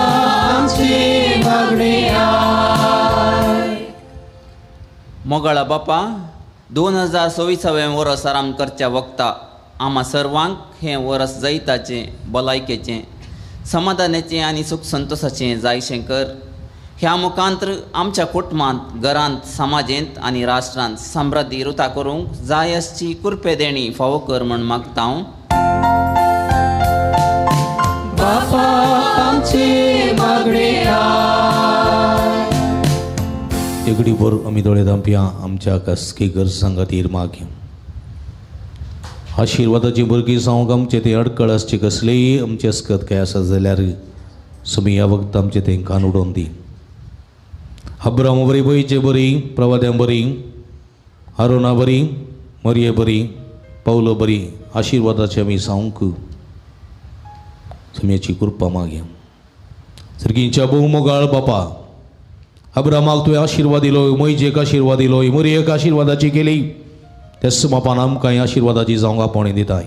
आमची मागणी आय. मोगाळा बापा 2026 वर्स आराम करच्या वक्ता आम्हा सर्वांक हें वर्स जैताचें भलायकेचें समाधानाचें आनी सुख संतोशाचें जायशें कर. ह्या मुखांत्र आमच्या कुटुंबांत घरांत समाजेंत आनी राष्ट्रांत समृद्धी रुता करूंक जाय आसची कृपे देणी फावो कर म्हूण मागता हांव. बापा आमची मागणी आय. एगडी भर आमी दोळे धांपया आमच्या कसकी गरजां खातीर मागया. आशिर्वादाची बरकी जावंक आमचे ते अडकळ आसचे कसलेय आमचे अस्कत काय आसा जाल्यार समी ह्या वक्त आमचे तें कान उडोवन दी. अब्राम बरी बयचे बरी प्रवाद्यां बरी आरोना बरी मरिये बरी पावलो बरी आशिर्वादाचे आमी जावंक समेची कृपा मागया. सर्गींच्या बहुमोगाळ बापा अब्रामाक तुवें आशिर्वाद दिलो मोयजेक आशिर्वाद दिलो मरियेक आशिर्वादाची केली तेच बापान आमकां आशिर्वादाची जावंक आपण दिताय.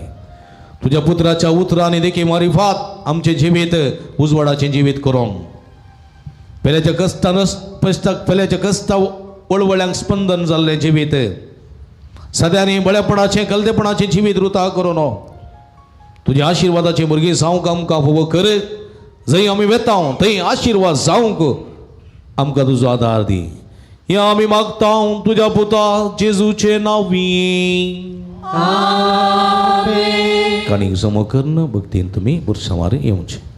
तुज्या पुत्राच्या उतरांनी देखी मारिफात आमचे जिवीत उजवाडाचें जिवीत करूंक पेल्याच्या कश्टानच पेल्याच्या कश्टा वळवळ्यांक स्पंदन जाल्लें जिवीत सद्यांनी बळेपणाचें कलतेपणाचें जिवीत रुता करून तुज्या आशिर्वादाचें भुरगीं जावंक आमकां फोव कर. जंय आमी वेता थंय आशिर्वाद जावंक आमकां तुजो आदार दी. हें आमी मागता तुज्या पुता जेजूचे नांवी. काणीक जमो करून भक्तीन तुमी बुरसांवार येवचें.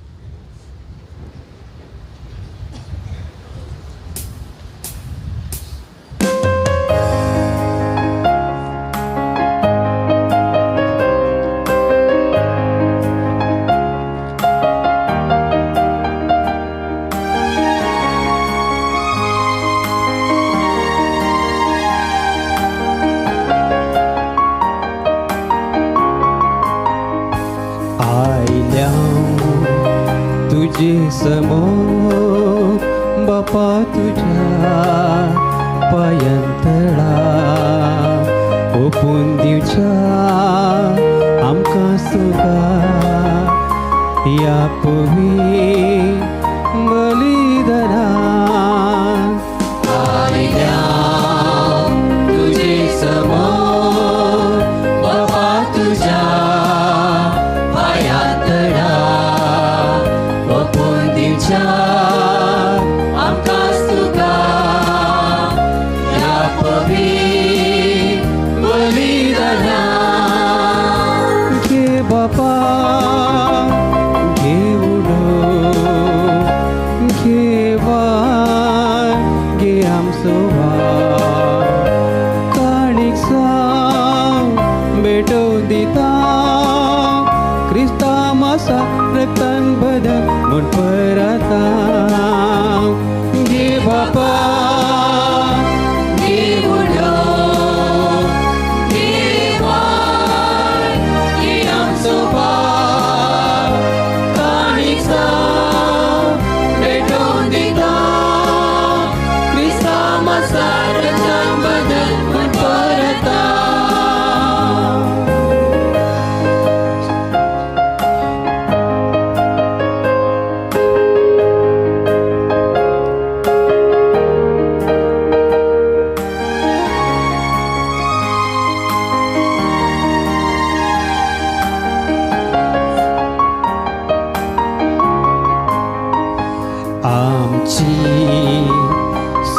तुझे समोर बापा तुझ्या पायंतळा ओपून दिवच्या आमकां सुगा या पवी बलिदाना तुझे समोर बापा तुझ्या पायंतळा ओपून दिवच्या आमकां सुगा या पवी बलिदाना घे बापा भेटून दिता क्रिस्ता मासा रक्तान बदल म्हण परता घे बापा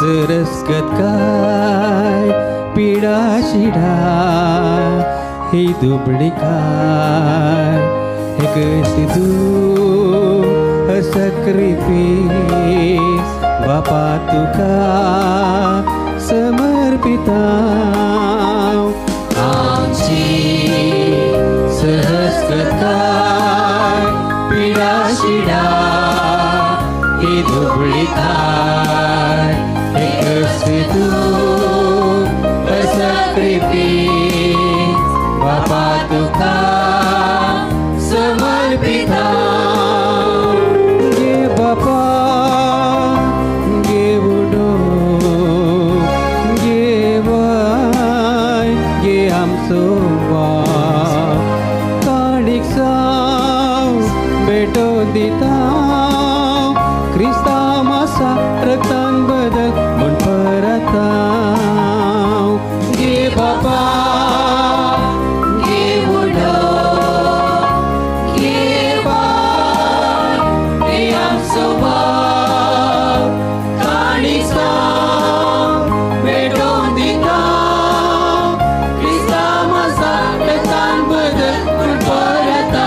सरस्गत काय पिडा शिडा ही दुबळी काय हे कशी तू सक्रिफिस बापा तुका समर्पिता आमची सरस्गत काय पिडा शिडा ही दुबळी काय तू सक्रिफिस बापा तुका समर्पिता गे बापा गे उडो गे वाय गे आमचो वाव काणीक साव भेटो दिता क्रिस्ता मासा रक्तान बदल म्हण परता गे बापा गे उडो गे बाय गे आमचो वाव काणीक साव भेटोन दिता क्रिस्ता मासा रक्तान बदल म्हण परता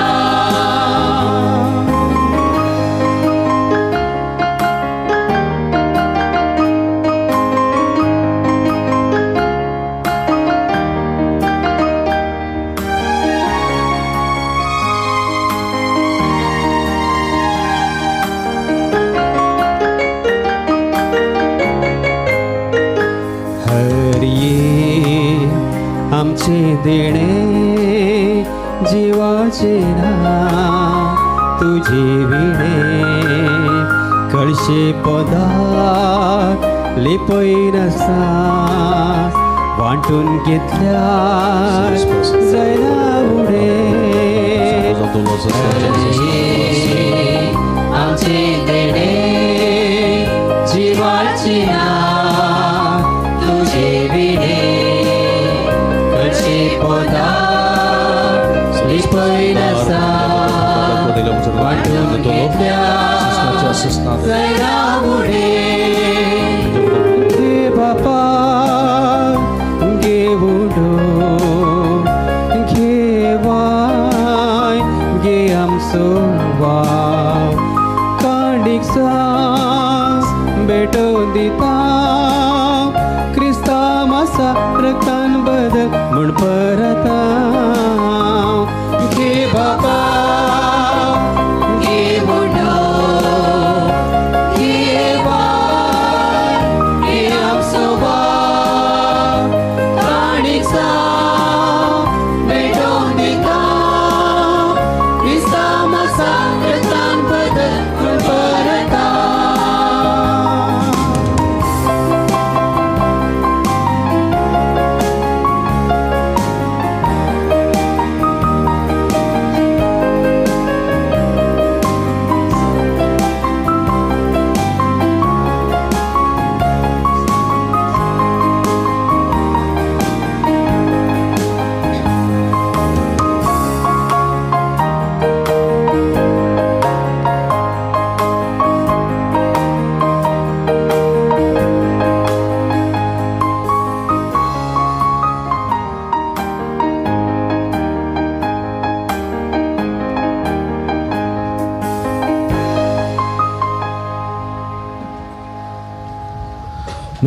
आमचे देणे जीवाचे ना तुझे विणे कळशे पदार्थ लिपय नसा वांटून घेतल्या जायना उडे आमचे देणे जीवाचे ना तुझे विणे गे बापा गे उडो घे वाय गे आमचो वाव काणीक साव भेटो दिता क्रिस्ता मासा रक्तान बदल म्हण परता गे बापा गे उडो गे वाय गे आमचो वाव काणीक साव भेटोन दिता क्रिस्ता मासा रक्तान बदल म्हण परता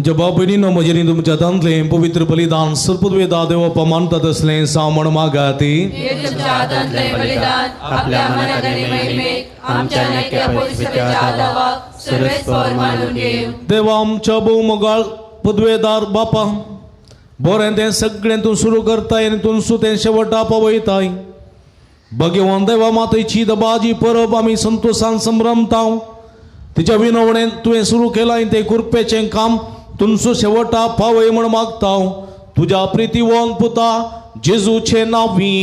तुमच्या बापयनीनं म्हजेनी तुमच्या दांतले पवित्र बलिदान सर्पद्वेदा देवा मानतात असले सामण मागाती आपल्या मनागणी महिमेक आमच्या नेक्या पवित्रतेच्या आदावाक सर्वेस्वर मानून घेऊ. देवा आमच्या बहुमगाळ पदवेदार बापा बरें तें सगळें तूं सुरू करताय आनी तूं तें शेवटा पावयताय. भगवान देवा मातेची दबाजी परब आमी संतोषान संभ्रमता. तिच्या विनवणेन तुवें सुरू केलाय तें कृपेचें काम तुमचो शेवटा पावय म्हण मागता. तुज्या प्रितीवंत पुता जेजूचे नांवी.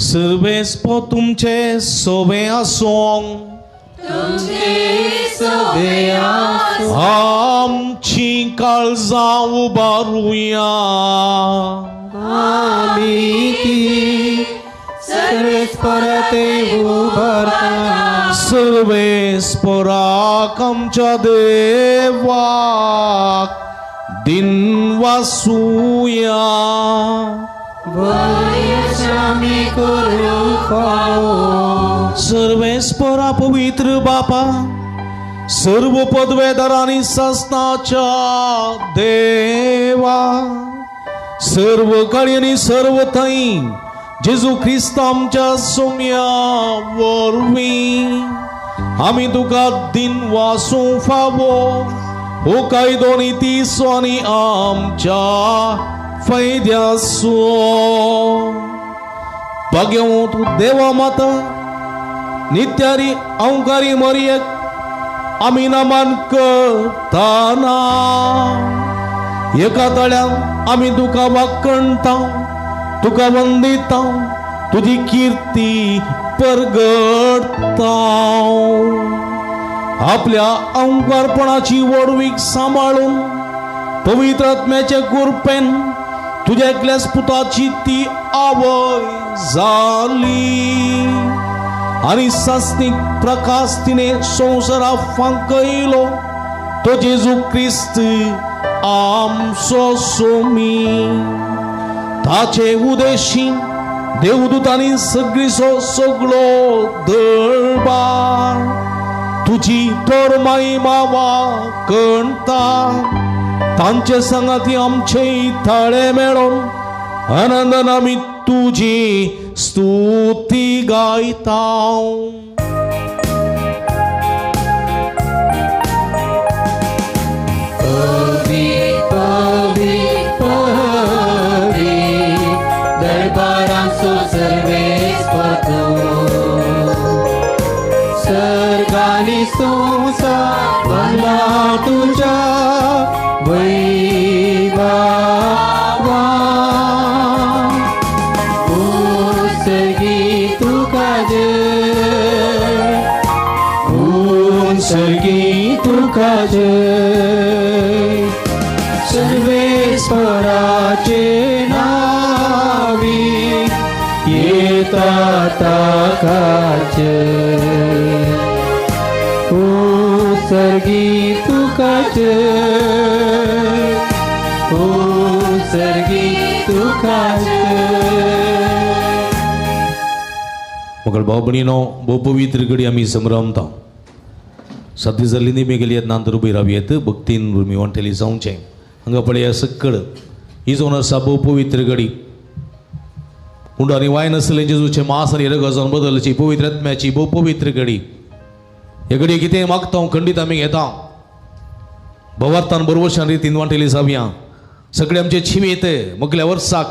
सर्वेस्प तुमचे सोबे आसोंग आमची काळजां उबारुया. आमी ती सर्वेस्पराते उबारता. सर्वेस्पराक आमच्या देवाक दिन वासुया. आमी करू पावो. सर्वेस्परा पवित्र बापा सर्व पदवेदारांनी शासनाच्या देवा सर्व काळी आणि सर्व थंय जेजू ख्रिस्त आमच्या सोम्या वरवीं आमी तुका दिन वासू फावो. हो कायदो नीती स्वानी आमच्या फैद्यासो. भाग्यवंत देवा माता नित्यारी अवकारी मरियेक आमी नमन करताना एका तळ्यान आमी तुका वाकणता तुका वंदिता तुजी कीर्ती परगडता. आपल्या अवकारपणाची वडवीक सांबाळून पवित्र आत्म्याचे कृपेन तुझ्या एकल्याच पुताची ती आवय जाली आणि सासनिक प्रकाश तिने संसारा फांकयलो. तो जेजू ख्रिस्त आमचो सोमी. ताचे उदेशी देवदूतांनी सगळो दळबार तुझी तर माई मावा कणता. तांचे संगाती आमचे थाळे मेळोन आनंदान आमी तुजी स्तुती गायता. दरबारांचो सर्वेस्पर सर्गानी संसार भरला तुझ्या वैभवा. सर्गी तुका जय सर्गी तुका जय. सर्वेस्पराचे नावी येता ताकाचे. सर्गी तुका जय सर्गी तुका जय. मग भाऊ बहिणीनो बहु पवित्र घडी आम्ही संभ्रमता. सध्या जाल्ली न्ही गेली नंतर उभी रावी येत भक्तीन रुमी वांटेली जावचें हांगा पळय सक्कड ही जावन आसा बहु पवित्र घडी. उंड आनी वायन आसलें जेजूचे मांस आनी रगत जावन बदलची पवित्र आत्म्याची बहु पवित्र घडी. हे घडी कितें मागता खंडीत आमी घेता. भवार्थान बरोवशान रितीन वांटेली जावया. सगळे आमचे छिवेत मगल्या वर्साक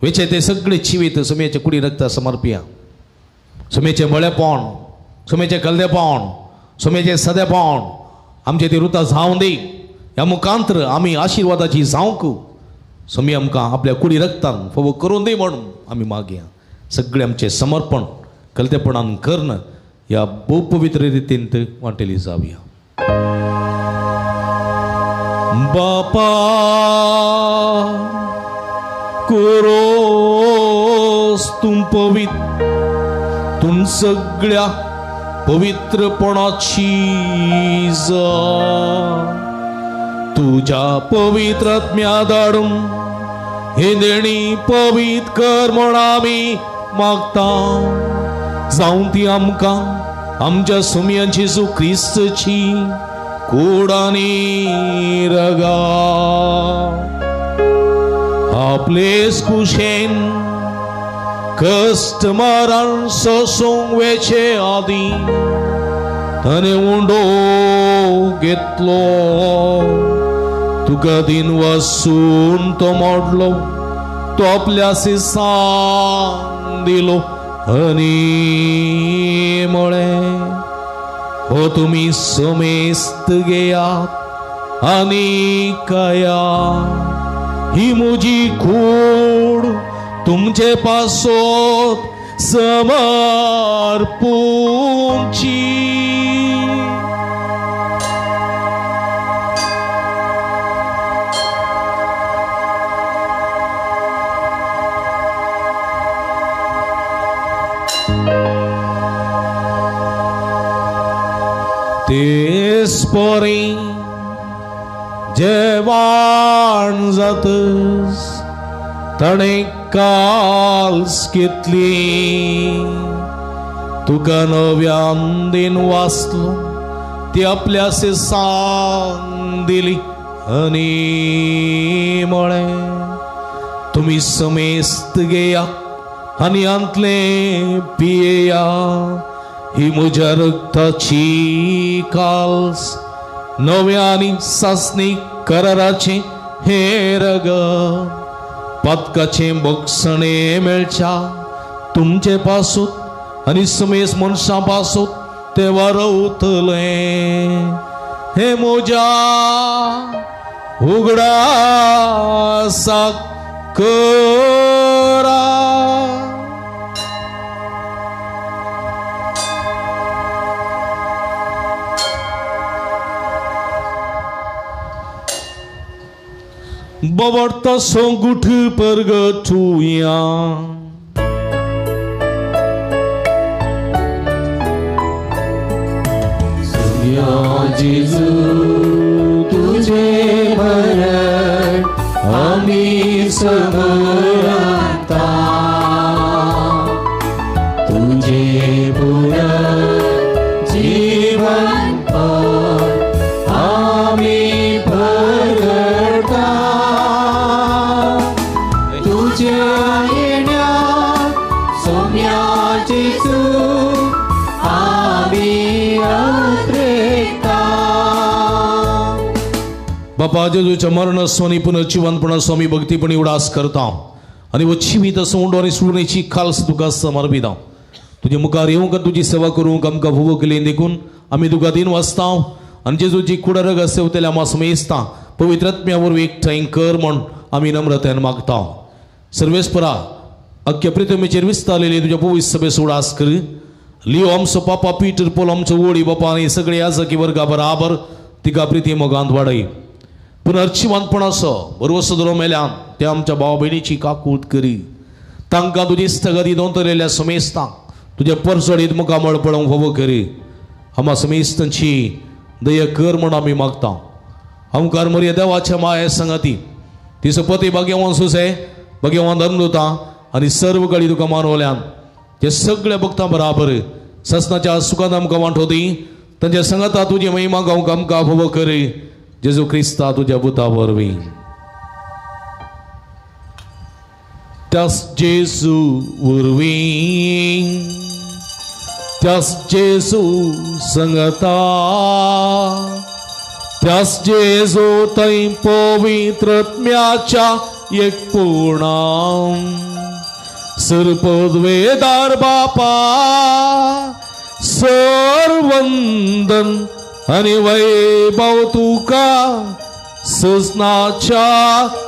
वेचे ते सगळे छिवेत सोम्याचे कुडी रक्ता समर्पिया. सोम्याचे मळेपण सोम्याचे कलदेपण सोम्याचे सदेपण आमचे ती रुता जावं दी. ह्या मुखांतर आमी आशिर्वादाची जावंक सोमी आमकां आपल्या कुडी रक्तान फोव करून दी म्हणून आमी मागया. सगळे आमचे समर्पण कलतेपणान कर्ण ह्या बहु पवित्र रितीन वांटेली जावया. बापा कोरोस तुम पवित्र तुम सगळ्या पवित्रपणाची तुझ्या पवित्र आत्म्या धाडून हे देणी पवित्र कर म्हण आमी मागता जाऊन ती आमकां आमच्या सुम्या जेजू क्रिस्तची कूड आनी रगा आपलेच कुशेन कष्ट मरण सोसूंक वेचे आदी ताणे उंडो घेतलो तुका दिन वसून तो मोडलो तो आपल्या सिसान दिलो आनी म्हळे हो तुम्ही समेस्त घेयात आनी खाया ही म्हजी कूड तुमचे पासोत समर्पूंची तेच परी जेवण जातस ताणें काल्स घेतली तुका नव्यान दिन वाचलो ती आपल्या सिसान दिली आनी म्हळे तुम्ही समेस्त घेया आनी अंतले पियेया ही म्हज्या रक्ताची काल्स नव्या आनी सासणी कराराचे हे रगत पदकाचे बक्षणे मेळच्या तुमचे पासून आनी समेस मनशां पासून ते वारवतले हे म्हज्या उगडासाक करा Babarta songut pergetuya Surya Jesu tuje barat Ami semerata Tuje bulat jiwan par Ami pergerta बापा जेजूच्या मरण स्वामी पुनर्जीवनपणा स्वामी भक्तीपणी उडास करता आणि वच्छिवीत सोंड आणि सुरण्याची खालस तुका समर्पित तुझे मुखार येऊन तुझी सेवा करूंक आमकां फुगो केली देखून आम्ही तुका दिन वाचता आणि जेजूची कुडरग सेवतेल्या आम्हा समेस्ता पवित्रत्म्या वरवीं एकठांय कर म्हण आम्ही नम्रतेन मागता सर्वेस्परा अख्ख्या पृथ्वीचेर विस्तारलेली तुझ्या पवित्र सभेस उडास कर लिओ आमचो पापा पीटर पोल आमचो ओडी बापा आनी सगळे याजकी वर्गा बराबर तिका प्रिती मोगांत वाडय पुनर्जीवनपणाचो बरो सदरो मेल्यान त्या आमच्या भाव भयणीची काकूट करी तांकां तुजी स्थगती दोंतलेल्या समेस्तांक तुज्या परसडीत मुखामळ पळोवंक फावो करी आम्हा समेस्तांची दया कर म्हण आमी मागता आमकां मर्या देवाच्या माये संगती तिचो पती भाग्यवान सुसे भाग्यवान धर्मदूता आनी सर्व कडी तुका मानवल्यान ते सगळे भक्तां बराबर ससनाच्या सुखांत आमकां वांटोदी तांच्या संगता तुजी महिमा गावंक आमकां फावो करी जेजू क्रिस्ता तुझ्या बुता वरवीं त्यास जेजू वरवीं त्यास जेजू संगता त्यास जेजू थंय पवित्रत्म्याच्या एकपूर्णां सरपदवेदार बापा सर्वंदन आणि वैभव तुका ससनाच्या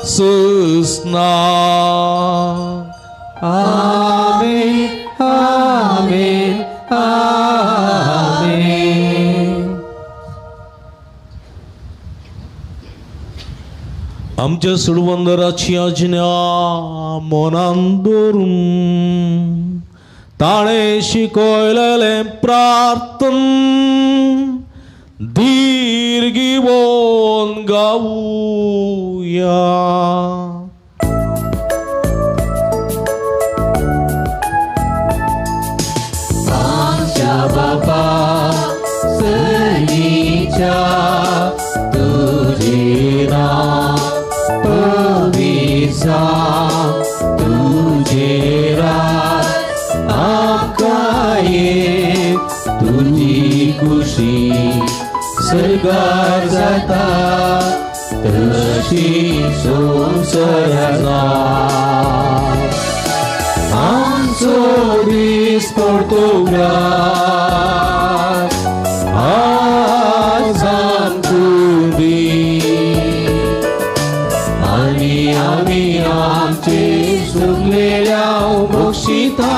ससना आमेन आमेन आमेन आमच्या सुडवंदराची आज्ञा मनान दवरून ताणे शिकवलेले प्रार्थन दीर्घिवोन गाऊया. आमच्या बापा सरीच्या तुझे नाव पवित्र तुझे राज आमकां ये तुझी खुशी सरगार जाता तशी संवसारा आमचो दीस पडतो आज आमकां दी आनी आमी आमचे सुकलेल्या बक्षिता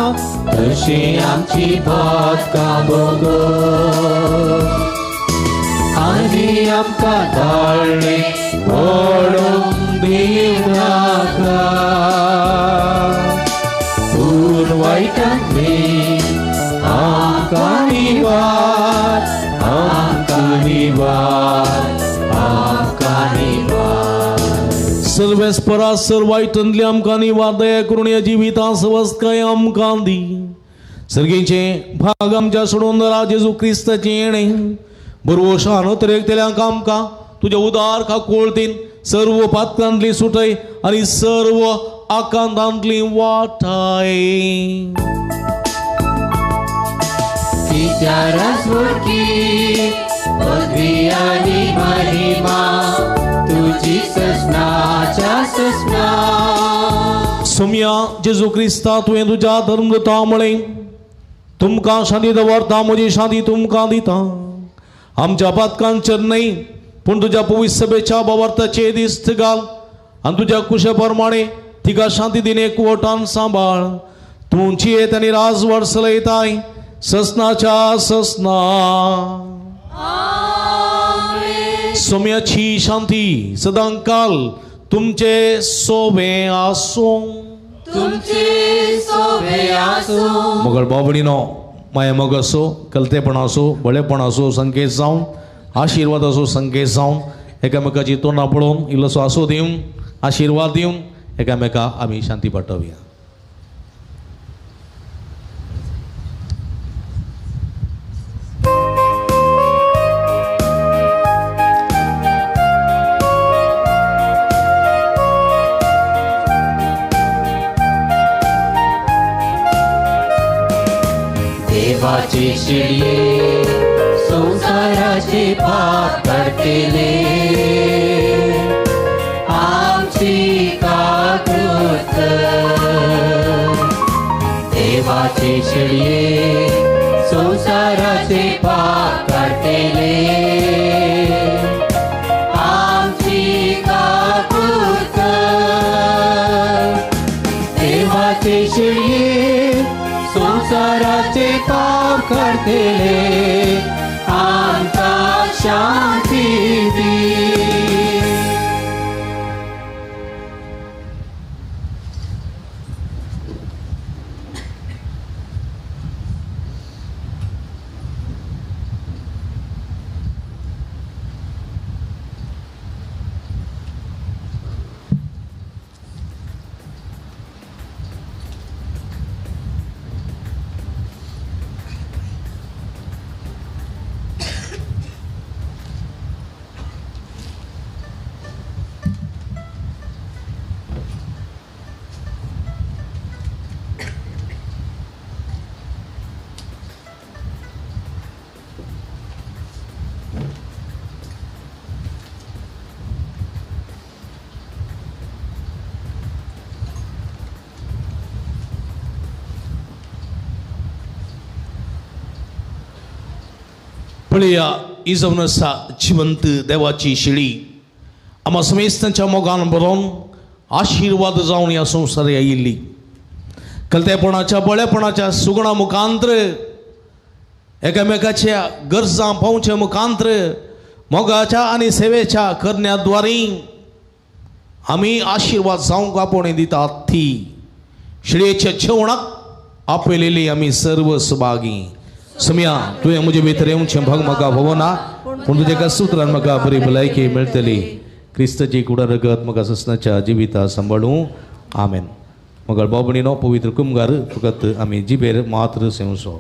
तशी आमची भातकां भोगत आनी आमकां धाडणे पडोवंक दिनाका पूण वायटांतली आमकां निवार आमकां निवार आमकां निवार. सर्वेस्परा सर्वायतंतली आमकां निवार दया करून या जिवितां सवस्काय आमकां दी. सर्गेचे भाग आमच्या सोडून राज जेजू क्रिस्ताचें येणें बरोबर शान तरेक आमकां तुझ्या उदार खाकोळतीन सर्व पातकांतली सुटय आनी सर्व आकांतांतली वाटाय. तिच्या राजवटी पदवी आनी महिमा तुझी ससनाच्या ससना. सोम्या जेजू क्रिस्ता तुवें तुज्या धर्मदता म्हळें तुमकां शांती दवरता म्हजी शांती तुमकां दिता. आमच्या पातकांचेर न्हय पूण तुज्या पवित्र सभेच्या भावार्थाचे दिस्त घाल आनी तुज्या कुशे प्रमाणे तिका शांती दिन एकवटान सांबाळ. तुमची येत आनी राजवट चलयताय ससनाच्या ससना. सोम्याची शांती सदां काल तुमचे सोबे आसूं. तुमचे सोबे आसूं. मोगळ बाबडीनो माया मोग असो कलतेपण असो बळेपण असो संकेत जावन आशिर्वाद असो संकेत जावन एकामेकाची तोंडां पळोवन इल्लोसो आसो दिवन आशिर्वाद दिवन एकामेका आमी शांती पाठवया. देवाचे शिडये संसाराचे पाप काढतेले आमची काकृत. देवाचे शिडये संसाराचे पाप काढतेले आमची काकृत. देवाचे शिडये संसाराचे पाप काढतेले आमकां शांती दी. पळया ही जावन आसा जिवंत देवाची शिडी आम्हा समेस्तांच्या मोगान बरोवन आशिर्वाद जावन ह्या संवसारात आयिल्ली. कलतेपणाच्या बळेपणाच्या सुगणा मुखांतर एकामेकाच्या गरजा पावच्या मुखांतर मोगाच्या आनी सेवेच्या करण्याद्वारे आमी आशिर्वाद जावंक आपोवणी दितात. ती शिडयेच्या जेवणाक आपलेली आम्ही सर्व सहभागी सम्या तुवें म्हजे भितर येवचें भग म्हाका भोवना पूण तुज्या एका सुत्रान म्हाका बरी भलायकी मेळटली क्रिस्ताची कुडा रगत म्हाका ससनाच्या जिविता सांबाळूं आमेन मगर बाबणीनो पवित्र कुमगार फकत आमी जिबेर मात्र सेवसो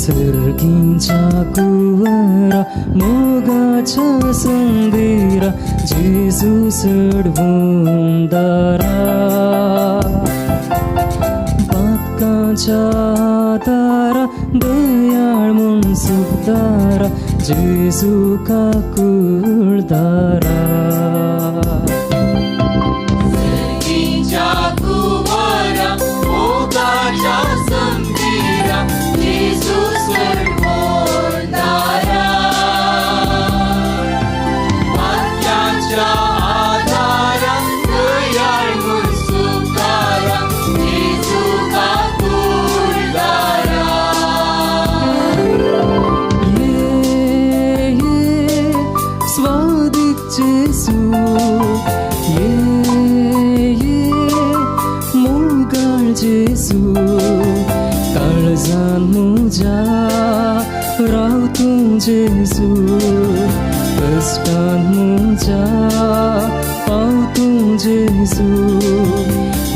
सर्गींच्या कुवारा मोगाच्या संदेरा जेजू सडवून दारा बातकांच्या दारा दयाळ म्हूण सुखदारा जेजू काकूळ दारा जेजू काळजान म्हज्या राव तूं जेजू कश्टान म्हज्या पाव तूं जेजू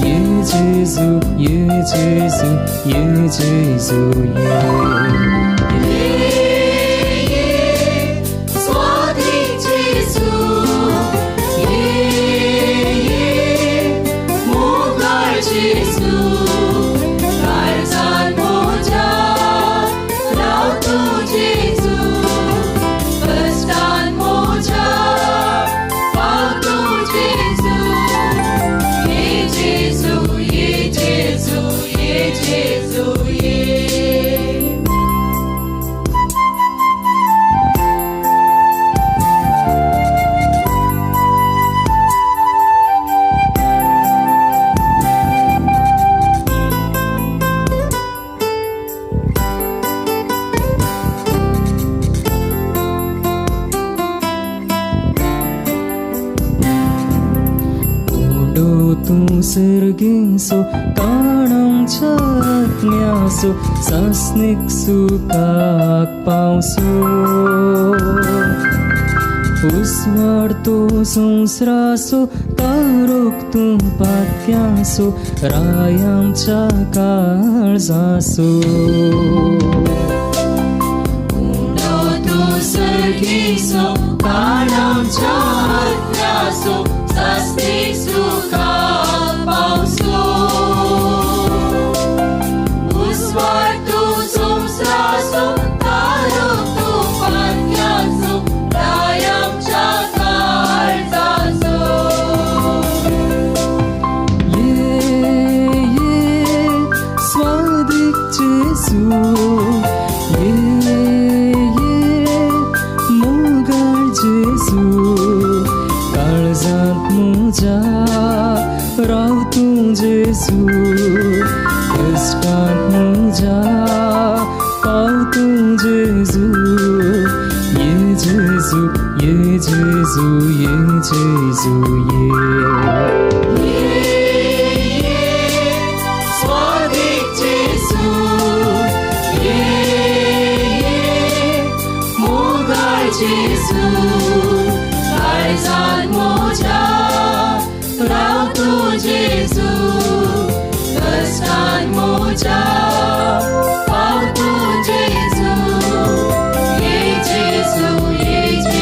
ये जेजू ये जेजू ये जेजू तूं सर्गींसो काणांच्या आत्म्यासो सासनीक सुखाक पावसो उसवाड तो संवसारासो कारोक तूं पात्यासो राय आमच्या काळजासो तूं सर्गींसो काणांच्या आत्म्यासो सासनीक सुखाक राव तूं जेजू कश्टान म्हज्या पाव तूं जेजू ये जेजू ये जेजू ये जेजू स्वादिक जेजू मोगाळ जेजू काळजान म्हज्या राव तूं जेजू कश्टान म्हज्या पाव तूं जेजू ये जेजू ये जेजू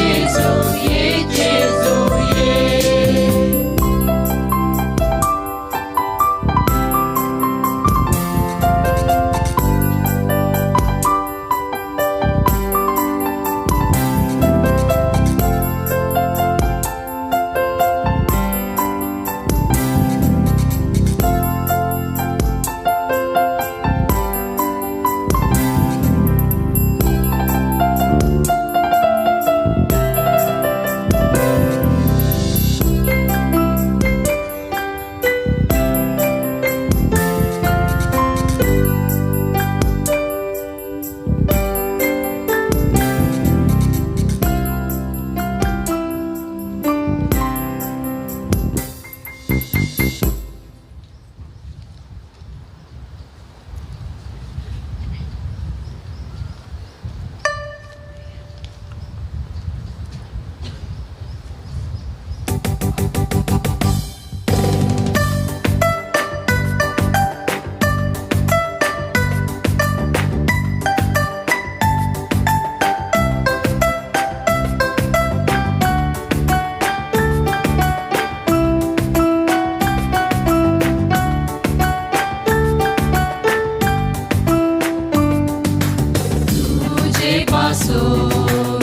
पासून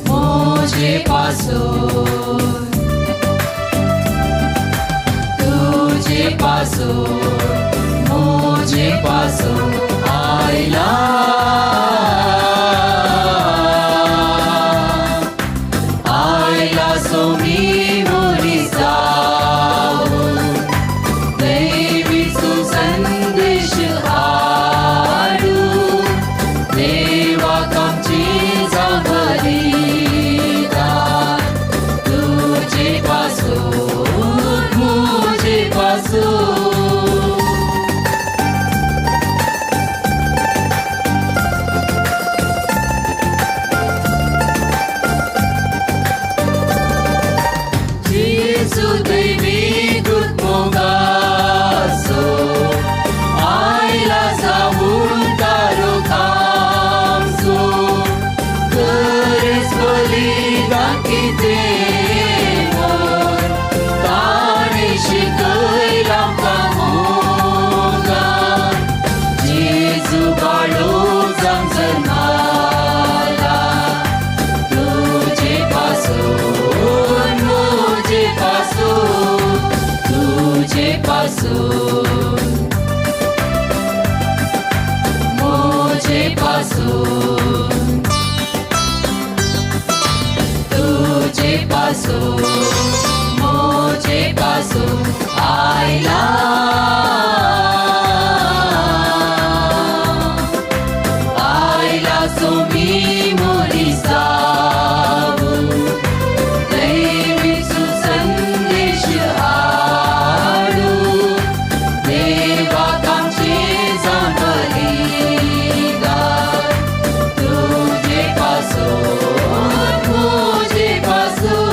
मुझे पासून तुझे पासून मुझे पासून आईला सो मी मोरी जाऊन दैवीचो संदेश हाडू देवाक आमची बलिदान तुझे पासून मुझे पासून मुझे पासून तुझे पासून मुझे पासून आईला सो मी मोरी जाऊन दैवीचो संदेश हाडू देवाक आमची बलिदान तुझे पासून मुझे पासून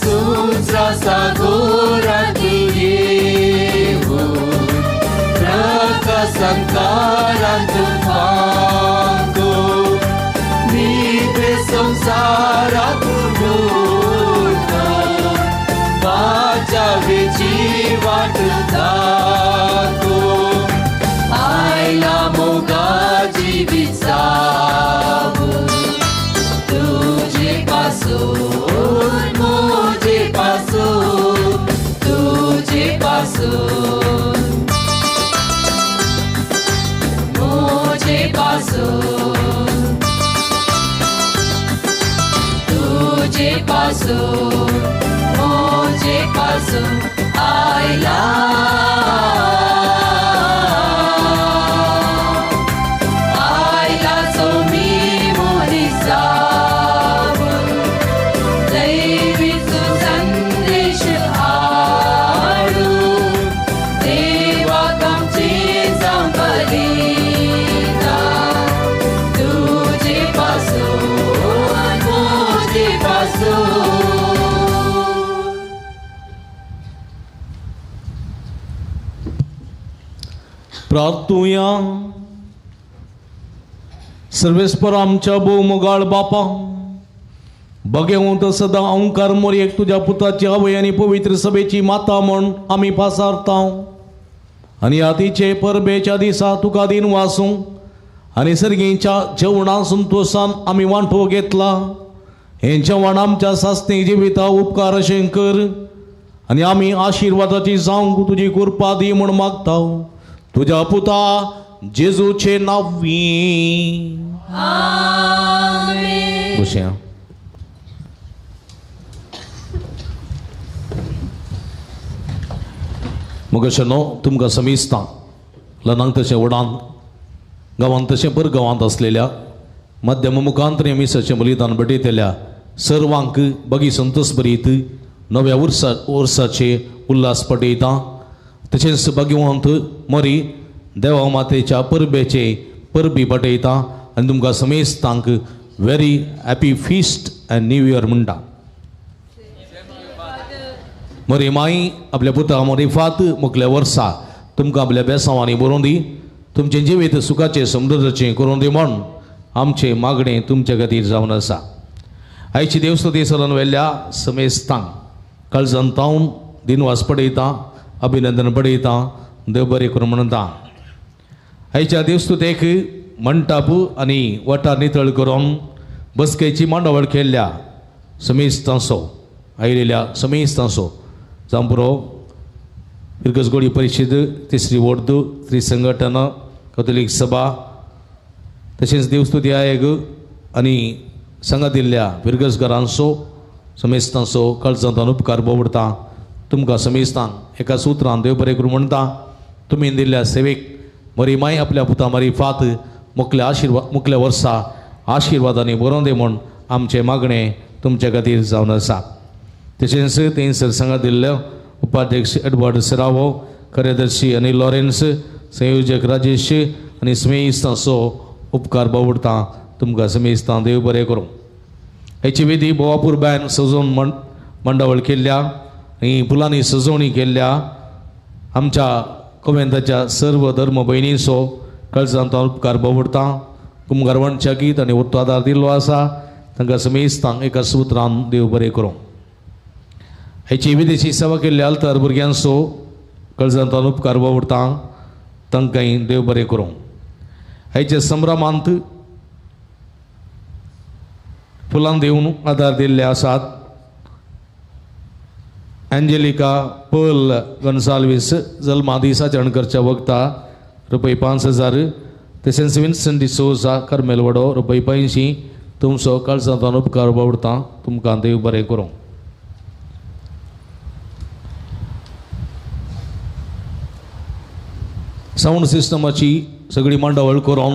सुजा सागोरात येऊन प्रकाशंकारांत मागो निबे संसारात वाचावेची वाट दाखो आयला मोगा जिवितावो तुझे पासून मुझे पासून तुझे पासून मुझे पासून तुझे पासून मुझे पासून आईला सो मी मोरी जाऊन दैवीचो संदेश हाडू देवाक आमची बलिदान तुझे पासून मुझे पासून प्रार्थूया. सर्वेस्पर आमच्या भोवमोगाळ बापा, भगवंत सदां ओंकार मोरयेक तुज्या पुताची आवय आनी पवित्र सभेची माता म्हण आमी पासारता आनी आतीचे परबेच्या दिसा तुका दिन वासूंक आनी सर्गीच्या जेवणा संतोशान आमी वांटो घेतला. हें जेवण आमच्या सासणी जिविता उपकार अशें कर आनी आमी आशिर्वादाची जावंक तुजी कृपा दी म्हण मागता तुज्या पुता जेजूचे नांवी. आमेन. मुगशनो तुमकां समिस्तां लनांक तशें वडान गांवांत तशें परगांवांत असलेल्या मध्यम मुखांतरी मिसाचें बलिदान भेटयतल्या सर्वांक बगी संतोश बरीत नव्या वर्साचे उल्हास पटयता. तशेंच भगवंत मरी देवा मातेच्या परबेचे परबी पटयता आनी तुमकां समेस्तांक very happy feast and new year म्हणटा. मरी माई आपल्या पुता मोरिफात मुखल्या वर्सा तुमकां आपल्या बेसांवांनी बरोवन दी, तुमचें जिवीत सुखाचें समृद्धीचें करून दी म्हण आमचें मागणें तुमचे खातीर जावन आसा. आयची देवस्तुती सलन वेल्ल्या समेस्तांक काळजान तावन दिनवास पडयता अभिनंदन पडयता देव बरें करून म्हणटा. आयच्या देवस्तुतेक मंटाप आनी वटार नितळ करून बसकेची मांडावळ केल्ल्या समेस्तांचो आयिल्ल्या समेस्तांचो जावं पुरो इर्गसगोडी परिशद तिसरी वर्द त्रिसंघटन कॅथोलीक सभा तशेंच देवस्तुती आयोग आनी संघात दिल्ल्या विर्गसकारांचो समेस्तांचो काळजांतल्यान उपकार भोगता. तुमकां समेस्तांक एका सुत्रान देव बरें करूं म्हणटा. तुमी दिल्ल्या सेवेक मरी माय आपल्या पुता मरी फात मुखल्या वर्सा आशिर्वादांनी बरोवन दी म्हूण आमचें मागणें तुमचे खातीर जावन आसा. तशेंच थंयसर संघात दिल्लो उपाध्यक्ष एडवर्ड सेरावो, कार्यदर्शी अनिल लॉरेन्स, संयोजक राजेश आनी समेस्तांचो उपकार भोगता. तुमकां समेस्तां देव बरें करूं. हेची विधी बोवापूर बायन सजोवन मंडावळ केल्ल्या आनी फुलांनी सजोवणी केल्ल्या आमच्या कोमेंताच्या सर्व धर्म भयणींचो काळजांतल्यान उपकार भोगता. कुमगारवणच्या गीत आनी उर्तो आदार दिल्लो आसा तांकां समेस्तांक एका सुत्रान देव बरें करूं. हेची विदेशी सेवा केल्ल्या आल्तार भुरग्यांचो काळजांतल्यान उपकार भोगता. तांकांय देव बरें करूं. हेचे संभ्रमांत फुलां दिवन आदार दिल्ले आसात. एंजेलिका पर्ल गॉन्साल्वीस जल्मा दिसा आचरण करच्या वक्ता ₹5,000. तशेंच विन्संट डिसोजा कार्मेल वडो ₹85. तुमचो काळजांतल्यान उपकार भोगता. तुमकां देव बरें करूं. साऊंड सिस्टमाची सगळी मांडावळ करून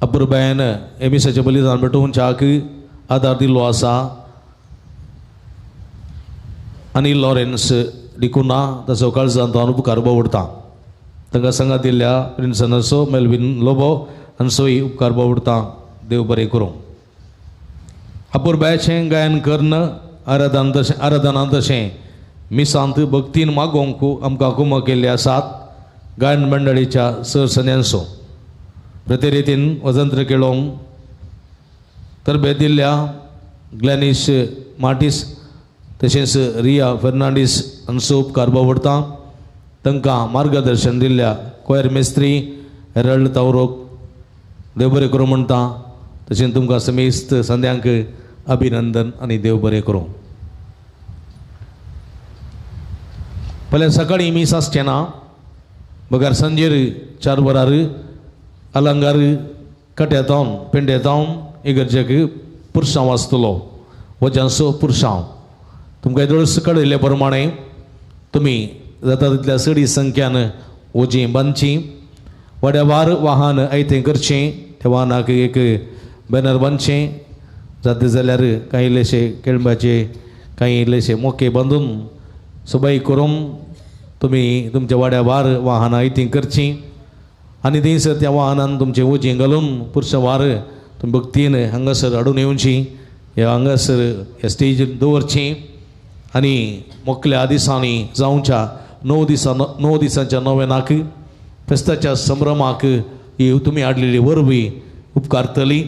अपुरबायन एमिसाचें बलिदान पेटोवच्याक आदार दिल्लो आसा. अनिल लॉरेन्स डिकुना ताचो काळजांतल्यान उपकार भोगता. तांकां संघात दिल्ल्या प्रिन्सनाचो मेल्विन लोबो हांचोय उपकार भोगता. देव बरें करूं. अपुरबायचें गायन कर्ण आराधना तशें मिसांत भक्तीन मागोवंक आमकां कुमक केल्ले आसात. गायन मंडळीच्या सरसन्यांचो प्रते रितीन वजंत्र केळोवंक तरबेत दिल्ल्या ग्लॅनिश मार्टिस तशेंच रिया फर्नांडीस हांचो उपकार भोगता. तांकां मार्गदर्शन दिल्ल्या कोयर मेस्त्री हेरल्ड तावरोक देव बरें करूं म्हणटा. तशेंच तुमकां समेस्त संद्यांक अभिनंदन आनी देव बरें करूं. फाल्यां सकाळीं मीस आसचेना. बगार सांजेर 4 वरार अलंगार कट्यातावन पेंडेतावन इगर्जेक पुरसांव आसतलो. वजांचो पुरसांव तुमकां येदोळस कळयल्ले प्रमाणे तुमी जाता तितल्या चडी संख्यान वजीं बांदची. वड्यावार वाहन आयतें करचें. त्या वाहनाक एक बॅनर बांदचें. जाता जाल्यार कांय इल्लेशे केळंबाचे कांय इल्लेशे मोके बांदून सबाई करून तुमी तुमच्या वाड्यावार वाहनां आयतीं करचीं आनी थंयसर त्या वाहनान तुमचें वजीं घालून पुरसांवार तुमी भक्तीन हांगासर हाडून येवचीं. ह्या हांगासर ह्या स्टेजीर दवरचीं आनी मोकल्या दिसांनी जावच्या 9 दिसांच्या नोवेनाक फेस्ताच्या संभ्रमाक ही तुमी हाडलेली वरवीं उपकारतली.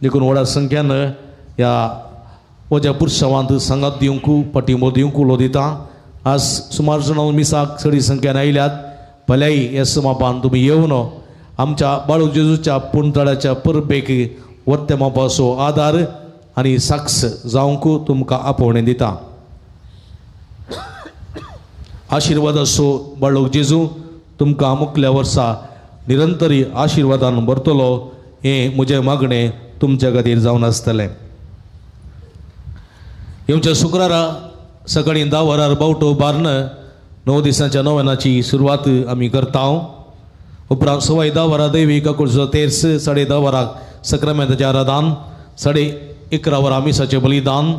देखून व्हडा संख्यान ह्या वज्या पुरसांवांत सांगात दिवंक पाठिंबो दिवंक उलो दिता. आज सुमार 9 मिसाक चडी संख्यान आयल्यात. फाल्यां ह्या समापान तुमी येवन आमच्या बाळू जेजूच्या पुणतळ्याच्या परबेक वर्ते मापाचो आदार आनी साक्ष जावंक तुमकां आपोवणें दिता. आशिर्वादाचो बाळूक जेजू तुमकां मुखल्या वर्सा निरंतरी आशिर्वादान भरतलो. हें म्हजें मागणें तुमच्या खातीर जावन आसतलें. येवच्या शुक्रारा सकाळीं 10 वरार बावटो बार्न 9 दिसांच्या नोवेनाची सुरवात आमी करता. उपरांत सवाय 10 वरां दैवी काकुळचो तेर्स, 10:30 वरांक सक्रामेंताचें आराधन, 11:30 वरां मिसाचें बलिदान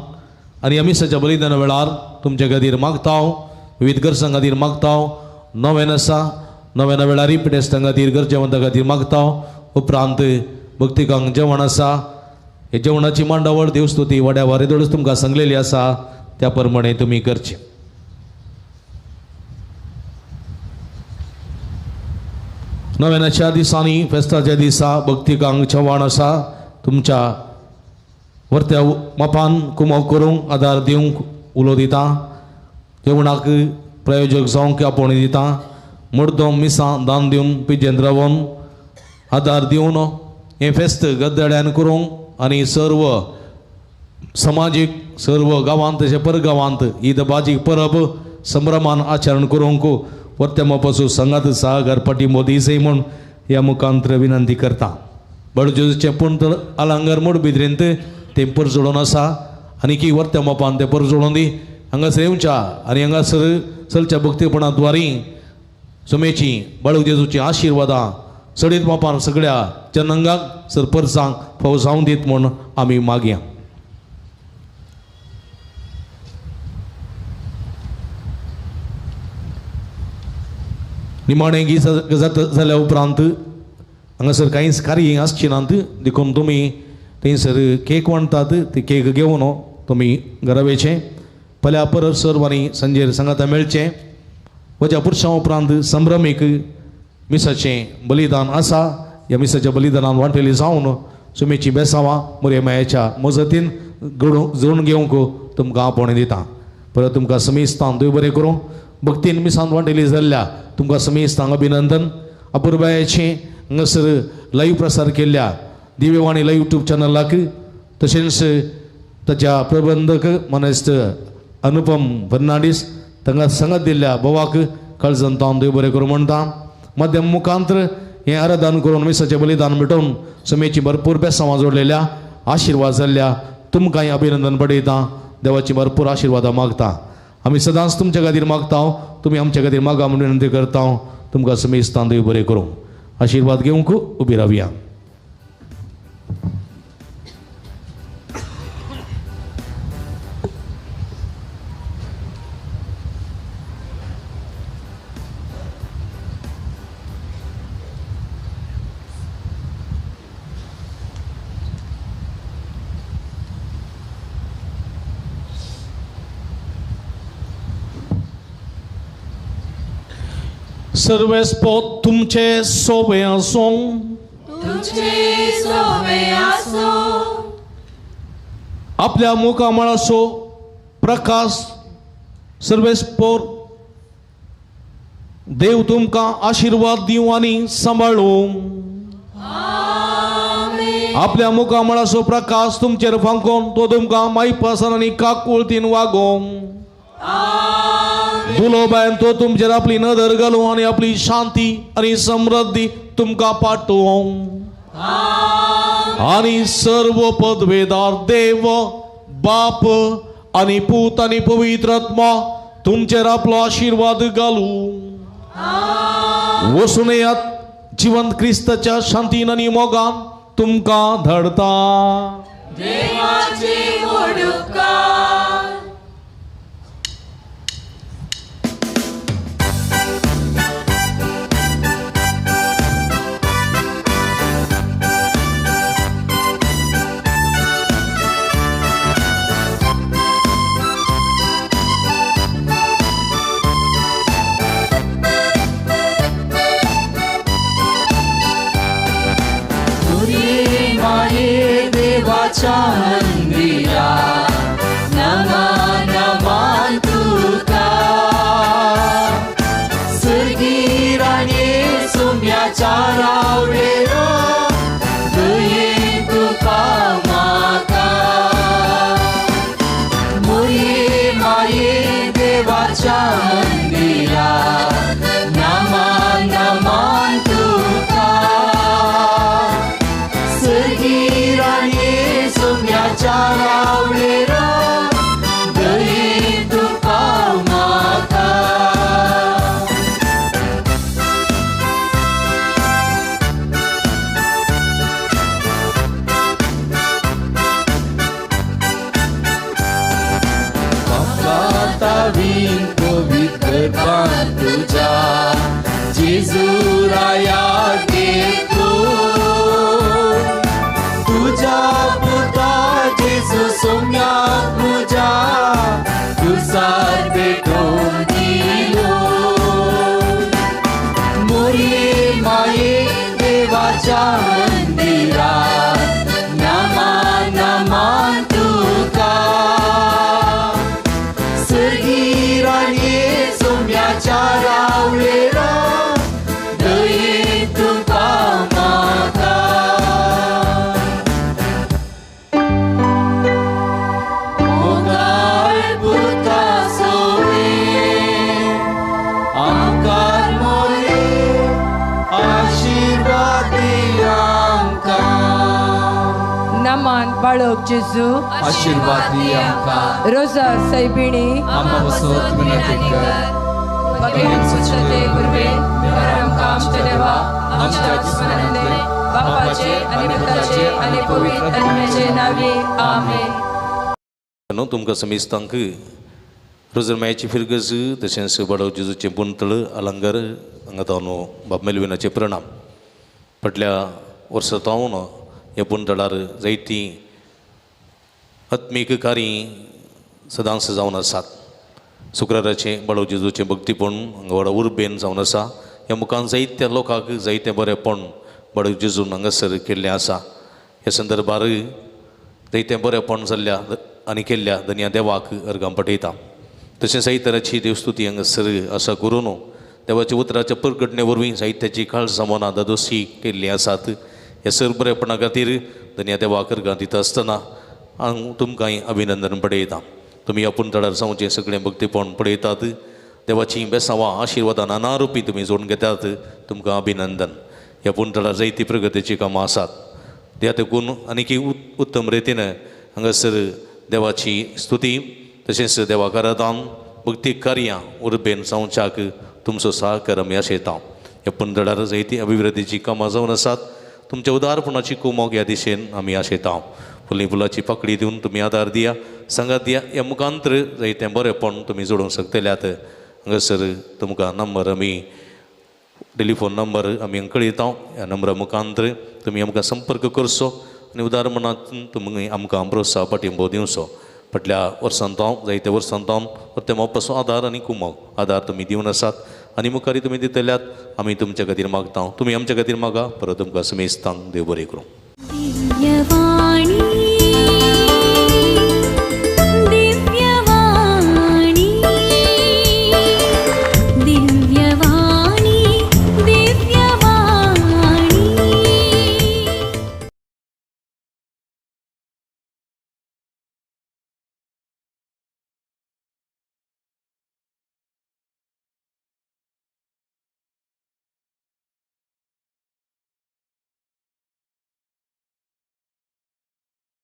आनी मिसाच्या बलिदाना वेळार तुमचे खातीर मागता. विविध गरजां खातीर मागता. नोवेन आसा. नोवेना वेळार रिपिटेस्टां खातीर गरजेवंतां खातीर मागता. उपरांत भक्तिकांक जेवण आसा. हे जेवणाची मांडावळ देवस्तुती वड्यावार येदोळच तुमकां सांगलेली आसा. त्या प्रमाणे तुमी करचें. नोवेनाच्या दिसांनी फेस्ताच्या दिसा भक्तिकांक जेवण आसा. तुमच्या वर्त्या मापान कुमाव करूंक आदार दिवंक उलो दिता जेवणाक प्रयोजक जावंक आपोवणी दिता मुर्दोम मिसां दान दिवन पिजेन रावन आदार दिवन हें फेस्त गद्दड्यान करूंक आनी सर्व समाजीक सर्व गांवांत तशें परगांवांत ईद बाजीक परब संभ्रमान आचरण करूंक वर्त्या मोपासून संगात सहकार पाठिंबो दिसय म्हूण ह्या मुखांत्र विनंती करता बडजोचे पूण तर आलांगर मोड बिद्रेंत तें पर जोडून आसा आनी की वर्त्या मोपान तें पर जोडून दी हांगासर येवच्या आनी हांगासर चलच्या भक्तीपणाद्वारी सुमेची बाळूक जेजूची आशिर्वादां सडीत मोपान सगळ्या जनांगाक सर परसांक फावो जावं दीत म्हूण आमी मागया. निमाणें गीत जाल्या उपरांत हांगासर कांयच कार्य आसची नात देखून तुमी थंयसर केक वांटतात ते केक घेवन तुमी घरा वयचे फाल्यां परत सर्व आनी सांजेर सांगाता मेळचें. वच्या पुरसां उपरांत संभ्रमीक मिसाचें बलिदान आसा ह्या मिसाच्या बलिदानान वांटेली जावन सुमेची बेसांवां मोरये मायेच्या मजतीन जोडून घेवंक तुमकां आपोवणी दिता. परत तुमकां समेस्तान देव बरें करूं. भक्तीन मिसान वांटेली जाल्ल्या तुमकां समेस्तांक अभिनंदन. अपुर्बायेचें हांगासर लाईव्ह प्रसार केल्ल्या दिव्यवाणी लाईव्ह यूट्यूब चॅनलाक तशेंच ताच्या प्रबंधक मनेस्त अनुपम फर्नांडीस तांकां सांगत दिल्ल्या बोवाक काळजंतान देव बरें करूं म्हणटा. माध्यम मुखांत्र हें आराधन करून मिसाचें बलिदान मिटोवन सुमेची भरपूर बेसांवां जोडलेल्या आशिर्वाद जाल्ल्या तुमकांय अभिनंदन पडयता. देवाची भरपूर आशिर्वादां मागता. आमी सदांच तुमच्या खातीर मागता तुमी आमच्या खातीर मागा म्हणून विनंती करता. तुमकां समेस्तान देव बरें करूं. आशिर्वाद घेवंक उबी रावया. सर्वेस्पोत तुमचे सोबे आसूं. तुमचे सोबे आसूं. आपल्या मुखामळाचो प्रकाश सर्वेस्पोर देव तुमकां आशिर्वाद दिवं आनी सांबाळूं. आपल्या मुखामळाचो प्रकाश तुमचेर फांकोन तो तुमकां मायपासन आनी काकुळतीन वागोवं. दुलो बायन तो तुमचेर आपली नदर घालूं आनी आपली शांती आनी समृद्धी तुमकां पाठोवं. आनी सर्व पदवेदार देव बाप आनी पूत आनी पवित्र आत्मा तुमचेर आपलो आशिर्वाद घालूं. वचून येयात जिवंत क्रिस्ताच्या शांतीन आनी मोगान तुमकां धाडटा. देवाची मोडुकार. मंदिरा नमन नमन तुका. सुरगीराने सुम्याच्या रावळेर दये तुका माका. मोये माये देवाच्या मंदिरा नमन नमन तुका. सुरगीराने सुम्याच्या रावळेर दये तुका माका. तावीन पवित्र गर्भान तुझ्या जेजूराया घेतो. तुझ्या पुता जेजू सोम्याक मुझ्या तुसार भेटोवन दिलो. मोरये माये देवाच्या मंदिरात नमन नमन नामान बाळक जेजू आशीर्वाद दी आमकां रोजा सैबिणी आम्हा वसत विनंती कर भगवान सुचते पूर्वे आमकां आमच्या देवा आमच्या जिस्मानंदे बापाचे आणि पुत्राचे आणि पवित्र आत्म्याचे नावे आमेन. तुमकां समेस्तांक रोजरमायाची फिरगज तशेंच बडव जेजूचे बुंतळ अलंगर हांगा न्हू बाब मेलविनाचे प्रणाम. फाटल्या वर्सांतावन ह्या बुंतळार जायतीं आत्मीक कार्य सदांच जावन आसात. शुक्राराचें बडव जेजूचें भक्तीपण हांगा व्हडा उर्बेन जावन आसा. ह्या मुखार जायत्या लोकांक जायतें बरेंपण बडव जेजून हांगासर केल्लें आसा. ह्या संदर्भार जायतें बरेंपण जाल्ल्या आनी केल्ल्या धन्या देवाक अर्गां पठयता. तशेंच साहित्याची देवस्तुती हांगासर आसा करून देवाच्या उतराच्या प्रकटणे वरवीं साहित्याची खाळसामोना दादोशी केल्लीं आसात. ह्या सरबरेपणा खातीर धन्या देवाक अर्गां दिता आसतना हांव तुमकांय अभिनंदन पळयता. तुमी ह्या पुंतळार जावचें सगळें भक्तीपण पळयतात. देवाची बेसांवां आशिर्वादां नानारुपी तुमी जोडून घेतात. तुमकां अभिनंदन. ह्या पुंतळार जायती प्रगतीची कामां आसात. त्या देखून आनीक उत्तम रितीन हांगासर देवाची स्तुती तशेंच देवाक आराधन भक्ती कार्यां उर्बेन जावच्याक तुमचो सहकार आमी आशेता. ह्या पुंतळार जायती अभिवृद्धीची कामां जावन आसात. तुमच्या उदारपणाची कुमोग ह्या दिशेन आमी आशेता. फुली फुलाची पाकळी दिवन तुमी आदार दिया, सांगात दिया. ह्या मुखांतर जायतें बरेंपण तुमी जोडूंक शकतल्यात. हांगासर तुमकां नंबर आमी टेलिफोन नंबर आमी हांगा कळयता. ह्या नंबरा मुखांतर तुमी आमकां संपर्क करचो आनी उदारपणांतून तुमी आमकां प्रोत्साह पाठिंबो दिवचो. फाटल्या वर्सांतावन जायत्या वर्सांतावन प्रत्येक पासून आदार आनी कुमोग आदार तुमी दिवन आसात आनी मुखारी तुमी दितल्यात. आमी तुमच्या खातीर मागता. तुमी आमच्या खातीर मागा. परत तुमकां समेस्तांक देव बरें करूं.